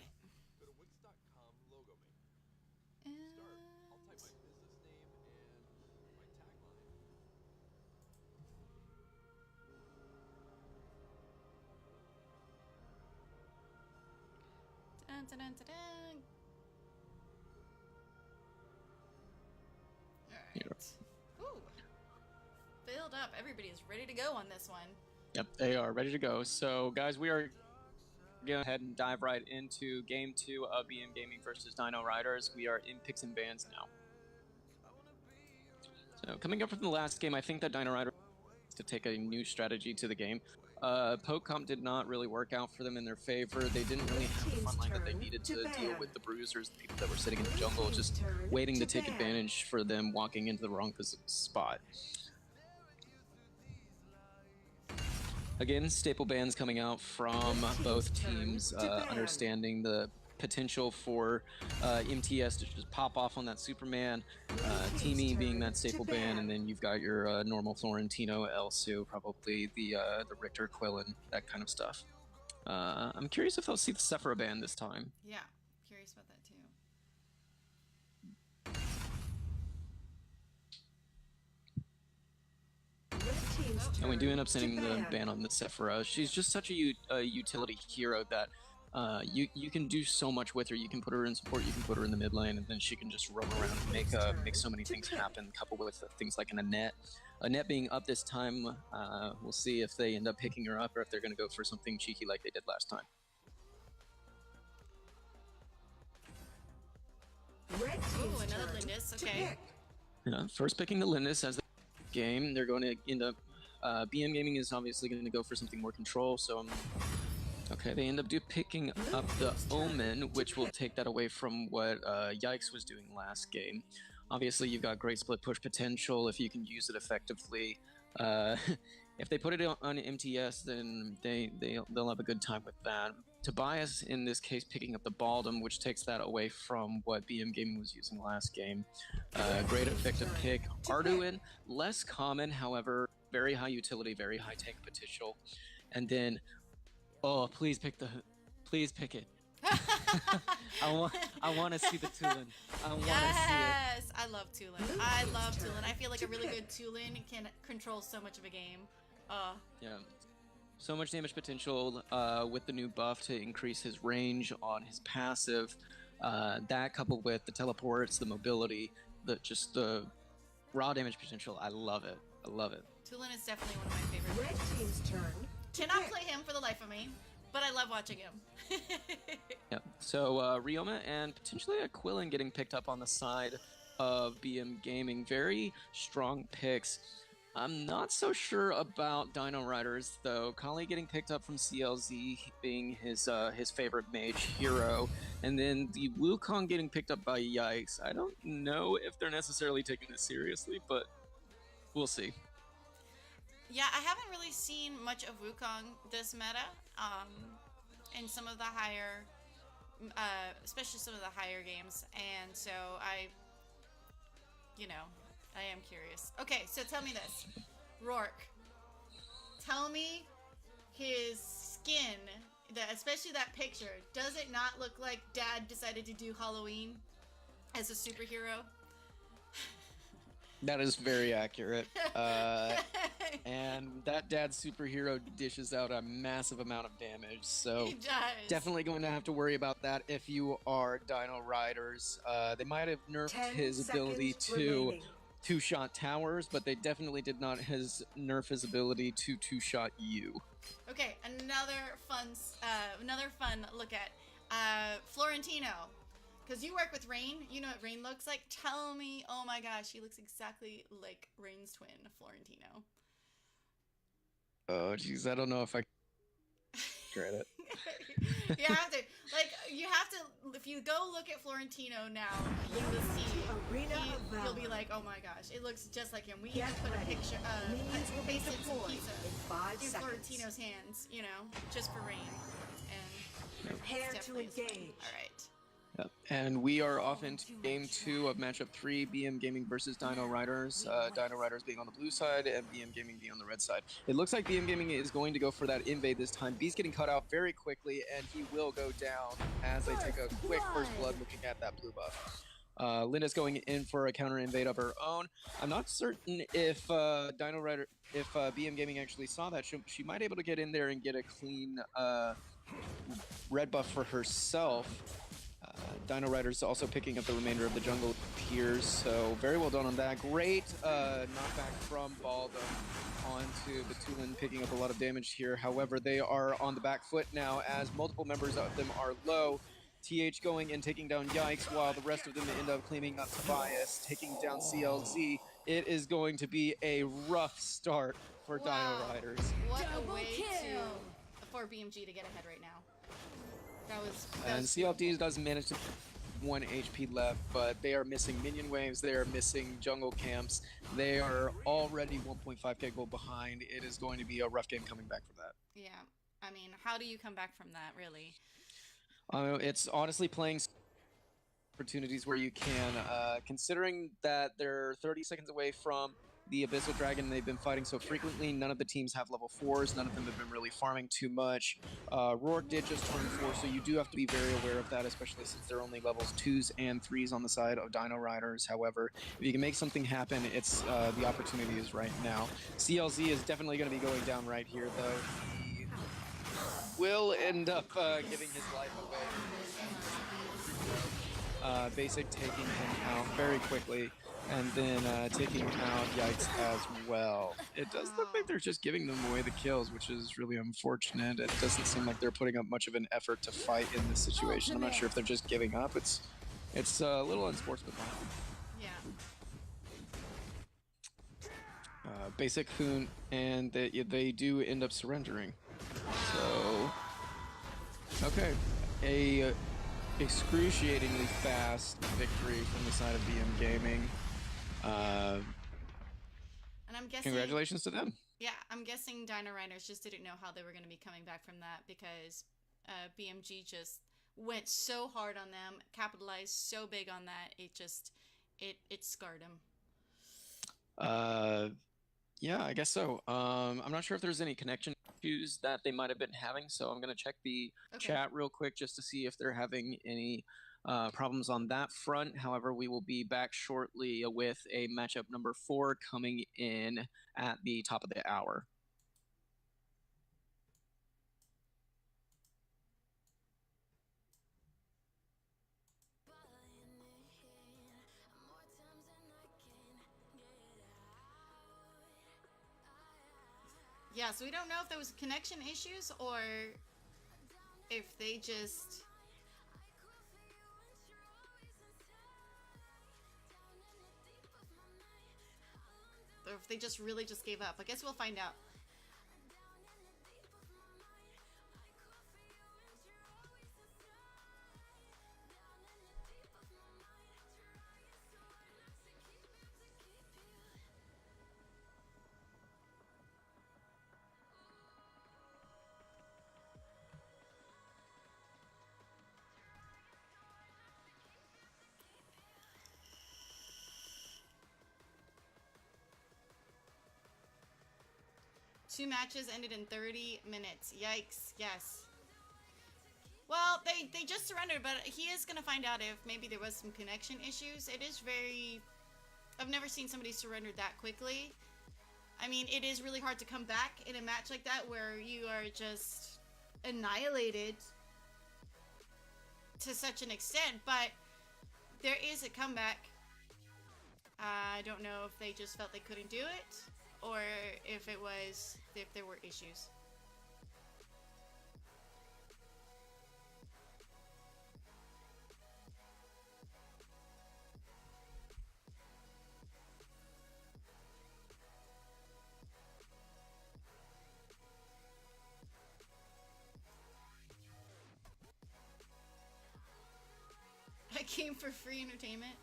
Dun, dun, dun, dun, dun. All right. Ooh. Filled up. Everybody is ready to go on this one. Yep, they are ready to go. So, guys, we are go ahead and dive right into Game 2 of BMGaming versus Dino Riders. We are in picks and bans now. So, coming up from the last game, I think that Dino Riders to take a new strategy to the game. Poke comp did not really work out for them in their favor. They didn't really have the front line that they needed to deal with the bruisers, the people that were sitting in the jungle, just waiting to take advantage for them walking into the wrong spot. Again, staple bans coming out from both teams, understanding the potential for MTS to just pop off on that Superman, Teamy being that staple ban, and then you've got your normal Florentino, Elsu, probably the Richter, Quillen, that kind of stuff. I'm curious if they'll see the Sephora ban this time. Yeah, curious about that too. And we do end up sending the ban on the Sephora. She's just such a utility hero that you can do so much with her. You can put her in support, you can put her in the mid lane, and then she can just roam around and make so many things happen, coupled with things like an Annette. Annette being up this time, we'll see if they end up picking her up or if they're going to go for something cheeky like they did last time. Ooh, another Lindis, okay. Yeah, first picking the Lindis as the game. They're going to end up BMGaming is obviously going to go for something more control, so okay, they end up picking up the Omen, which will take that away from what Yikes was doing last game. Obviously, you've got great split push potential if you can use it effectively. If they put it on MTS, then they'll have a good time with that. Tobias, in this case, picking up the Baldum, which takes that away from what BMGaming was using last game. Great effective pick. Arduin, less common, however, very high utility, very high tank potential. And then, oh, please pick it. I want to see the Tulin. I want to see it. Yes, I love Tulin. I love Tulin. I feel like a really good Tulin can control so much of a game. Yeah, so much damage potential with the new buff to increase his range on his passive. That coupled with the teleports, the mobility, the raw damage potential. I love it. I love it. Tulin is definitely one of my favorite. Red team's turn. Cannot play him for the life of me, but I love watching him. Yeah. So Ryoma and potentially a Quillen getting picked up on the side of BMGaming. Very strong picks. I'm not so sure about Dino Riders though. Kali getting picked up from CLZ being his favorite mage hero, and then the Wukong getting picked up by Yikes. I don't know if they're necessarily taking this seriously, but we'll see. Yeah, I haven't really seen much of Wukong this meta. In some of the higher, especially some of the higher games, and so I am curious. Okay, so tell me this, Rourke. Tell me his skin, especially that picture. Does it not look like Dad decided to do Halloween as a superhero? That is very accurate. And that Dad's superhero dishes out a massive amount of damage, so He does. definitely going to have to worry about that if you are Dino Riders. They might have nerfed 10 his ability seconds to remaining. two-shot towers, but they definitely did not nerf his ability to two-shot you. Okay, another fun look at Florentino. Because you work with Rain, you know what Rain looks like. Tell me, oh my gosh, he looks exactly like Rain's twin, Florentino. Oh, jeez, I don't know if I get it. You have to, if you go look at Florentino now, you will see, Arena of you'll be Valor. like, oh my gosh, it looks just like him. We Get even put a ready. picture, Minions will be pasted some deployed pizza in 5 in seconds. Florentino's hands, you know, just for rain. And Prepare to definitely is fun. engage. All right. Yep. And we are off into game 2 of matchup 3, BMGaming versus Dino Riders. Dino Riders being on the blue side and BMGaming being on the red side. It looks like BMGaming is going to go for that invade this time. B's getting cut out very quickly, and he will go down as they take a quick first blood looking at that blue buff. Linda's going in for a counter invade of her own. I'm not certain if BMGaming actually saw that. She might be able to get in there and get a clean red buff for herself. Dino Riders also picking up the remainder of the jungle appears, so very well done on that. Great knockback from Baldo onto Batulin, picking up a lot of damage here. However, they are on the back foot now as multiple members of them are low. TH going and taking down Yikes while the rest of them end up cleaning up Tobias, taking down CLZ. It is going to be a rough start for Dino Riders. What Double a way kill. for BMG to get ahead right now. And CLD does manage to 1 HP left, but they are missing minion waves, they are missing jungle camps. They are already 1.5k gold behind. It is going to be a rough game coming back from that. Yeah, I mean, how do you come back from that, really? It's honestly playing opportunities where you can, considering that they're 30 seconds away from the Abyssal Dragon, they've been fighting so frequently. None of the teams have level 4s. None of them have been really farming too much. Rourke did just turn 4, so you do have to be very aware of that, especially since they're only levels 2s and 3s on the side of Dino Riders. However, if you can make something happen, it's the opportunity is right now. CLZ is definitely going to be going down right here, though. He will end up giving his life away. Basic taking him out very quickly. And then taking out Yikes as well. It does look like they're just giving them away the kills, which is really unfortunate. It doesn't seem like they're putting up much of an effort to fight in this situation. I'm not sure if they're just giving up. It's a little unsportsmanlike. Yeah. Basic Hoon, and they do end up surrendering. So, okay, a excruciatingly fast victory from the side of BMGaming. And I'm guessing. Congratulations to them. Yeah, I'm guessing Dino Riders just didn't know how they were going to be coming back from that because BMG just went so hard on them, capitalized so big on that, it scarred them. Yeah, I guess so. I'm not sure if there's any connection issues that they might have been having, so I'm going to check the chat real quick just to see if they're having any problems on that front. However, we will be back shortly with a matchup number 4 coming in at the top of the hour. Yeah, so we don't know if there was connection issues or if they just... or if they just really just gave up. I guess we'll find out. Two matches ended in 30 minutes. Yikes. Yes. Well, they just surrendered, but he is going to find out if maybe there was some connection issues. It is very... I've never seen somebody surrender that quickly. I mean, it is really hard to come back in a match like that where you are just annihilated to such an extent, but there is a comeback. I don't know if they just felt they couldn't do it, or if there were issues. I came for free entertainment.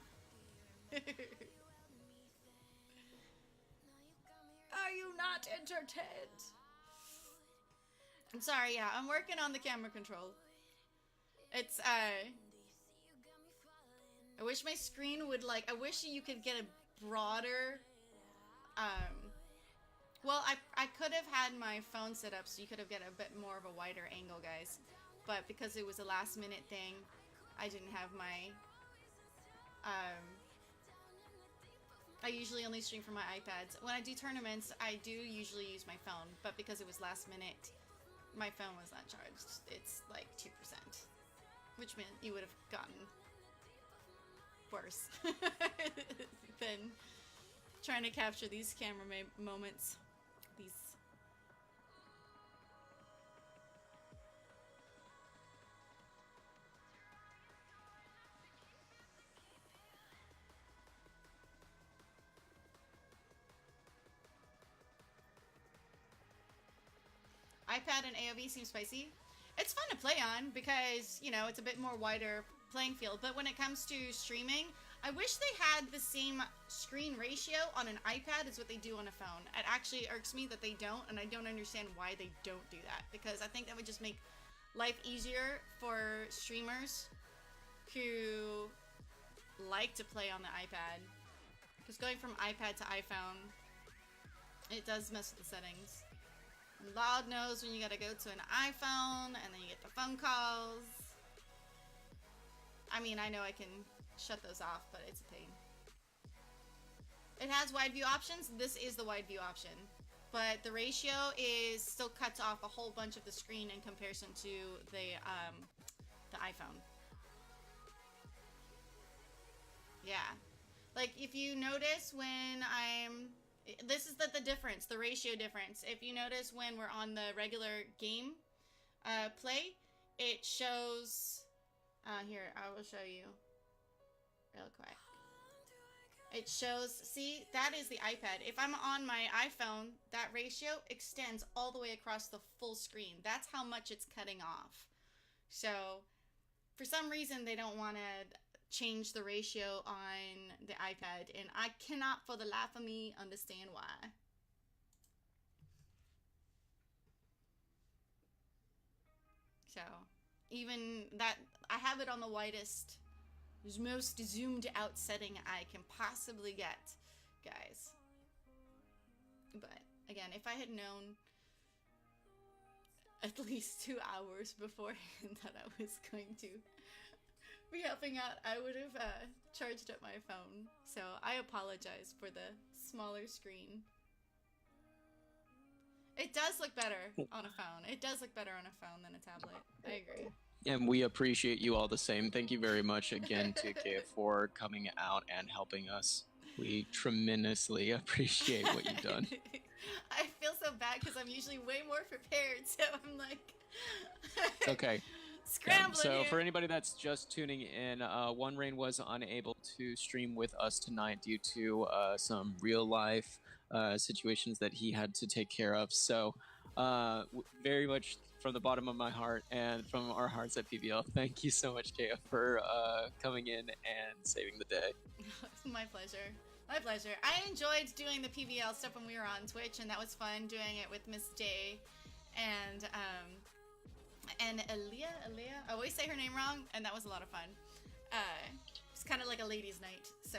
Are you not entertained? I'm sorry, yeah, I'm working on the camera control. It's, I wish my screen would, like, I wish you could get a broader, well, I could have had my phone set up so you could have get a bit more of a wider angle, guys. But because it was a last minute thing, I didn't have my, I usually only stream from my iPads. When I do tournaments, I do usually use my phone, but because it was last minute, my phone was not charged. It's like 2%, which meant you would have gotten worse than trying to capture these camera moments. These. iPad and AOV seem spicy. It's fun to play on because, you know, it's a bit more wider playing field, but when it comes to streaming, I wish they had the same screen ratio on an iPad as what they do on a phone. It actually irks me that they don't, and I don't understand why they don't do that, because I think that would just make life easier for streamers who like to play on the iPad. Because going from iPad to iPhone, it does mess with the settings. And Lord knows when you gotta go to an iPhone, and then you get the phone calls. I mean, I know I can shut those off, but it's a pain. It has wide view options. This is the wide view option, but the ratio is still cuts off a whole bunch of the screen in comparison to the iPhone. Yeah, like if you notice when this is the difference, the ratio difference. If you notice when we're on the regular game play, it shows. Here, I will show you real quick. It shows, see, that is the iPad. If I'm on my iPhone, that ratio extends all the way across the full screen. That's how much it's cutting off. So, for some reason, they don't want to change the ratio on the iPad, and I cannot, for the life of me, understand why. So, even that, I have it on the widest, most zoomed out setting I can possibly get, guys. But again, if I had known at least 2 hours beforehand that I was going to be helping out, I would have charged up my phone. So I apologize for the smaller screen. It does look better on a phone. It does look better on a phone than a tablet. I agree. And we appreciate you all the same. Thank you very much again to Kate for coming out and helping us. We tremendously appreciate what you've done. I feel so bad because I'm usually way more prepared, so I'm like... Okay. Scrambling So here. for anybody that's just tuning in, One Rain was unable to stream with us tonight due to some real life situations that he had to take care of. So very much from the bottom of my heart and from our hearts at PVL, thank you so much, Kaya, for coming in and saving the day. My pleasure. My pleasure. I enjoyed doing the PVL stuff when we were on Twitch, and that was fun doing it with Miss Day and Aaliyah. I always say her name wrong, and that was a lot of fun. It's kind of like a ladies' night, so.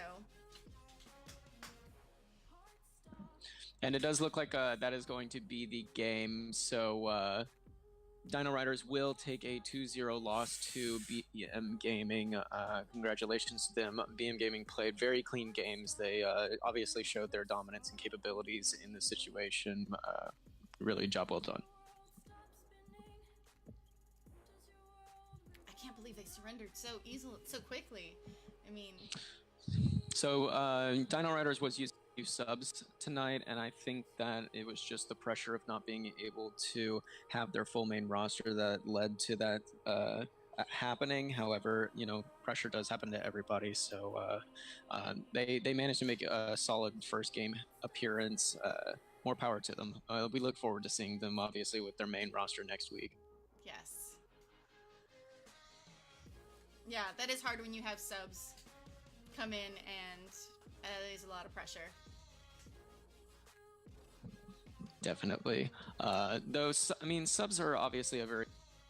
And it does look like that is going to be the game. So Dino Riders will take a 2-0 loss to BMGaming. Congratulations to them. BMGaming played very clean games. They obviously showed their dominance and capabilities in the situation. Really, job well done. I can't believe they surrendered so easily, so quickly. I mean. So Dino Riders was using subs tonight, and I think that it was just the pressure of not being able to have their full main roster that led to that happening. However, you know, pressure does happen to everybody, so they managed to make a solid first game appearance. More power to them. We look forward to seeing them obviously with their main roster next week. Yes. Yeah, that is hard when you have subs come in and there's a lot of pressure. Definitely. Those, I mean, subs are obviously a very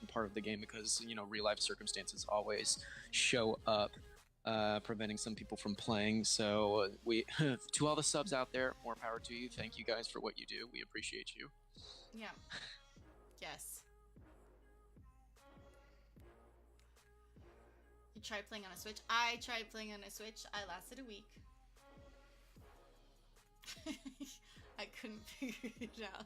part of the game because, you know, real life circumstances always show up, preventing some people from playing. So we, to all the subs out there, more power to you. Thank you guys for what you do. We appreciate you. Yeah. Yes. You tried playing on a Switch? I tried playing on a Switch. I lasted a week. I couldn't figure it out.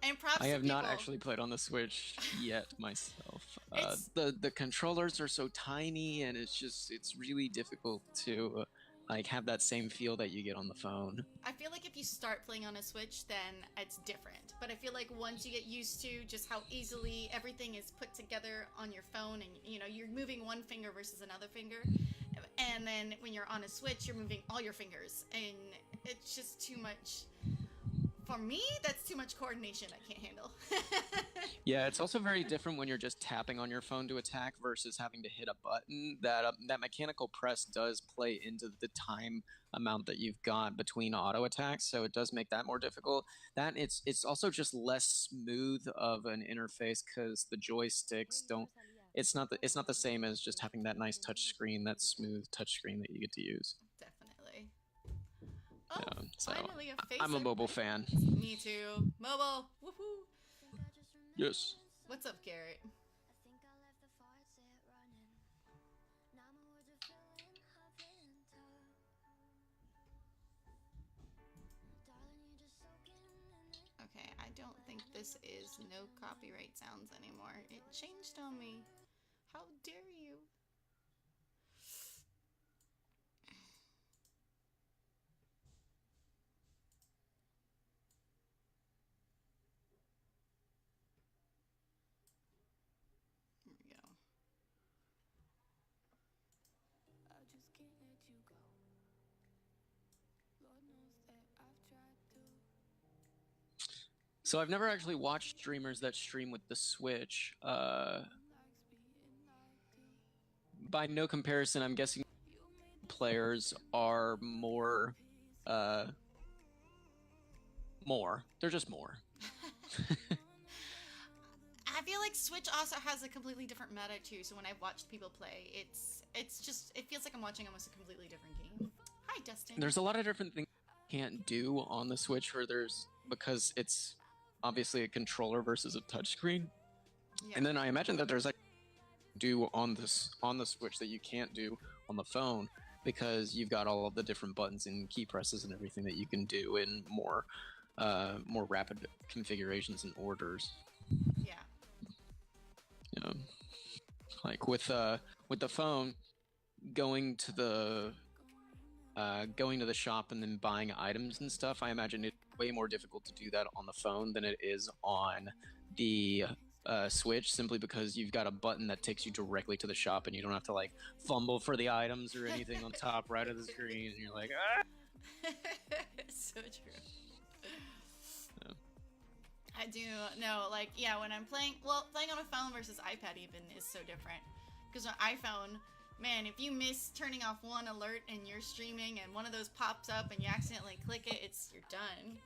And props I have to not people. actually played on the Switch yet myself. It's- The controllers are so tiny, and it's really difficult to like have that same feel that you get on the phone. I feel like if you start playing on a Switch, then it's different. But I feel like once you get used to just how easily everything is put together on your phone, and you know you're moving one finger versus another finger, and then when you're on a Switch, you're moving all your fingers, and it's just too much. For me, that's too much coordination I can't handle. Yeah, it's also very different when you're just tapping on your phone to attack versus having to hit a button. That mechanical press does play into the time amount that you've got between auto attacks, so it does make that more difficult. That it's also just less smooth of an interface because the joysticks don't. It's not the same as just having that nice touch screen, that smooth touch screen that you get to use. Definitely. Oh, Yeah, so finally a face. I'm a mobile fan. Me too. Mobile. Woohoo. Yes. What's up, Garrett? Okay, I don't think this is no copyright sounds anymore. It changed on me. How dare you? Here we go. So I've never actually watched streamers that stream with the Switch. By no comparison, I'm guessing players are more. They're just more. I feel like Switch also has a completely different meta too. So when I've watched people play, it's just it feels like I'm watching almost a completely different game. Hi, Dustin. There's a lot of different things you can't do on the Switch because it's obviously a controller versus a touchscreen. Yeah. And then I imagine that there's like do on the Switch that you can't do on the phone because you've got all of the different buttons and key presses and everything that you can do in more rapid configurations and orders. Yeah. You know, like with the phone, going to the shop and then buying items and stuff, I imagine it's way more difficult to do that on the phone than it is on the Switch, simply because you've got a button that takes you directly to the shop and you don't have to like fumble for the items or anything on top right of the screen, and you're like, ah! So true. Yeah. I do know, like, yeah, when I'm playing on a phone versus iPad even is so different. Because on iPhone, man, if you miss turning off one alert and you're streaming and one of those pops up and you accidentally click it, you're done.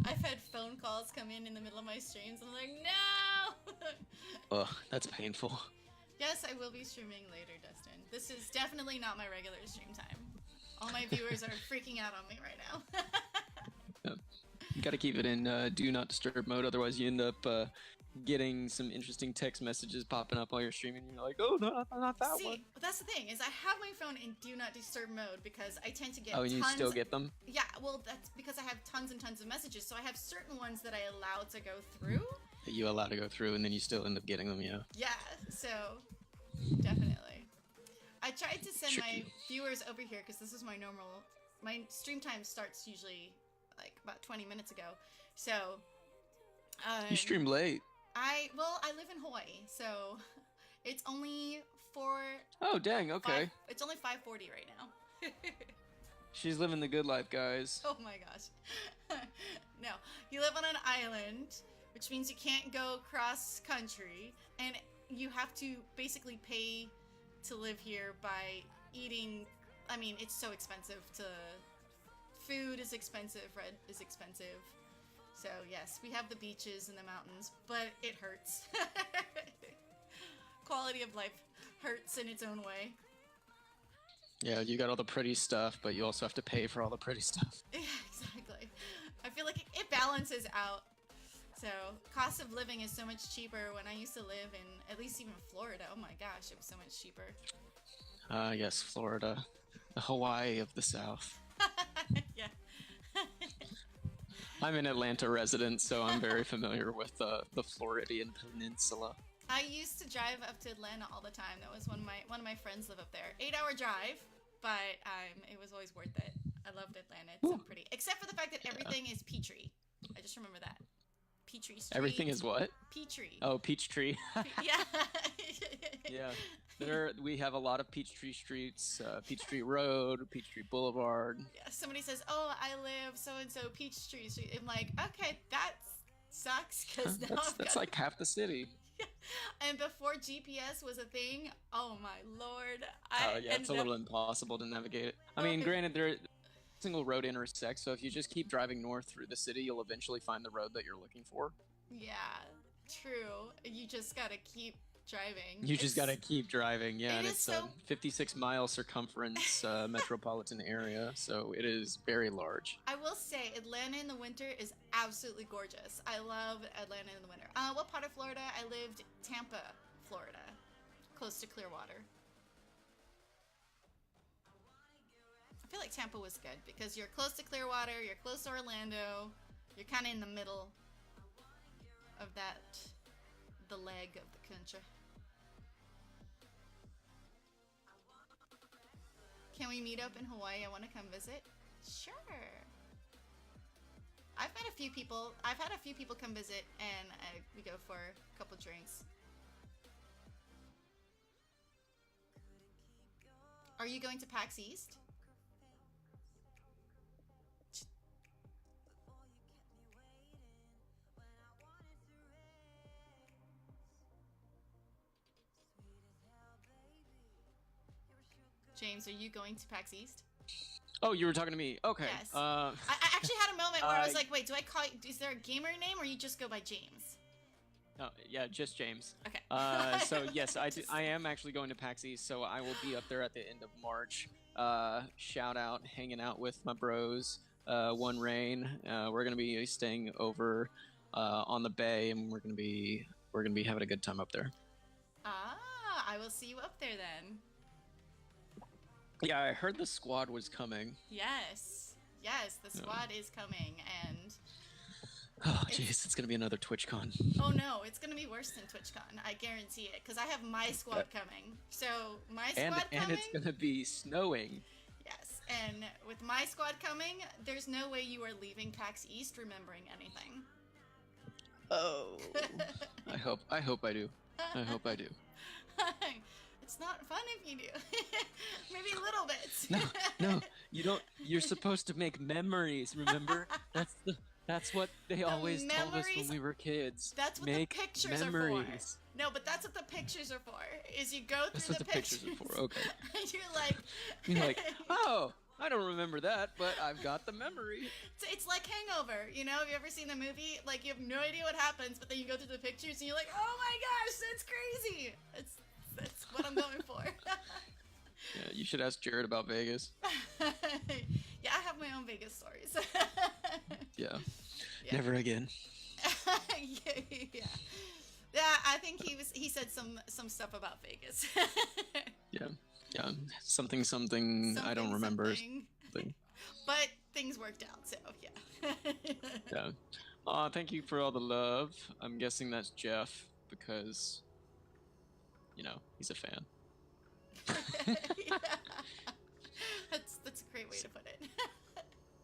I've had phone calls come in the middle of my streams and I'm like, no! Ugh, that's painful. Yes, I will be streaming later, Dustin. This is definitely not my regular stream time. All my viewers are freaking out on me right now. Yep. You gotta keep it in do not disturb mode, otherwise you end up getting some interesting text messages popping up while you're streaming. You're like, oh, no, not that See, one. but that's the thing, is I have my phone in do not disturb mode because I tend to get Oh, and you tons. still get them? Yeah, well, that's because I have tons and tons of messages, so I have certain ones that I allow to go through. That you allow to go through, and then you still end up getting them, yeah. Yeah, so definitely. I tried to send my Tricky. viewers over here because this is my stream time starts usually like about 20 minutes ago. So You stream late. I live in Hawaii, so it's only Oh, dang, okay. it's only 5:40 right now. She's living the good life, guys. Oh my gosh. No, you live on an island, which means you can't go cross country, and you have to basically pay to live here by eating. I mean, it's so expensive to. Food is expensive, rent is expensive. So yes, we have the beaches and the mountains, but it hurts. Quality of life hurts in its own way. Yeah, you got all the pretty stuff, but you also have to pay for all the pretty stuff. Yeah, exactly. I feel like it balances out. So, cost of living is so much cheaper when I used to live in, at least even Florida. Oh my gosh, it was so much cheaper. Yes, Florida. The Hawaii of the South. Yeah. I'm an Atlanta resident, so I'm very familiar with the Floridian Peninsula. I used to drive up to Atlanta all the time. That was one of my friends live up there. 8-hour drive, but it was always worth it. I loved Atlanta. It's so pretty. Except for the fact that everything is Peachtree. I just remember that. Peachtree Street. Everything is what? Peachtree. Oh, Peachtree. Yeah. Yeah. We have a lot of Peachtree streets, Peachtree Road, Peachtree Boulevard. Yeah, somebody says, "Oh, I live so and so Peachtree Street." I'm like, okay, that sucks because now That's like half the city. And before GPS was a thing, oh my lord! It's a little impossible to navigate it. I mean, granted, there single road intersects, so if you just keep driving north through the city, you'll eventually find the road that you're looking for. Yeah, true. You just gotta keep driving. You just gotta keep driving, yeah, and it's a so... 56-mile circumference metropolitan area, so it is very large. I will say, Atlanta in the winter is absolutely gorgeous. I love Atlanta in the winter. What part of Florida? I lived Tampa, Florida, close to Clearwater. I feel like Tampa was good because you're close to Clearwater, you're close to Orlando, you're kind of in the middle of the leg of the country. Can we meet up in Hawaii? I want to come visit. Sure. I've had a few people come visit, and we go for a couple drinks. Are you going to PAX East? James, are you going to PAX East? Oh, you were talking to me. Okay. Yes. I actually had a moment where I was like, wait, do I call you, is there a gamer name or you just go by James? Oh, yeah, just James. Okay. So yes, I am actually going to PAX East, so I will be up there at the end of March. Shout out, hanging out with my bros, One Rain. We're gonna be staying over on the bay, and we're gonna be having a good time up there. Ah, I will see you up there then. Yeah, I heard the squad was coming. Yes, the squad is coming, and oh jeez, it's gonna be another TwitchCon. Oh no, it's gonna be worse than TwitchCon. I guarantee it, because I have my squad coming. So my squad coming, and it's gonna be snowing. Yes, and with my squad coming, there's no way you are leaving PAX East remembering anything. Oh, I hope I do. I hope I do. It's not fun if you do. Maybe a little bit. No, you don't. You're supposed to make memories. Remember, that's what they always told us when we were kids. That's what make the pictures memories. are for. No, but that's what the pictures are for. Is you go through that's what the pictures are for. Okay. And you're like, oh, I don't remember that, but I've got the memory. It's like Hangover. You know, have you ever seen the movie? Like, you have no idea what happens, but then you go through the pictures and you're like, oh my gosh, that's crazy. That's what I'm going for. Yeah, you should ask Jared about Vegas. Yeah, I have my own Vegas stories. Yeah. Never again. Yeah, I think he said some stuff about Vegas. Yeah. Something I don't remember. Something. But things worked out, so yeah. Yeah. Thank you for all the love. I'm guessing that's Jeff because, you know, he's a fan. Yeah. That's a great way to put it.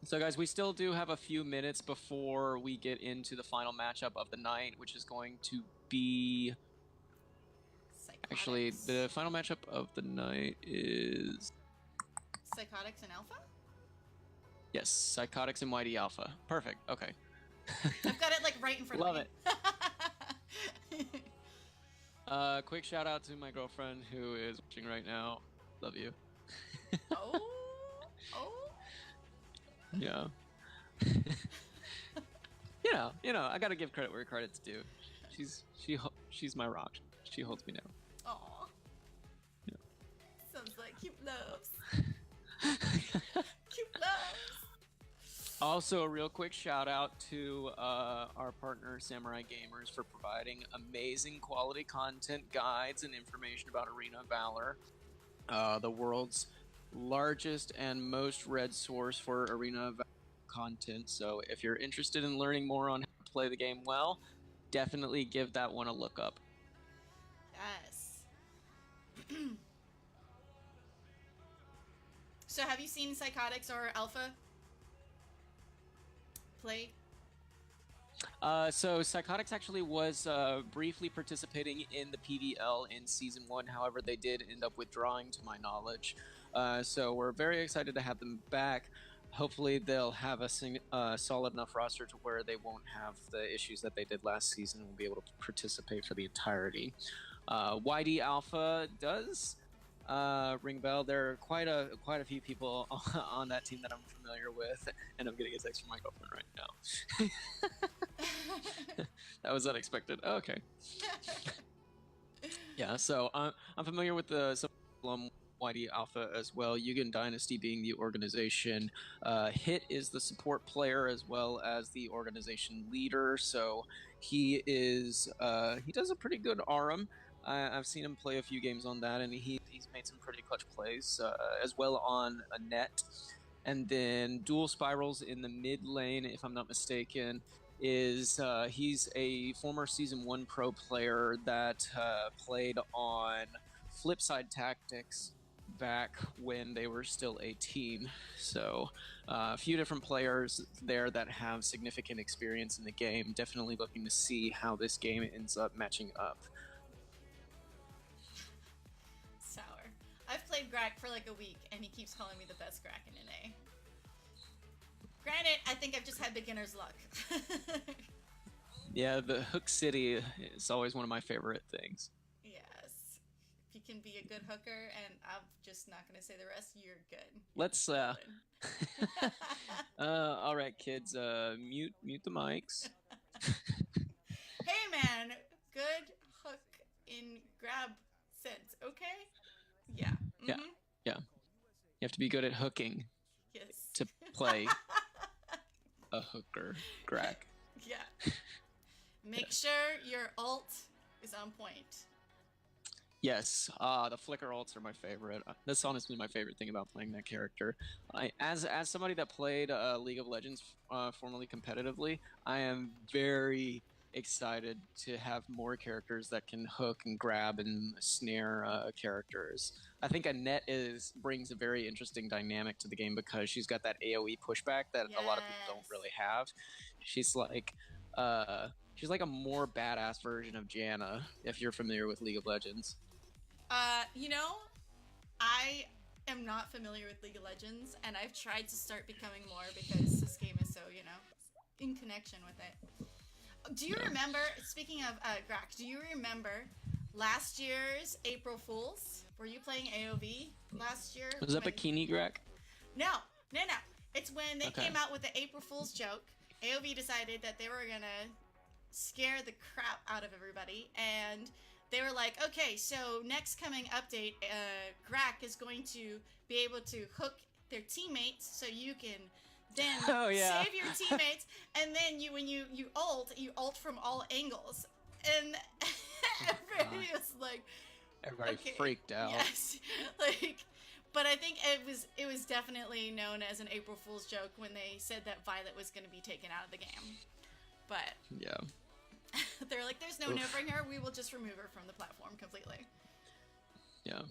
So guys, we still do have a few minutes before we get into the final matchup of the night, which is going to be... Psychotics. Actually, the final matchup of the night is... Psychotics and Alpha? Yes, Psychotics and YD Alpha. Perfect, okay. I've got it like right in front Love of me. it. Quick shout out to my girlfriend who is watching right now. Love you. Oh. Yeah. you know, I gotta give credit where credit's due. She's my rock. She holds me down. Aw. Yeah. Sounds like cute loves. Cute loves. Also, a real quick shout out to our partner Samurai Gamers for providing amazing quality content, guides, and information about Arena of Valor, the world's largest and most read source for Arena of Valor content. So if you're interested in learning more on how to play the game well, definitely give that one a look up. Yes. So have you seen Psychotics or Alpha play? So Psychotics actually was briefly participating in the PVL in Season 1. However, they did end up withdrawing to my knowledge. So we're very excited to have them back. Hopefully they'll have a solid enough roster to where they won't have the issues that they did last season and will be able to participate for the entirety. YD Alpha does ring a bell. There are quite a few people on that team that I'm familiar with, and I'm getting a text from my girlfriend right now. That was unexpected. Oh, okay. Yeah, so I'm familiar with some YD Alpha as well. Yugen Dynasty being the organization. Hit is the support player as well as the organization leader. So he does a pretty good ARM. I've seen him play a few games on that, and he's made some pretty clutch plays as well on a net. And then Dual Spirals in the mid lane, if I'm not mistaken, is he's a former Season 1 pro player that played on Flipside Tactics back when they were still a team. So a few different players there that have significant experience in the game. Definitely looking to see how this game ends up matching up. Sour. I've played Grak for like a week, and he keeps calling me the best Grak in NA. Granted, I think I've just had beginner's luck. Yeah, the Hook City is always one of my favorite things. Yes. If you can be a good hooker, and I'm just not going to say the rest, you're good. Let's all right, kids, mute the mics. Hey man, good hook in grab sense, okay? Yeah. Yeah. Yeah. You have to be good at hooking Yes. to play a hooker, Grak. Yeah. Make sure your ult is on point. Yes, the flicker ults are my favorite. That's honestly my favorite thing about playing that character. As somebody that played League of Legends formerly competitively, I am very excited to have more characters that can hook and grab and snare characters. I think Annette brings a very interesting dynamic to the game because she's got that AoE pushback that a lot of people don't really have. She's like a more badass version of Janna, if you're familiar with League of Legends. You know, I am not familiar with League of Legends, and I've tried to start becoming more because this game is so, in connection with it. Do you remember, speaking of Grak, do you remember last year's April Fools? Were you playing AoV last year? Was that Bikini Grak? No. It's when they came out with the April Fool's joke. AoV decided that they were gonna scare the crap out of everybody, and they were like, okay, so next coming update, Grak is going to be able to hook their teammates so you can then save your teammates, and then when you ult from all angles. And everybody was like... Everybody freaked out. Yes. But I think it was definitely known as an April Fool's joke when they said that Violet was going to be taken out of the game. But... Yeah. They're like, there's no nerfing her, we will just remove her from the platform completely. Yeah.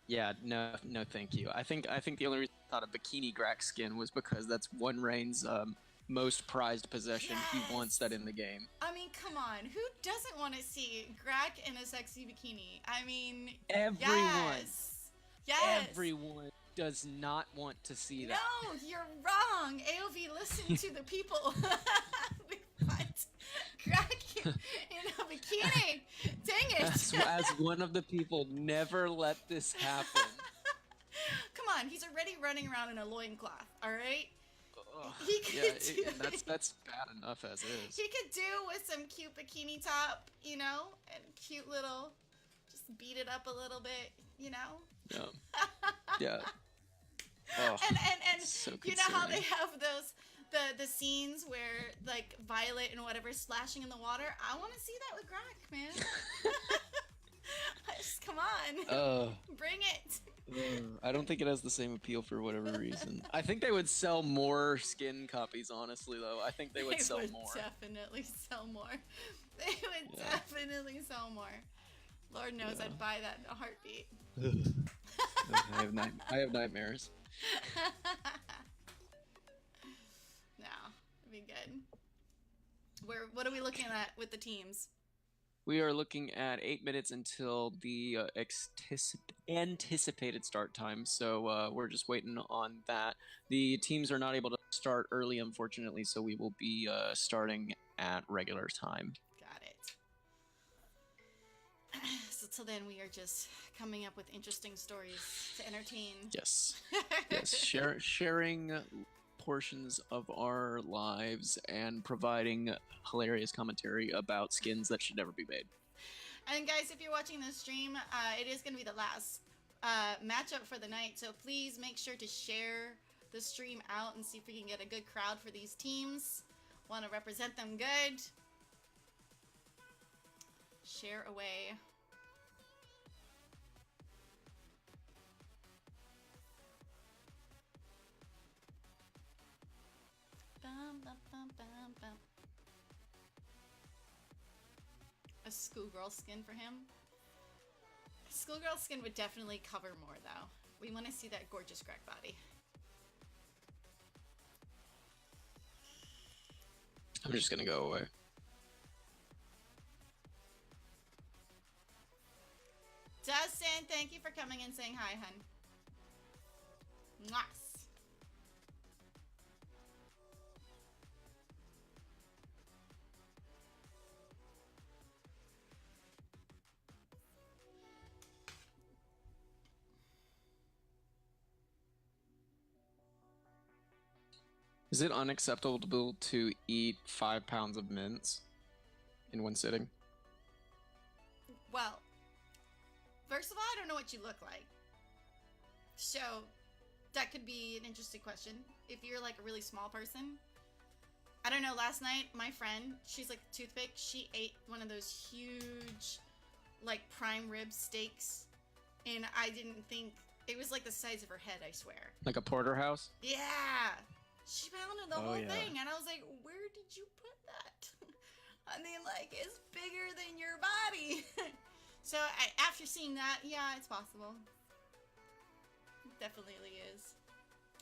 Yeah, no, thank you. I think the only reason I thought of Bikini Grak skin was because that's one Rain's most prized possession. Yes. He wants that in the game. I mean, come on. Who doesn't want to see Grak in a sexy bikini? I mean, Everyone. Yes. Everyone does not want to see that. No, you're wrong. AOV, listen to the people. We fight. Crack in a bikini. Dang it. As one of the people, never let this happen. Come on, he's already running around in a loincloth, alright? Ugh, He could yeah, do it. that's bad enough as is. He could do with some cute bikini top, you know? And cute little, just beat it up a little bit, you know? Yeah. Yeah. Oh, And so you know how they concerning. have those the scenes where like Violet and whatever splashing in the water? I want to see that with Grok, man. Just come on. Bring it. I don't think it has the same appeal for whatever reason. I think they would sell more skin copies, honestly, though. I think they would sell more. Definitely sell more. They would Yeah. definitely sell more. Lord knows Yeah. I'd buy that in a heartbeat. I have nightmares. No, it'd be good. What are we looking at with the teams? We are looking at 8 minutes until the anticipated start time, so we're just waiting on that. The teams are not able to start early, unfortunately, so we will be starting at regular time. Got it. So till then, we are just coming up with interesting stories to entertain. Yes. Yes, sharing portions of our lives and providing hilarious commentary about skins that should never be made. And guys, if you're watching this stream, it is going to be the last matchup for the night, so please make sure to share the stream out and see if we can get a good crowd for these teams. Want to represent them good. Share away. Bum, bum, bum, bum, bum. A schoolgirl skin for him? Schoolgirl skin would definitely cover more, though. We want to see that gorgeous crack body. I'm just gonna go away. Dustin, thank you for coming and saying hi, hun. Mwah. Is it unacceptable to eat 5 pounds of mints in one sitting? Well, first of all, I don't know what you look like. So, that could be an interesting question. If you're like a really small person. I don't know, last night, my friend, she's like a toothpick, she ate one of those huge, like, prime rib steaks. And I didn't think, it was like the size of her head, I swear. Like a porterhouse? Yeah! She pounded the whole thing, and I was like, where did you put that? I mean, like, it's bigger than your body. So, after seeing that, yeah, it's possible. It definitely is.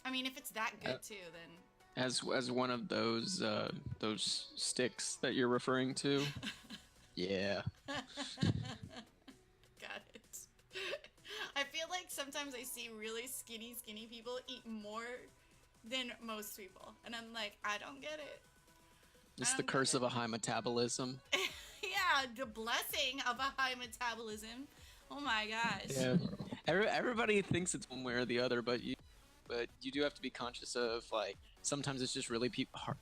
I mean, if it's that good, too, then... As one of those sticks that you're referring to? Yeah. Got it. I feel like sometimes I see really skinny people eat more than most people. And I'm like, I don't get it. It's the curse of a high metabolism. Yeah, the blessing of a high metabolism. Oh my gosh. Yeah. Everybody thinks it's one way or the other, but you do have to be conscious of, like, sometimes it's just really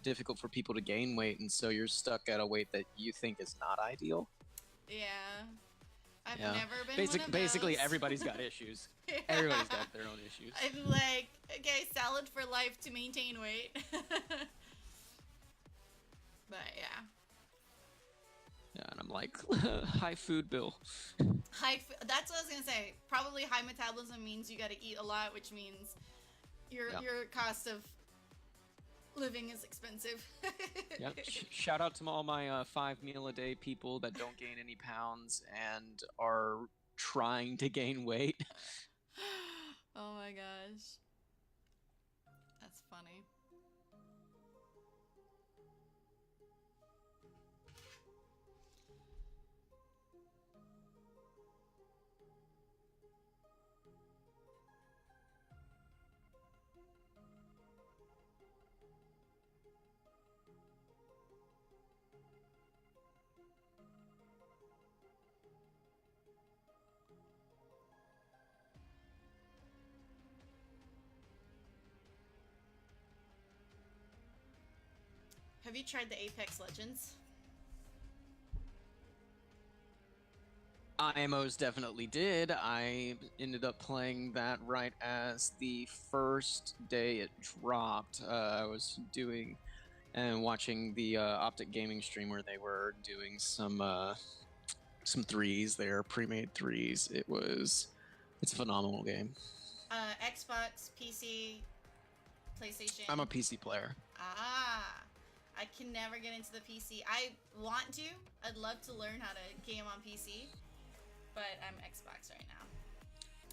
difficult for people to gain weight, and so you're stuck at a weight that you think is not ideal. Yeah. I've Yeah. never been one of Basically, those. everybody's got issues. Yeah. Everybody's got their own issues. I'm like, okay, salad for life to maintain weight. But yeah. Yeah, and I'm like, high food bill. That's what I was gonna say. Probably high metabolism means you gotta eat a lot, which means your cost of living is expensive. Yep. Shout out to all my 5 meal a day people that don't gain any pounds and are trying to gain weight. Oh my gosh. That's funny. Have you tried the Apex Legends? I most definitely did. I ended up playing that right as the first day it dropped. I was doing and watching the Optic Gaming stream where they were doing some threes there, pre-made threes. It's a phenomenal game. Xbox, PC, PlayStation. I'm a PC player. Ah, I can never get into the PC. I want to. I'd love to learn how to game on PC, but I'm Xbox right now.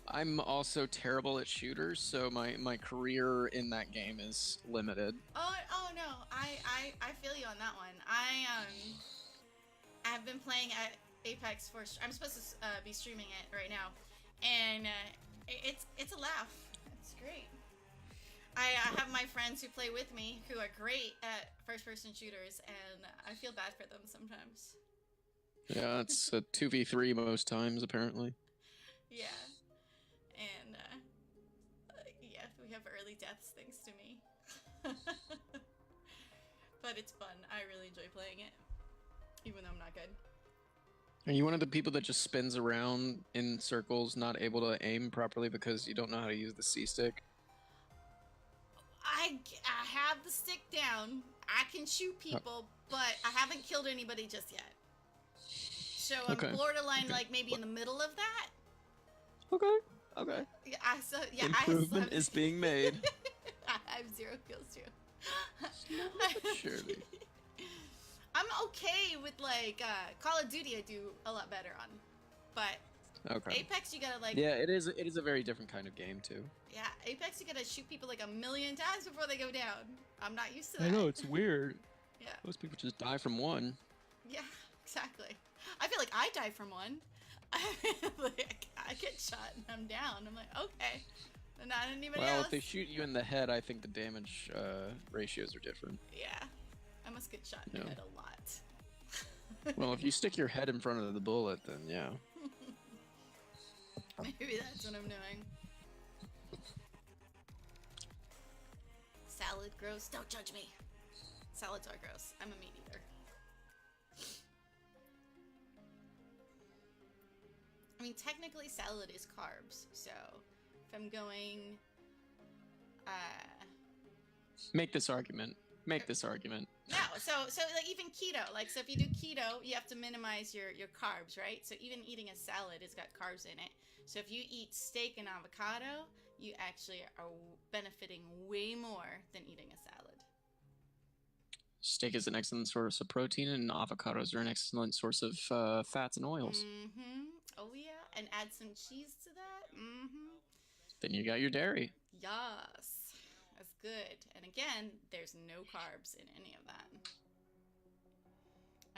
I'm also terrible at shooters, so my career in that game is limited. Oh no, I feel you on that one. I've been playing at Apex for. I'm supposed to be streaming it right now, and it's a laugh. It's great. I have my friends who play with me who are great at first-person shooters, and I feel bad for them sometimes. Yeah, it's a 2v3 most times, apparently. Yeah. And, yeah, we have early deaths thanks to me. But it's fun. I really enjoy playing it, even though I'm not good. Are you one of the people that just spins around in circles, not able to aim properly because you don't know how to use the C-stick? I have the stick down. I can shoot people, but I haven't killed anybody just yet. So I'm borderline, like, maybe in the middle of that. Okay. Yeah, Improvement is being made. I have 0 kills too. Surely. I'm okay with like Call of Duty. I do a lot better on, but Apex you gotta like. Yeah, it is a very different kind of game too. Yeah, Apex you gotta shoot people like 1,000,000 times before they go down. I'm not used to that. I know, it's weird. Yeah. Most people just die from one. Yeah, exactly. I feel like I die from one. Like, I get shot and I'm down. I'm like, okay. And not anybody else. Well, if they shoot you in the head, I think the damage ratios are different. Yeah. I must get shot in the head a lot. Well, if you stick your head in front of the bullet, then yeah. Maybe that's what I'm doing. Salad gross. Don't judge me. Salads are gross. I'm a meat eater. I mean, technically salad is carbs, so if I'm going, Make this argument. Make this argument. No, so like even keto, like so if you do keto, you have to minimize your carbs, right? So even eating a salad has got carbs in it. So if you eat steak and avocado, you actually are benefiting way more than eating a salad. Steak is an excellent source of protein, and avocados are an excellent source of fats and oils. Mm-hmm. Oh yeah, and add some cheese to that. Mm-hmm. Then you got your dairy. Yes, that's good. And again, there's no carbs in any of that.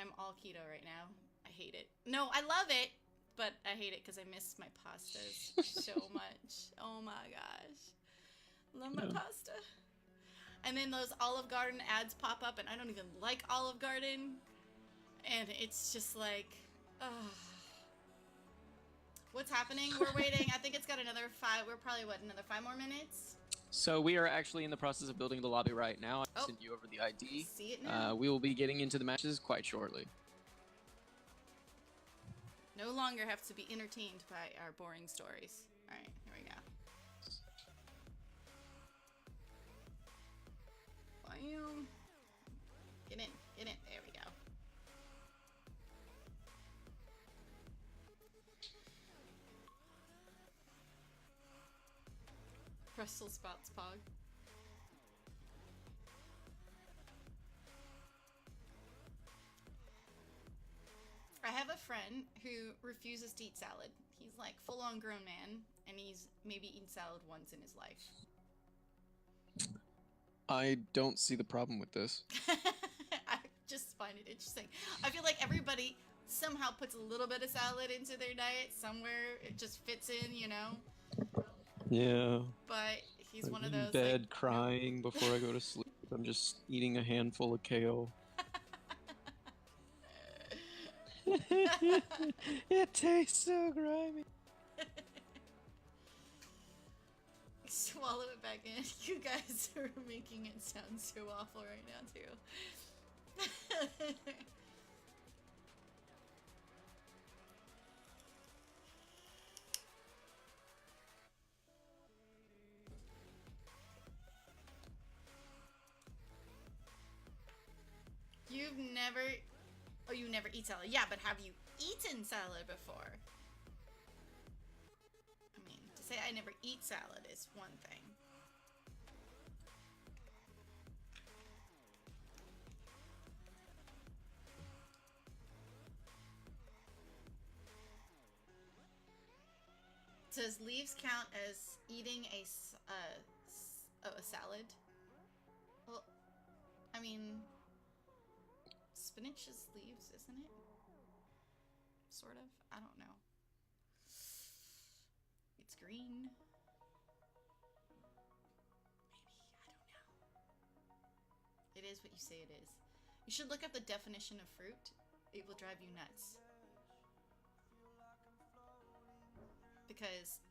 I'm all keto right now. I hate it. No, I love it, but I hate it because I miss my pastas so much. Oh my gosh, love my pasta. And then those Olive Garden ads pop up, and I don't even like Olive Garden, and it's just like, ugh. What's happening? We're waiting. I think it's got another 5. We're probably, another 5 more minutes? So we are actually in the process of building the lobby right now. I sent you over the ID. See it now. We will be getting into the matches quite shortly. No longer have to be entertained by our boring stories. All right, here we go. Volume. Get in. Get in. There we go. Brussels sprouts pog. I have a friend who refuses to eat salad. He's like full-on grown man, and he's maybe eaten salad once in his life. I don't see the problem with this. I just find it interesting. I feel like everybody somehow puts a little bit of salad into their diet somewhere. It just fits in, you know? Yeah. But he's I'm one of in those bed like, crying before I go to sleep. I'm just eating a handful of kale. It tastes so grimy. Swallow it back in. You guys are making it sound so awful right now too. You've never... Oh, you never eat salad. Yeah, but have you eaten salad before? I mean, to say I never eat salad is one thing. Does leaves count as eating a salad? Well, I mean, spinach is leaves, isn't it? Sort of. I don't know. It's green. Maybe. I don't know. It is what you say it is. You should look up the definition of fruit. It will drive you nuts. Because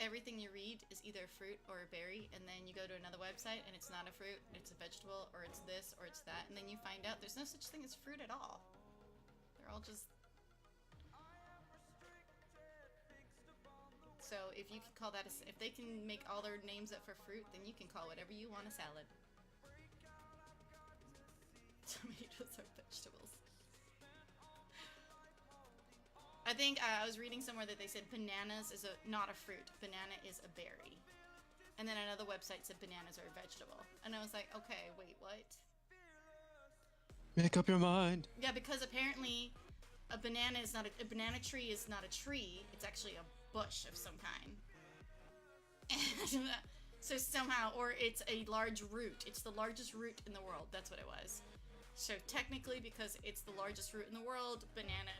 everything you read is either a fruit or a berry, and then you go to another website and it's not a fruit, it's a vegetable, or it's this, or it's that, and then you find out there's no such thing as fruit at all. They're all just... So if you can call that if they can make all their names up for fruit, then you can call whatever you want a salad. Tomatoes are vegetables. I think I was reading somewhere that they said bananas is not a fruit. Banana is a berry. And then another website said bananas are a vegetable. And I was like, okay, wait, what? Make up your mind. Yeah, because apparently a banana is not a banana tree is not a tree. It's actually a bush of some kind. And so somehow, or it's a large root. It's the largest root in the world. That's what it was. So technically, because it's the largest root in the world, banana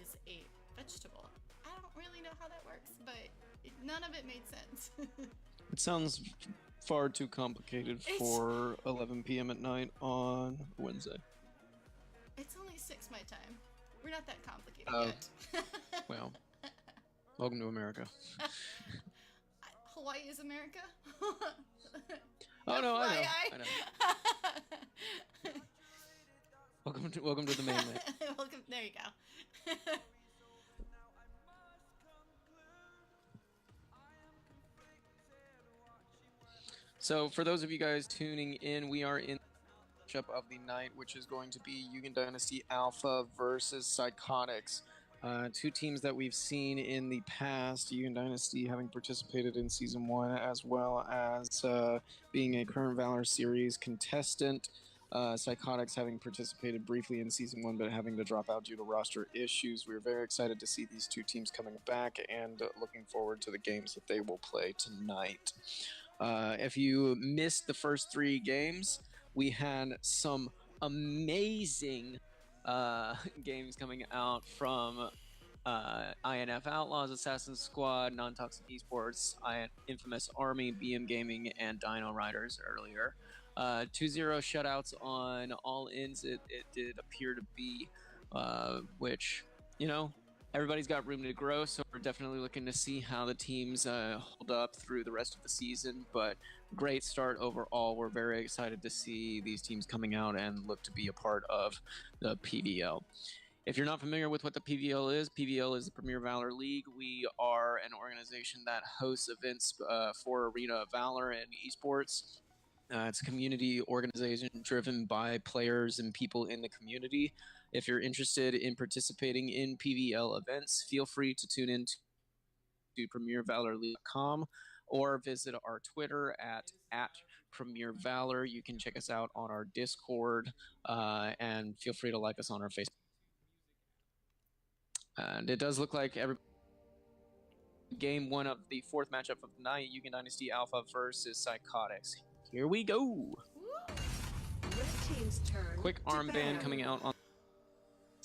is a vegetable. I don't really know how that works, but none of it made sense. It sounds far too complicated for 11 p.m. at night on Wednesday. It's only 6 my time. We're not that complicated yet. Well, welcome to America. Hawaii is America? Oh no, I know. FYI. I know. Welcome to the mainland. Welcome. There you go. So for those of you guys tuning in, we are in the matchup of the night, which is going to be Yugen Dynasty Alpha versus Psychotics. Two teams that we've seen in the past, Yugen Dynasty having participated in Season 1 as well as being a current Valor Series contestant. Psychotics having participated briefly in Season 1 but having to drop out due to roster issues. We're very excited to see these two teams coming back and looking forward to the games that they will play tonight. If you missed the first 3 games, we had some amazing games coming out from INF Outlawz, Assassin's Squad, NonToxic Esports, Infamous Army, BMGaming, and Dino Riders earlier. 2-0 shutouts on all ins, it did appear to be, which, you know, everybody's got room to grow, so we're definitely looking to see how the teams hold up through the rest of the season, but great start overall. We're very excited to see these teams coming out and look to be a part of the PVL. If you're not familiar with what the PVL is the Premier Valor League. We are an organization that hosts events for Arena Valor and Esports. It's a community organization driven by players and people in the community. If you're interested in participating in PVL events, feel free to tune in to premiervalorleague.com or visit our Twitter at Premier Valor. You can check us out on our Discord and feel free to like us on our Facebook. And it does look like game 1 of the 4th matchup of the night, Yugen Dynasty Alpha versus Psychotics. Here we go. Red team's turn. Quick armband coming out on.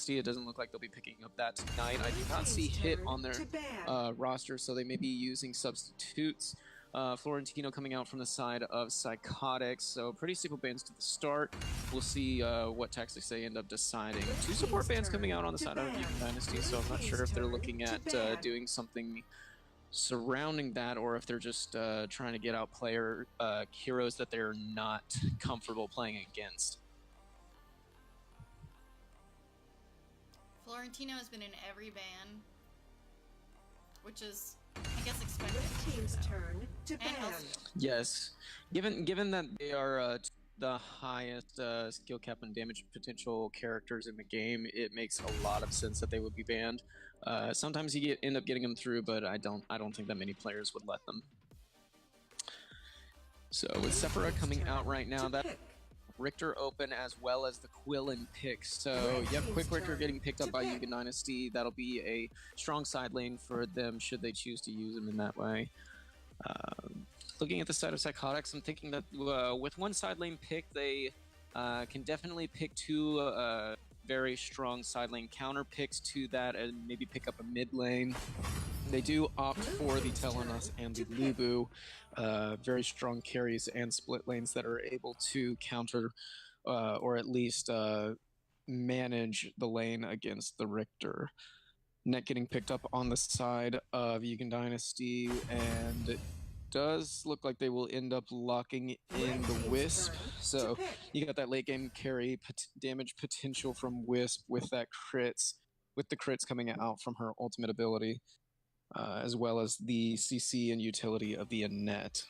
It doesn't look like they'll be picking up that tonight. I do not see hit on their roster, so they may be using substitutes. Florentino coming out from the side of Psychotics, so pretty stable bands to the start. We'll see what tactics they end up deciding. 2 support bands coming out on the side of Yugen Dynasty, so I'm not sure if they're looking at doing something surrounding that, or if they're just trying to get out heroes that they're not comfortable playing against. Florentino has been in every ban, which is, I guess, expected. Red team's turn to And ban. also, Yes, given that they are the highest skill cap and damage potential characters in the game, it makes a lot of sense that they would be banned. Sometimes you end up getting them through, but I don't think that many players would let them. So with Sephora coming out right now, that Richter open as well as the Quillen pick. So yep, Quick Richter getting picked up by Yugen Dynasty. That'll be a strong side lane for them should they choose to use him in that way. Looking at the side of Psychotics, I'm thinking that with one side lane pick, they can definitely pick two very strong side lane counter picks to that and maybe pick up a mid lane. They do opt for the Telenos and the Lubu, very strong carries and split lanes that are able to counter or at least manage the lane against the Richter. Net getting picked up on the side of Yugen Dynasty, and it does look like they will end up locking in the Wisp. So you got that late game carry damage potential from Wisp with that with the crits coming out from her ultimate ability. As well as the CC and utility of the Annette.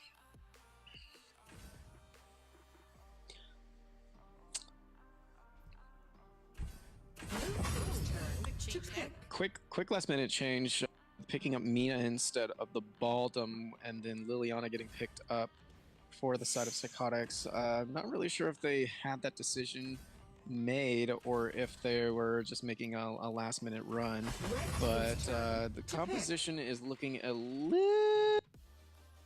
Quick last minute change, picking up Mina instead of the Baldum, and then Liliana getting picked up for the side of Psychotics. I'm not really sure if they had that decision made or if they were just making a last minute run, but the composition is looking a little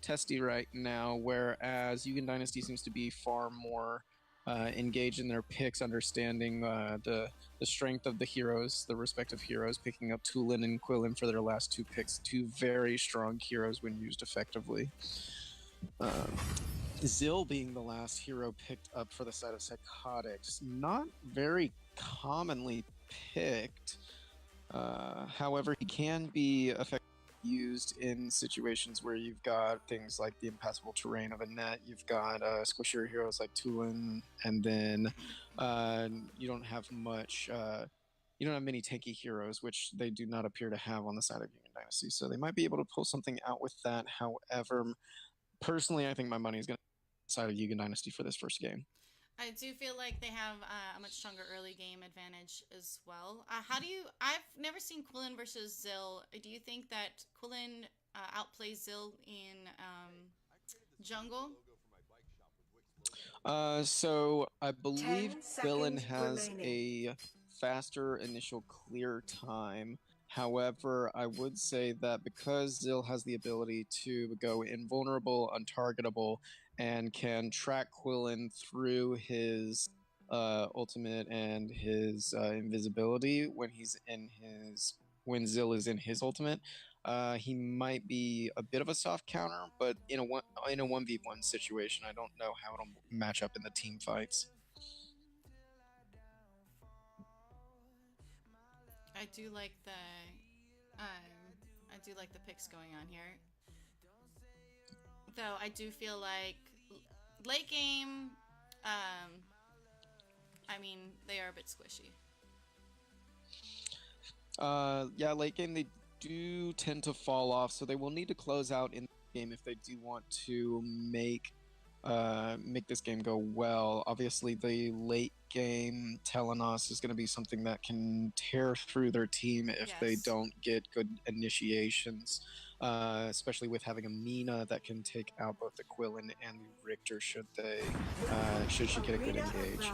testy right now, whereas Yugen Dynasty seems to be far more engaged in their picks, understanding the strength of the heroes, the respective heroes, picking up Tulin and Quillen for their last two picks, two very strong heroes when used effectively. Zill being the last hero picked up for the side of Psychotics, not very commonly picked. However, he can be effectively used in situations where you've got things like the impassable terrain of Annette, you've got squishier heroes like Tulin, and then you don't have much, you don't have many tanky heroes, which they do not appear to have on the side of Yugen Dynasty. So they might be able to pull something out with that. However, personally, I think my money is going to side of Yugen Dynasty for this first game. I do feel like they have a much stronger early game advantage as well. I've never seen Quillen versus Zill. Do you think that Quillen outplays Zill in jungle? So I believe 10 Quillen seconds has remaining. a faster initial clear time. However, I would say that because Zill has the ability to go invulnerable, untargetable, and can track Quillen through his ultimate and his invisibility when when Zill is in his ultimate, he might be a bit of a soft counter, but in a 1v1 situation, I don't know how it'll match up in the team fights. I do like the picks going on here. Though I do feel like late game, I mean, they are a bit squishy. Yeah, late game they do tend to fall off, so they will need to close out in the game if they do want to make this game go well. Obviously, the late game Telenos is going to be something that can tear through their team if they don't get good initiations, especially with having a Mina that can take out both the Quillen and the Richter should she get a good engage.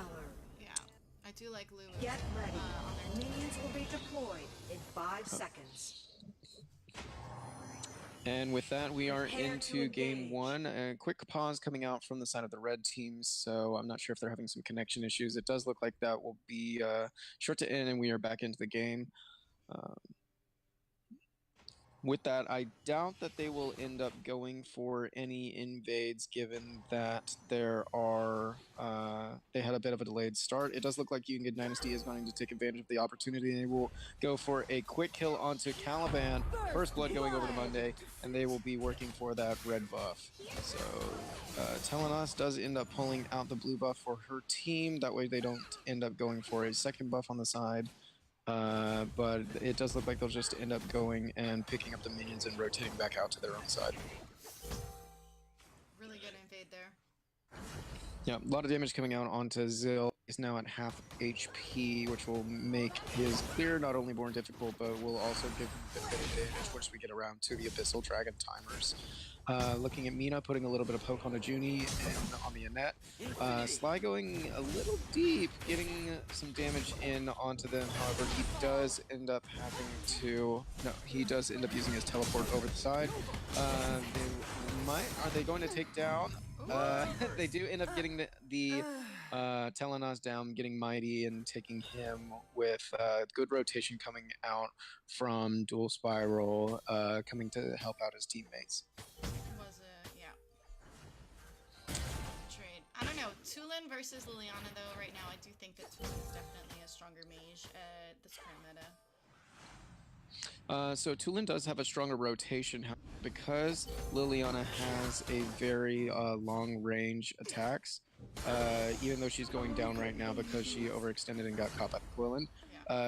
Yeah, I do like Lulu. Get ready. Minions will be deployed in 5 seconds. And with that, we are Prepare to into game engage. one. A quick pause coming out from the side of the red team, so I'm not sure if they're having some connection issues. It does look like that will be short to end, and we are back into the game. With that, I doubt that they will end up going for any invades, given that there are they had a bit of a delayed start. It does look like Yugen Dynasty is going to take advantage of the opportunity. They will go for a quick kill onto Caliban. First blood going over to Monday, and they will be working for that red buff. So Telenos does end up pulling out the blue buff for her team. That way they don't end up going for a second buff on the side. but it does look like they'll just end up going and picking up the minions and rotating back out to their own side. Really good invade there. Yeah, a lot of damage coming out onto Zill. He's now at half HP, which will make his clear not only more difficult, but will also give him a bit of advantage once we get around to the Abyssal Dragon timers. Looking at Mina, putting a little bit of poke on the Junie and on the Annette. Sly going a little deep, getting some damage in onto them. However, he does end up having to... No, he does end up using his teleport over the side. Are they going to take down? They do end up getting the Telenas down, getting Mighty and taking him with good rotation coming out from Dual Spiral, coming to help out his teammates. Was yeah. Trade. I don't know. Tulin versus Liliana though. Right now, I do think that Tulin's definitely a stronger mage at this current meta. So Tulin does have a stronger rotation because Liliana has a very long range attacks. Even though she's going down right now because she overextended and got caught by Quillen,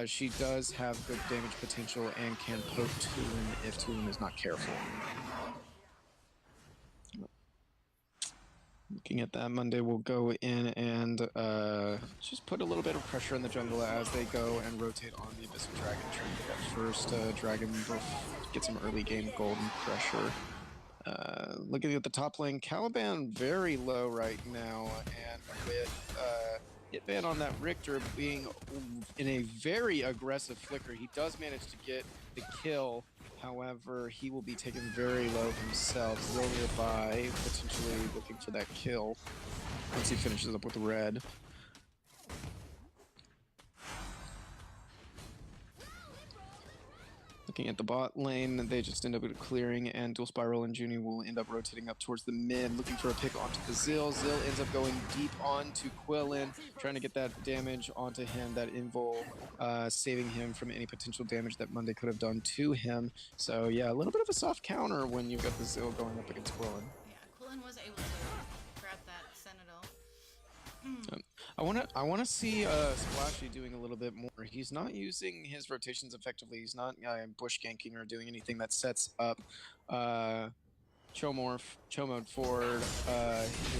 she does have good damage potential and can poke Tulin if Tulin is not careful. Looking at that, Monday will go in and just put a little bit of pressure in the jungle as they go and rotate on the Abyssal Dragon, trying to get that first dragon buff, get some early game golden pressure. Looking at the top lane, Caliban very low right now, and with Hitman on that Richter being in a very aggressive flicker, he does manage to get the kill. However, he will be taken very low himself. Zill nearby, potentially looking for that kill once he finishes up with the red. Looking at the bot lane, they just end up clearing, and Dual Spiral and Junie will end up rotating up towards the mid, looking for a pick onto the Zill. Zill ends up going deep onto Quillen, trying to get that damage onto him, that invul, saving him from any potential damage that Monday could have done to him. So yeah, a little bit of a soft counter when you've got the Zill going up against Quillen. Yeah, Quillen was able to grab that Sentinel. I wanna see Splashy doing a little bit more. He's not using his rotations effectively. He's not bush ganking or doing anything that sets up Cho mode forward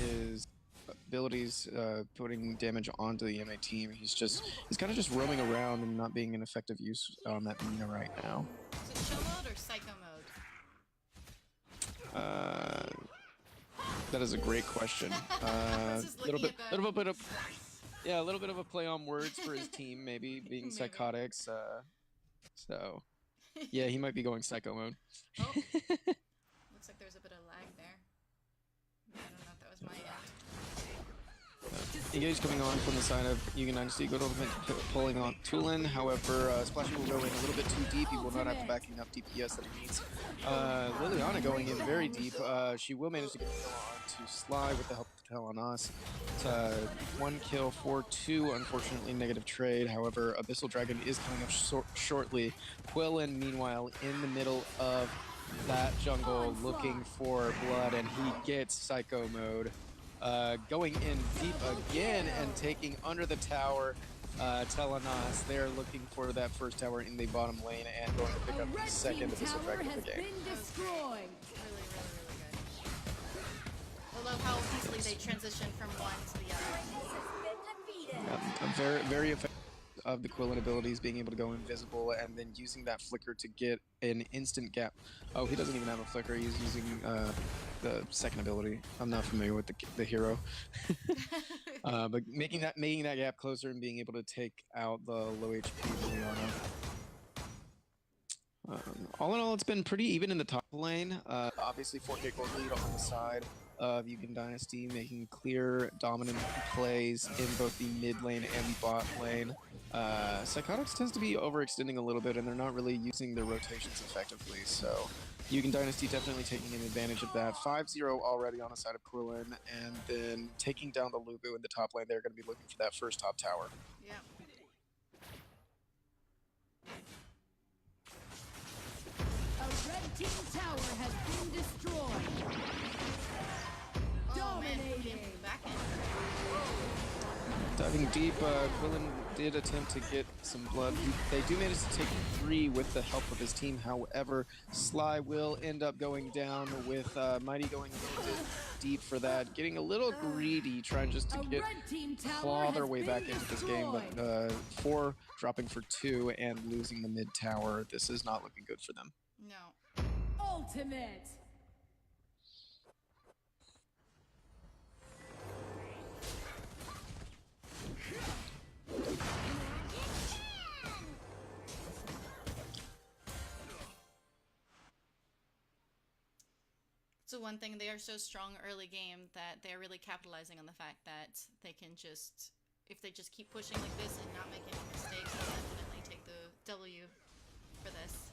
his abilities, putting damage onto the MA team. He's kind of just roaming around and not being an effective use on that Mina right now. Is it Chill mode or Psycho mode? That is a great question. A little bit of a play on words for his team, maybe being Maybe. Psychotics. So, yeah, he might be going Psycho mode. Oh, looks like there's a bit of lag there. I don't know if that was my end. Engage coming on from the side of Yugen Dynasty. Good ultimate pulling on Tulin. However, Splashy will go in a little bit too deep. He will not have the backing up DPS that he needs. Liliana going in very deep. She will manage to get the kill on to Sly with the help of Telenas. It's 1 kill for 2, unfortunately negative trade. However, Abyssal Dragon is coming up shortly. Quillen, meanwhile, in the middle of that jungle looking for blood, and he gets Psycho mode. Going in deep again and taking under the tower. Telenas, they're looking for that first tower in the bottom lane and going to pick up the second Abyssal Dragon of the game. Really, really, really good. I love how easily they transition from one to the other. Very, very effective of the Quillen abilities, being able to go invisible and then using that flicker to get an instant gap. Oh, he doesn't even have a flicker. He's using the second ability. I'm not familiar with the hero. But making that gap closer and being able to take out the low HP Liliana. All in all, it's been pretty even in the top lane. Obviously, 4K gold lead on the side of Yugen Dynasty, making clear dominant plays in both the mid lane and the bot lane. Psychotics tends to be overextending a little bit, and they're not really using their rotations effectively. So Yugen Dynasty definitely taking an advantage of that. 5-0 already on the side of Quillen, and then taking down the Lubu in the top lane. They're going to be looking for that first top tower. Yeah. A red team tower has been destroyed. Oh man, came from the back end. Diving deep, Quillen did attempt to get some blood. They do manage to take 3 with the help of his team. However, Sly will end up going down with Mighty going a little bit deep for that. Getting a little greedy, trying just to get claw their way back into this game. But 4 dropping for 2 and losing the mid tower. This is not looking good for them. No. Ultimate. So one thing, they are so strong early game that they're really capitalizing on the fact that they can just, if they just keep pushing like this and not make any mistakes, they'll definitely take the W for this.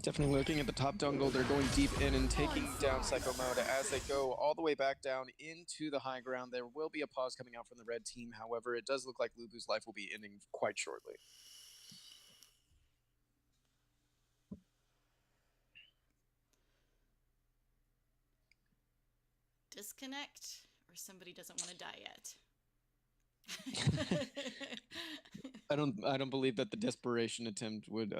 Definitely looking at the top jungle, they're going deep in and taking down Psycho Mode as they go all the way back down into the high ground. There will be a pause coming out from the red team. However, it does look like Lubu's life will be ending quite shortly. Disconnect, or somebody doesn't want to die yet. I don't believe that the desperation attempt would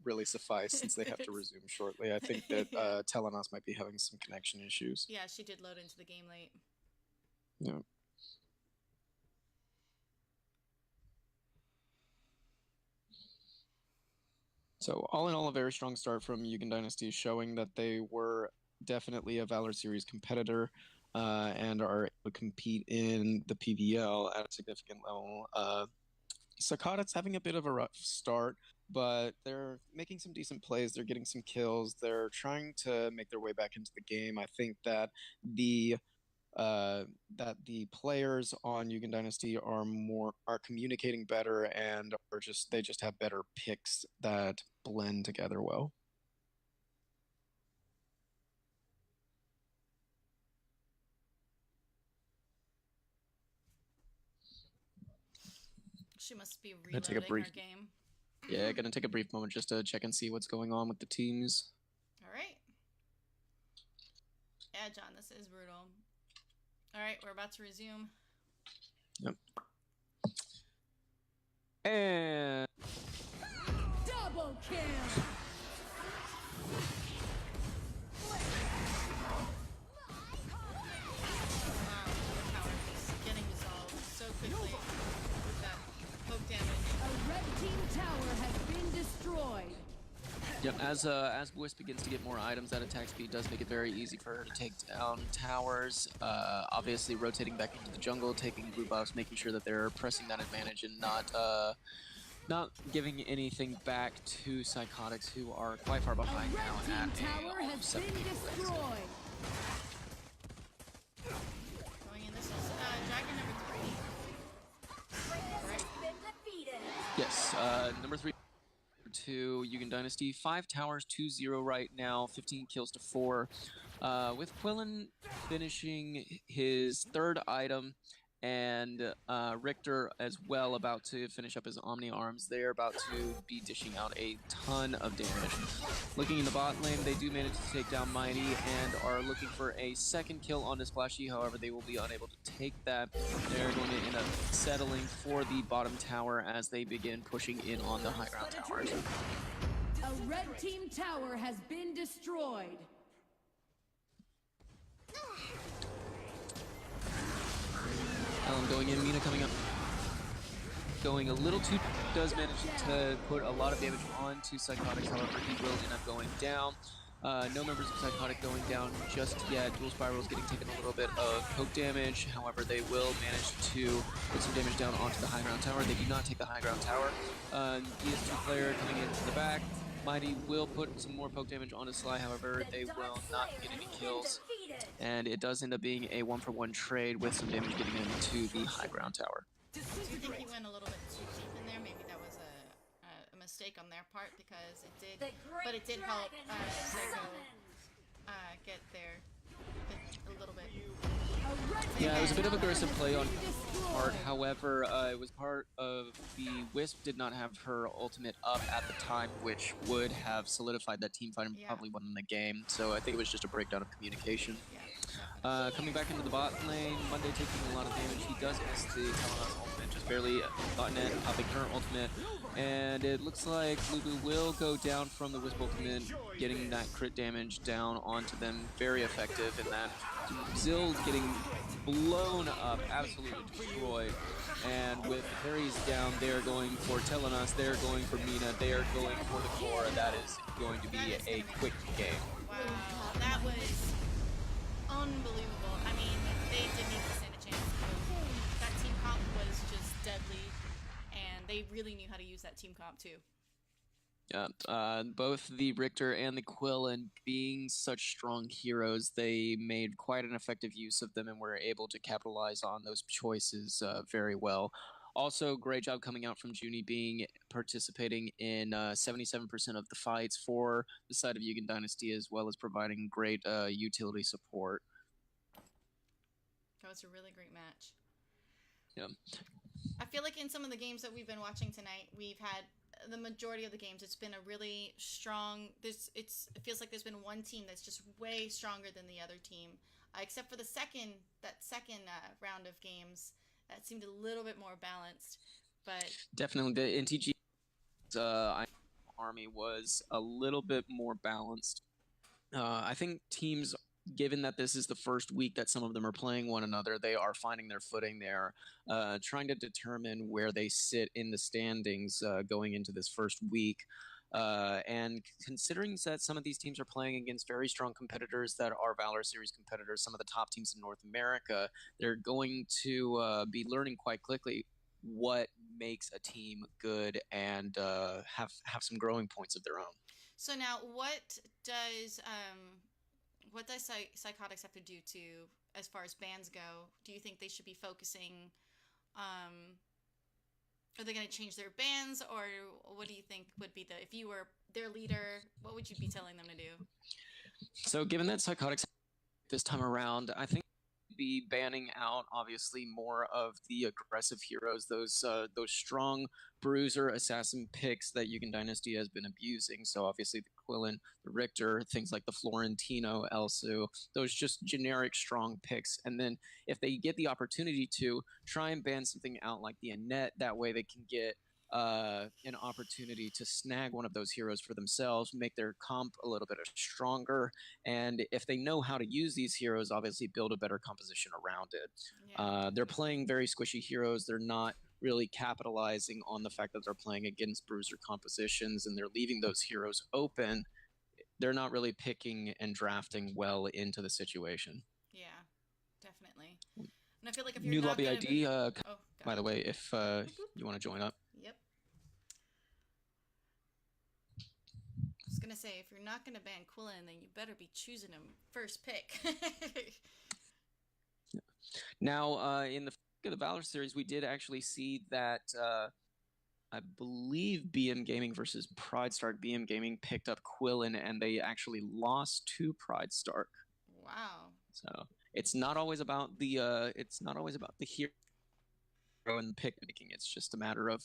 really suffice since they have to resume shortly. I think that Telenos might be having some connection issues. Yeah, she did load into the game late. Yeah. So all in all, a very strong start from Yugen Dynasty, showing that they were definitely a Valor Series competitor and are able to compete in the PVL at a significant level. Psychotics having a bit of a rough start, but they're making some decent plays. They're getting some kills. They're trying to make their way back into the game. I think that the players on Yugen Dynasty are communicating better and they just have better picks that blend together well. She must be Gonna take a reloading brief- her game. Yeah, gonna take a brief moment just to check and see what's going on with the teams. All right. Yeah, John, this is brutal. All right, we're about to resume. Yep. And Double kill. Wow, the power is getting dissolved so quickly with that poke damage. A red team tower has been destroyed. yep, as Wisp begins to get more items, that attack speed does make it very easy for her to take down towers. Obviously, rotating back into the jungle, taking blue buffs, making sure that they're pressing that advantage and not giving anything back to Psychotics, who are quite far A behind red now team at tower a has 7 been destroyed. Going in, this is Dragon number 3. Yes, number 3 to Yugen Dynasty. 5 towers, 2-0 right now, 15 kills to 4. With Quillen finishing his 3rd item and Richter as well about to finish up his Omni Arms. They're about to be dishing out a ton of damage. Looking in the bot lane, they do manage to take down Mighty and are looking for a 2nd kill on this Splashy. However, they will be unable to take that. They're going to end up settling for the bottom tower as they begin pushing in on the high ground towers. A red team tower has been destroyed. Alan going in, Mina coming up. Going a little too, does manage to put a lot of damage onto Psychotics, however he will end up going down. No members of Psychotic going down just yet. Dual Spiral is getting taken a little bit of poke damage, however they will manage to put some damage down onto the high ground tower. They do not take the high ground tower. ES2 player coming into the back. Mighty will put some more poke damage onto Sly, however they will not get any kills. And it does end up being a 1-for-1 trade with some damage getting into the high ground tower. Do you think he went a little bit too deep in there? Maybe that was a mistake on their part because it did, but it did help Psycho get there a little bit. Yeah, it was a bit of aggressive play on part. However, it was part of the Wisp did not have her ultimate up at the time, which would have solidified that team fight and probably won the game. So I think it was just a breakdown of communication. Yeah, definitely. Coming back into the bot lane, Monday taking a lot of damage. He does miss the Telenos ultimate, just barely gotten it, popping her ultimate. And it looks like Lulu will go down from the Wisp ultimate, getting that crit damage down onto them. Very effective in that. Zill getting blown up, absolutely destroyed. And with Harry's down, they're going for Telenos, they're going for Mina, they are going for the core. That is going to be a quick game. Wow, that was unbelievable. I mean, they didn't even stand a chance. That team comp was just deadly, and they really knew how to use that team comp too. Yeah, both the Richter and the Quillen being such strong heroes, they made quite an effective use of them and were able to capitalize on those choices very well. Also, great job coming out from Junie participating in 77% of the fights for the side of Yugen Dynasty, as well as providing great utility support. That was a really great match. Yeah. I feel like in some of the games that we've been watching tonight, we've had the majority of the games. It's been a really strong. It feels like there's been one team that's just way stronger than the other team, except for that second round of games. That seemed a little bit more balanced, but definitely the NTG army was a little bit more balanced. I think teams, given that this is the first week that some of them are playing one another, they are finding their footing. They're trying to determine where they sit in the standings going into this first week. And considering that some of these teams are playing against very strong competitors that are Valor Series competitors, some of the top teams in North America, they're going to be learning quite quickly what makes a team good and have some growing points of their own. So now, what does Psychotics have to do to, as far as bans go? Do you think they should be focusing? Are they going to change their bans, or what do you think would be if you were their leader, what would you be telling them to do? So given that Psychotics this time around, I think be banning out obviously more of the aggressive heroes, those strong bruiser assassin picks that Yugen Dynasty has been abusing. So obviously the Quillen, the Richter, things like the Florentino, Elsu, those just generic strong picks. And then if they get the opportunity to try and ban something out like the Annette, that way they can get an opportunity to snag one of those heroes for themselves, make their comp a little bit stronger, and if they know how to use these heroes, obviously build a better composition around it. Yeah. They're playing very squishy heroes. They're not really capitalizing on the fact that they're playing against bruiser compositions, and they're leaving those heroes open. They're not really picking and drafting well into the situation. Yeah, definitely. And I feel like if you're New not lobby gonna ID, by it. the way, if you want to join up. Yep. I was gonna say, if you're not gonna ban Quillen, then you better be choosing him first pick. Now, in the Valor series, we did actually see that I believe BMGaming versus Pride Stark. BMGaming picked up Quillen, and they actually lost to Pride Stark. Wow. So it's not always about the hero and the pick making. It's just a matter of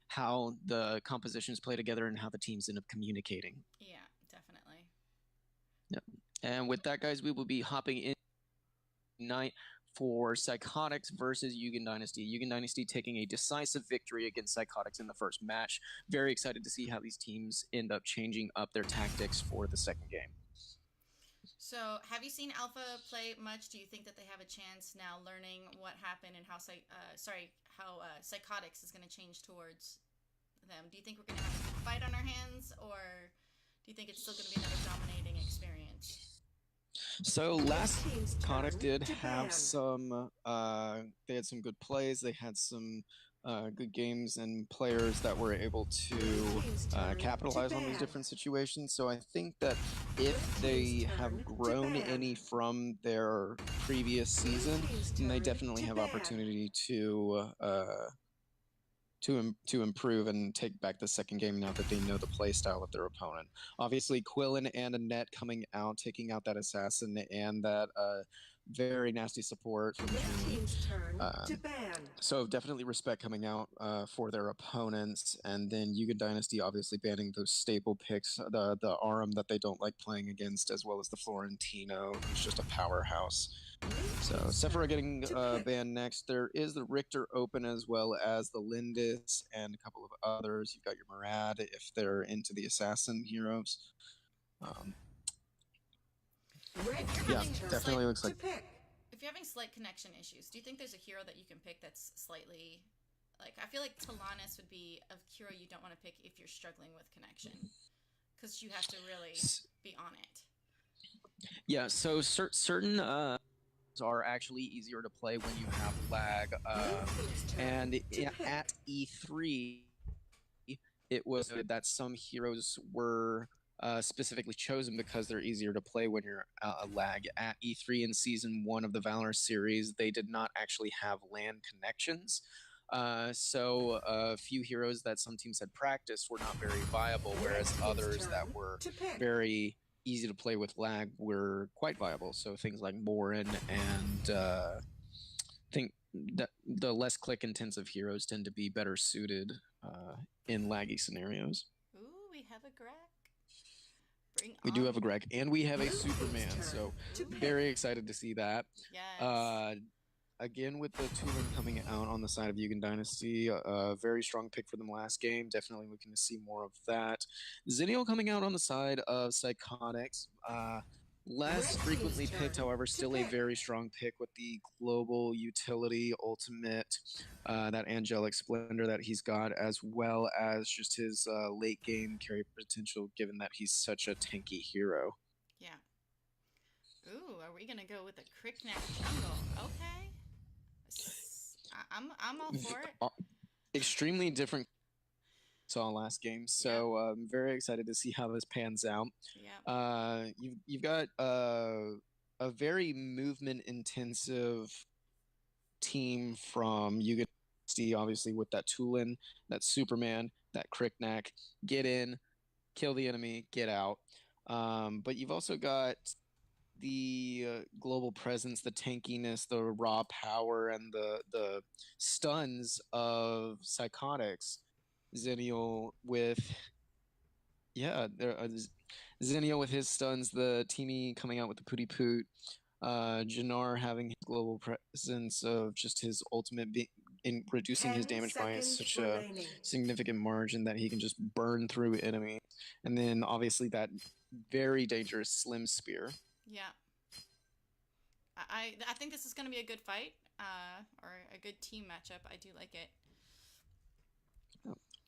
how the compositions play together and how the teams end up communicating. Yeah, definitely. Yep. And with that, guys, we will be hopping in tonight for Psychotics versus Yugen Dynasty. Yugen Dynasty taking a decisive victory against Psychotics in the first match. Very excited to see how these teams end up changing up their tactics for the second game. So, have you seen Alpha play much? Do you think that they have a chance now, learning what happened and how Psychotics is going to change towards them? Do you think we're going to have a big fight on our hands, or do you think it's still going to be another dominating experience? So last Psychotic did have some they had some good plays. They had some good games and players that were able to capitalize on these different situations. So I think that if they have grown any from their previous season, then they definitely have opportunity to improve and take back the second game now that they know the play style of their opponent. Obviously, Quillen and Annette coming out, taking out that assassin and that very nasty support from Junie. So definitely respect coming out for their opponents. And then Yugen Dynasty obviously banning those staple picks, the Aram that they don't like playing against, as well as the Florentino, who's just a powerhouse. So Sephora getting banned next. There is the Richter open as well as the Lindis and a couple of others. You've got your Murad if they're into the assassin heroes. Yeah, definitely looks like. If you're having slight connection issues, do you think there's a hero that you can pick that's slightly, like, I feel like Talanis would be a hero you don't want to pick if you're struggling with connection, because you have to really be on it. Yeah, so certain are actually easier to play when you have lag, and at E3, it was noted that some heroes were specifically chosen because they're easier to play when you're lag. At E3 in Season 1 of the Valor series, they did not actually have LAN connections. So a few heroes that some teams had practiced were not very viable, whereas others that were very easy to play with lag were quite viable. So things like Morin and I think that the less click intensive heroes tend to be better suited in laggy scenarios. Ooh, we have a Greg. We do have a Greg, and we have a Superman, so very excited to see that. Yes. Again, with the Tulin coming out on the side of Yugen Dynasty, a very strong pick for them last game. Definitely looking to see more of that. Zinio coming out on the side of Psychotics. Less frequently picked, however, still a very strong pick with the global utility ultimate, that angelic splendor that he's got, as well as just his late game carry potential, given that he's such a tanky hero. Yeah. Ooh, are we gonna go with a Crickneck jungle? Okay. I'm all for it. Extremely different saw last game, so I'm very excited to see how this pans out. Yeah. You've got a very movement intensive team from Yugen, obviously with that Tulin, that Superman, that Crickneck, get in, kill the enemy, get out. But you've also got the global presence, the tankiness, the raw power, and the stuns of Psychotics. Zennial with Zennial with his stuns, the Teamy coming out with the Pooty Poot, Jannar having his global presence of just his ultimate in reducing his damage by such a significant margin that he can just burn through enemy, and then obviously that very dangerous Slim Spear. Yeah. I think this is going to be a good fight, or a good team matchup. I do like it.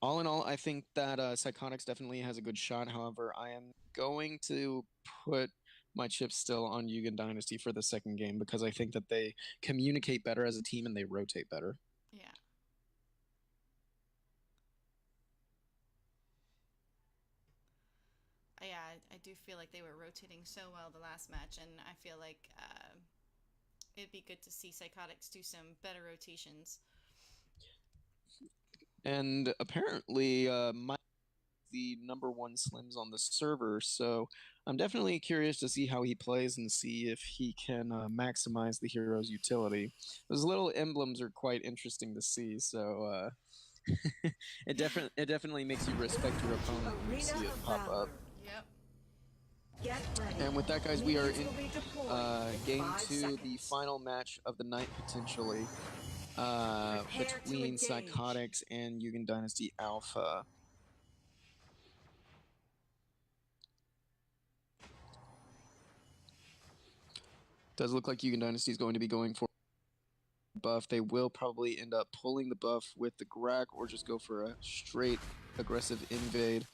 All in all, I think that Psychotics definitely has a good shot. However, I am going to put my chips still on Yugen Dynasty for the second game because I think that they communicate better as a team and they rotate better. Yeah. Yeah, I do feel like they were rotating so well the last match, and I feel like it'd be good to see Psychotics do some better rotations. And apparently, Mike the #1 Slims on the server, so I'm definitely curious to see how he plays and see if he can maximize the hero's utility. Those little emblems are quite interesting to see, so it definitely makes you respect your opponent when you see it pop up. Yep. And with that, guys, we are in game 2, the final match of the night potentially, between Psychotics and Yugen Dynasty Alpha. Does look like Yugen Dynasty is going to be going for buff. They will probably end up pulling the buff with the Grak or just go for a straight aggressive invade.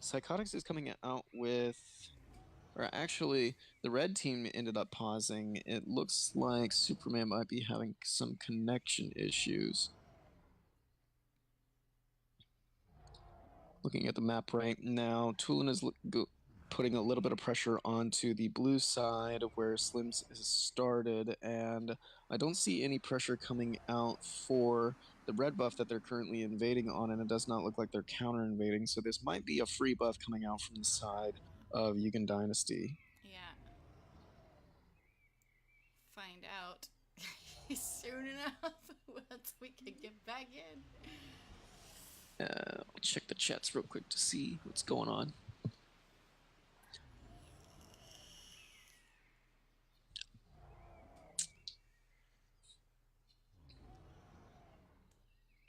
Psychotics is coming out with, or actually the red team ended up pausing. It looks like Superman might be having some connection issues. Looking at the map right now, Tulin is putting a little bit of pressure onto the blue side of where Slims has started, and I don't see any pressure coming out for the red buff that they're currently invading on, and it does not look like they're counter invading, so this might be a free buff coming out from the side of Yugen Dynasty. Yeah. Find out soon enough once we can get back in. I'll check the chats real quick to see what's going on.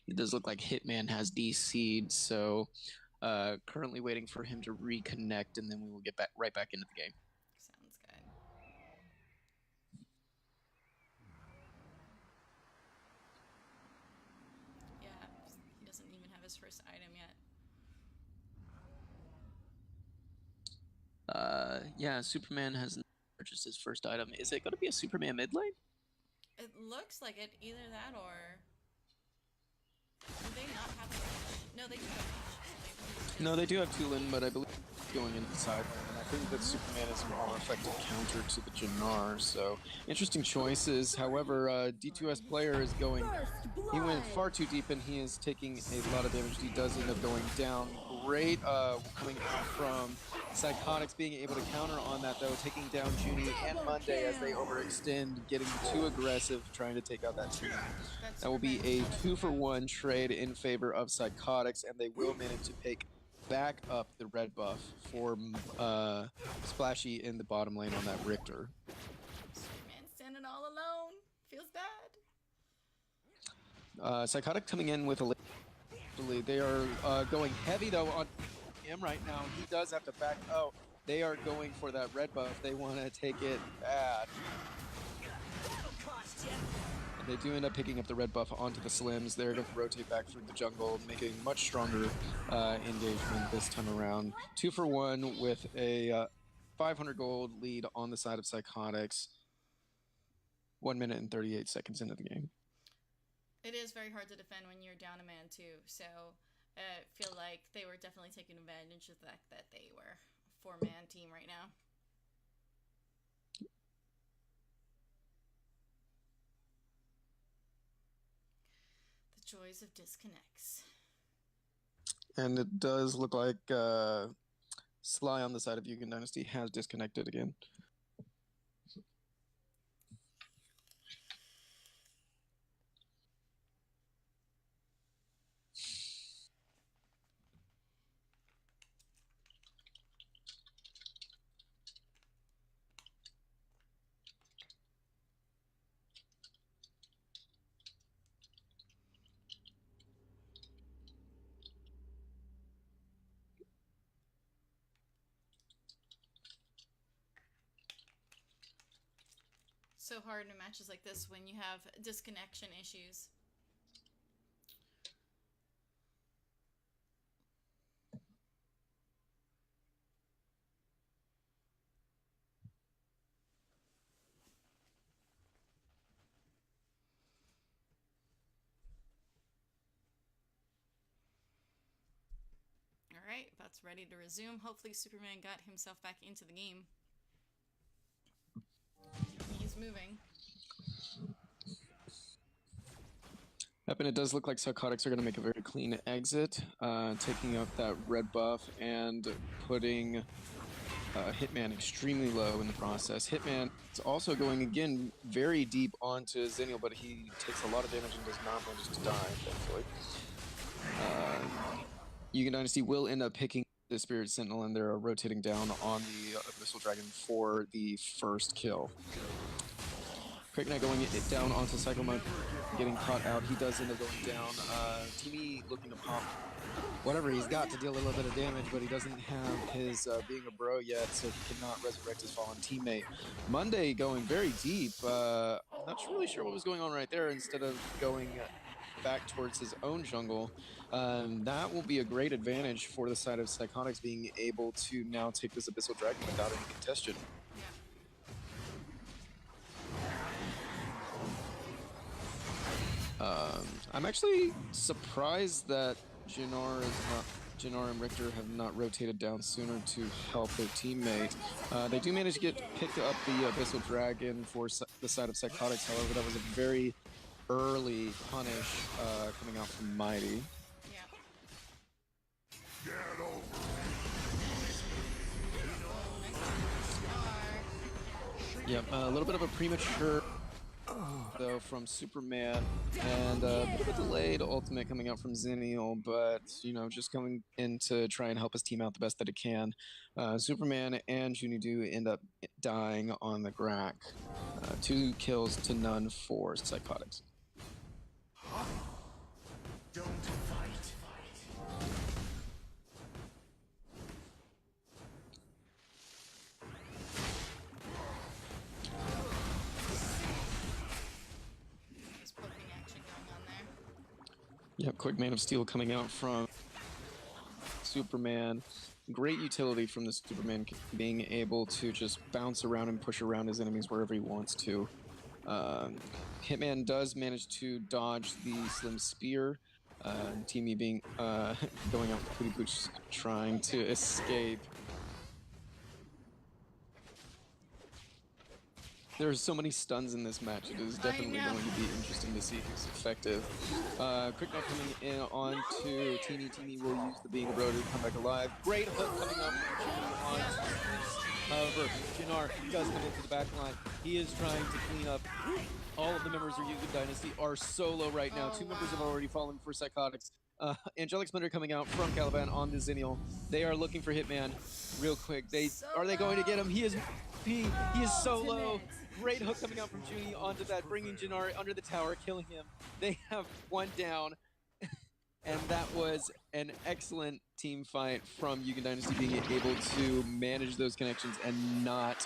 It does look like Hitman has DC'd, so currently waiting for him to reconnect, and then we will get right back into the game. Sounds good. Yeah, he doesn't even have his first item yet. Yeah, Superman has purchased his first item. Is it going to be a Superman mid lane? It looks like it. Either that or... Do they not have a range? No, they do have range. No, they do have Tulin, but I believe going into the side lane, and I think that Superman is a more effective counter to the Jannar, so interesting choices. However, D2S player is going... He went far too deep, and he is taking a lot of damage. He does end up going down. Great coming out from Psychotics, being able to counter on that, though, taking down Junie and Monday as they overextend, getting too aggressive, trying to take out that team. That will be a 2-for-1 trade in favor of Psychotics, and they will manage to pick back up the red buff for Splashy in the bottom lane on that Richter. Man, standing all alone. Feels bad. Psychotic coming in with a... They are going heavy, though, on him right now. He does have to back out. They are going for that red buff. They want to take it bad. And they do end up picking up the red buff onto the Slims. They're going to rotate back through the jungle, making much stronger engagement this time around. 2-for-1 with a 500 gold lead on the side of Psychotics. 1 minute and 38 seconds into the game. It is very hard to defend when you're down a man too, so I feel like they were definitely taking advantage of the fact that they were a 4-man team right now. The joys of disconnects. And it does look like Sly on the side of Yugen Dynasty has disconnected again. So hard in matches like this when you have disconnection issues. Alright, that's ready to resume. Hopefully Superman got himself back into the game. He's moving. Yep, and it does look like Psychotics are going to make a very clean exit, taking out that red buff and putting Hitman extremely low in the process. Hitman is also going, again, very deep onto Xennial, but he takes a lot of damage and does not manage to die, thankfully. Yugen Dynasty will end up picking the Spirit Sentinel, and they're rotating down on the Abyssal Dragon for the first kill. Knight going down onto Psycho Monk, getting caught out. He does end up going down. Teamy looking to pop whatever he's got to deal a little bit of damage, but he doesn't have his being a bro yet, so he cannot resurrect his fallen teammate. Monday going very deep. Not really sure what was going on right there. Instead of going back towards his own jungle, that will be a great advantage for the side of Psychotics, being able to now take this Abyssal Dragon without any contestation. I'm actually surprised that Jannar and Richter have not rotated down sooner to help their teammate. They do manage to get picked up the Abyssal Dragon for the side of Psychotics. However, that was a very early punish coming out from Mighty. Yep, a little bit of a premature though from Superman, and a bit of a delayed ultimate coming out from Xennial, but you know, just coming in to try and help his team out the best that it can. Superman and Junie do end up dying on the Grak. 2 kills to none for Psychotics. Don't Yep, quick Man of Steel coming out from Superman. Great utility from the Superman being able to just bounce around and push around his enemies wherever he wants to. Hitman does manage to dodge the Slim Spear. Teamy being going out with Pooty Pooch trying to escape. There are so many stuns in this match. It is definitely going to be interesting to see who's effective. Quick Note coming in on to Teamy. Teamy will use the Being a Bro to come back alive. Great hook coming up from Jimmy on. However, Jinnar does come into the back line. He is trying to clean up. All of the members of Yugen Dynasty are solo right now. Two members have already fallen for Psychotics. Angelic Splendor coming out from Caliban on the Xennial. They are looking for Hitman real quick. Are they going to get him? He is solo. Great hook coming out from Junie onto that, bringing Jinnar under the tower, killing him. They have one down. And that was an excellent team fight from Yugen Dynasty, being able to manage those connections and not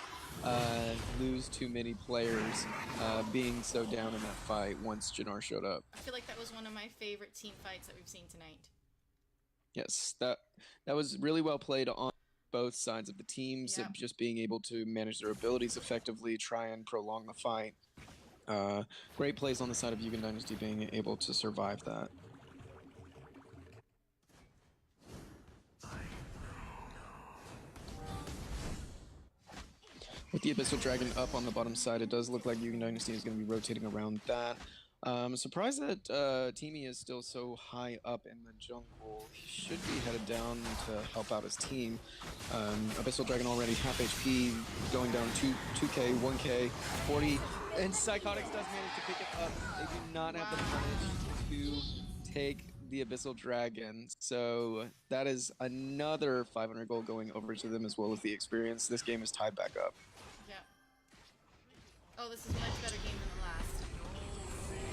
lose too many players, being so down in that fight once Jinnar showed up. I feel like that was one of my favorite team fights that we've seen tonight. Yes, that was really well played on both sides of the teams, of just being able to manage their abilities effectively, try and prolong the fight. Great plays on the side of Yugen Dynasty being able to survive that. With the Abyssal Dragon up on the bottom side, it does look like Yugen Dynasty is going to be rotating around that. I'm surprised that Teamy is still so high up in the jungle. He should be headed down to help out his team. Abyssal Dragon already half HP, going down 2k, 1k, 40, and Psychotics does manage to pick it up. They do not have the punish to take the Abyssal Dragon, so that is another 500 gold going over to them, as well as the experience. This game is tied back up. Yeah. Oh, this is a much better game than the last.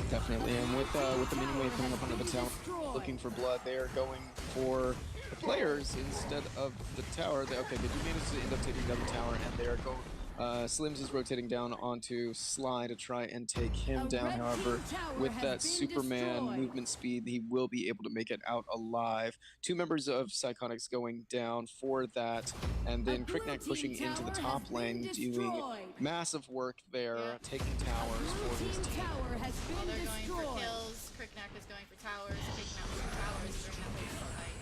Definitely, and with the minion wave coming up under the tower, looking for blood, they are going for the players instead of the tower. Okay, they do manage to end up taking down the tower, and they are going. Slims is rotating down onto Sly to try and take him down. However, with that Superman movement speed, he will be able to make it out alive. Two members of Psychotics going down for that, and then Cricknack pushing into the top lane, doing massive work there, taking towers for his team. While they're going for kills, Cricknack is going for towers, taking out some towers during that whole fight.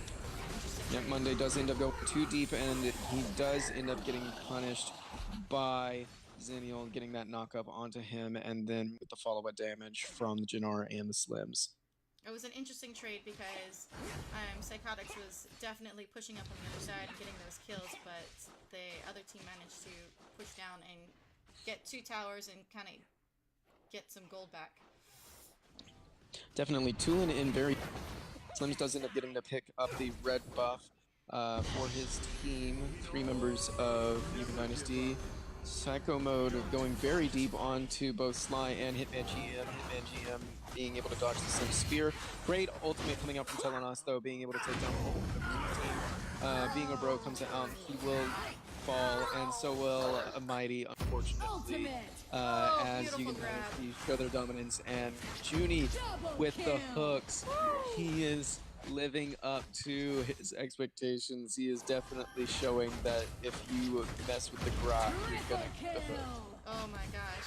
Yep, Monday does end up going too deep, and he does end up getting punished by Xennial, getting that knock up onto him, and then with the follow-up damage from the Jinnar and the Slims. It was an interesting trade because Psychotics was definitely pushing up on the other side and getting those kills, but the other team managed to push down and get two towers and kind of get some gold back. Definitely, Tulin in very... Slims does end up getting to pick up the red buff for his team. Three members of Yugen Dynasty. Psycho Mode going very deep onto both Sly and Hitman GM. Hitman GM being able to dodge the Slim Spear. Great ultimate coming out from Telenos, though, being able to take down the whole team. Being a Bro comes out, he will fall, and so will a Mighty, unfortunately, as Yugen Dynasty show their dominance. And Junie with the hooks, he is living up to his expectations. He is definitely showing that if you mess with the grok, you're gonna get the hook. Oh my gosh.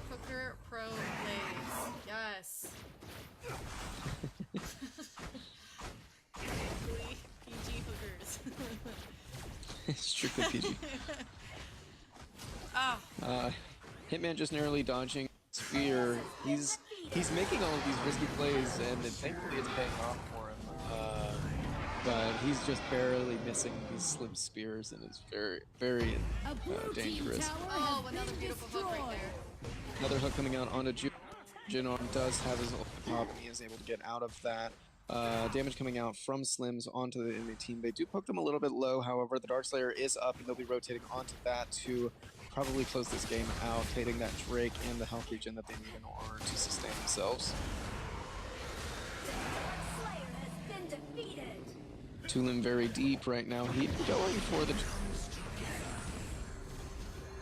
Hooker Pro plays. Yes. PG hookers. Strictly PG. Ah. Hitman just narrowly dodging Spear. He's making all of these risky plays, and thankfully it's paying off for him. But he's just barely missing these Slim Spears, and it's very, very dangerous. Oh, another beautiful hook right there. Another hook coming out onto Jinnar. Does have his ult pop, and he is able to get out of that. Damage coming out from Slims onto the enemy team. They do poke them a little bit low, however, the Darkslayer is up, and they'll be rotating onto that to probably close this game out, fading that Drake and the health regen that they need in order to sustain themselves. Tulin very deep right now. He's going for the...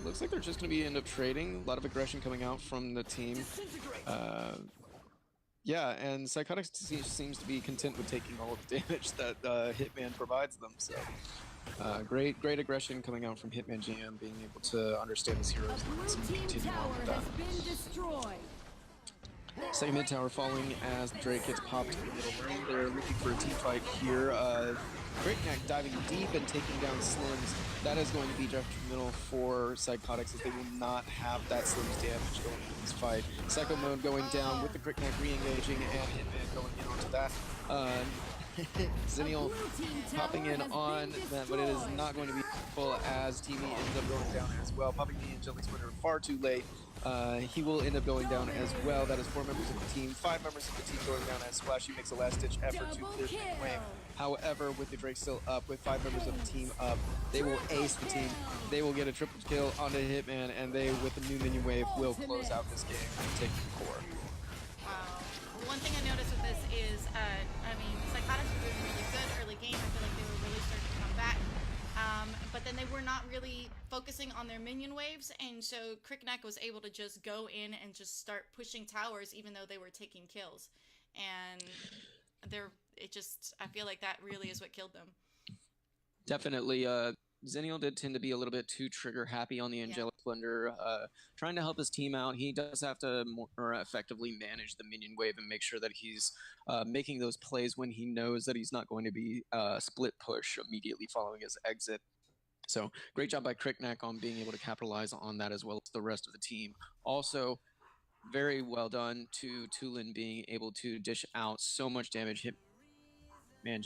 Looks like they're just going to end up trading. A lot of aggression coming out from the team. Yeah, and Psychotics seems to be content with taking all of the damage that Hitman provides them. So, great aggression coming out from Hitman GM, being able to understand his A heroes blue limits and team continue on tower with that. has been destroyed. Second mid tower falling as the Drake gets popped in the middle lane. They're looking for a team fight here. Breakneck diving deep and taking down Slims. That is going to be detrimental for Psychotics, as they will not have that Slims damage going into this fight. Psycho mode going down with the Breakneck re-engaging and Hitman going in onto that. Xennial popping in on that, but it is not going to be full as Teamy ends up going down as well. Popping the Angelic Splinter far too late. He will end up going down as well. That is 4 members of the team. 5 members of the team going down as Splashy makes a last-ditch effort to clear the wave. However, with the Drake still up, with 5 members of the team up, they will ace the team. They will get a triple kill onto Hitman, and they, with the new minion wave, will close out this game and take the core. Wow. One thing I noticed with this is, I mean, Psychotics were doing really good early game. I feel like they were really starting to come back. But then they were not really focusing on their minion waves, and so Crickneck was able to just go in and just start pushing towers, even though they were taking kills. And I feel like that really is what killed them. Definitely. Xennial did tend to be a little bit too trigger happy on the Angelic Splendor, trying to help his team out. He does have to more effectively manage the minion wave and make sure that he's making those plays when he knows that he's not going to be split push immediately following his exit. So great job by Crickneck on being able to capitalize on that, as well as the rest of the team. Also, very well done to Tulin being able to dish out so much damage. Hitman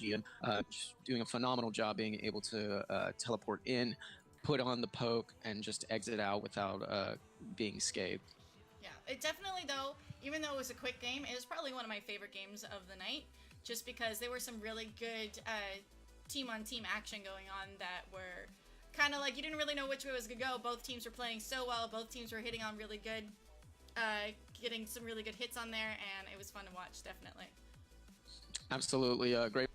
just doing a phenomenal job being able to teleport in, put on the poke, and just exit out without being scathed. Yeah, it definitely, though, even though it was a quick game, it was probably one of my favorite games of the night, just because there were some really good team-on-team action going on that were kind of like you didn't really know which way it was going to go. Both teams were playing so well. Both teams were hitting on really good, getting some really good hits on there, and it was fun to watch, definitely. Absolutely, great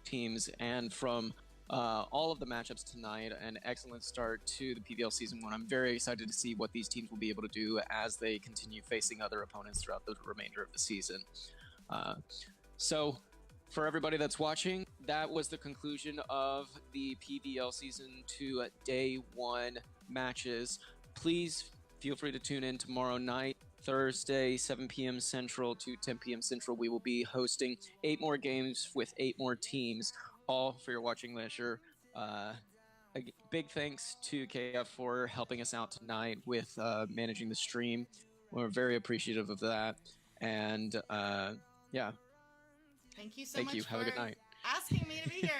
teams, and from all of the matchups tonight, an excellent start to the PVL Season 1. I'm very excited to see what these teams will be able to do as they continue facing other opponents throughout the remainder of the season. So, for everybody that's watching, that was the conclusion of the PVL Season 2 Day 1 matches. Please feel free to tune in tomorrow night, Thursday, 7 p.m. Central to 10 p.m. Central. We will be hosting 8 more games with 8 more teams, all for your watching leisure. A big thanks to KF for helping us out tonight with managing the stream. We're very appreciative of that. And yeah. Thank you so Thank much you. for Have a good night. asking me to be here.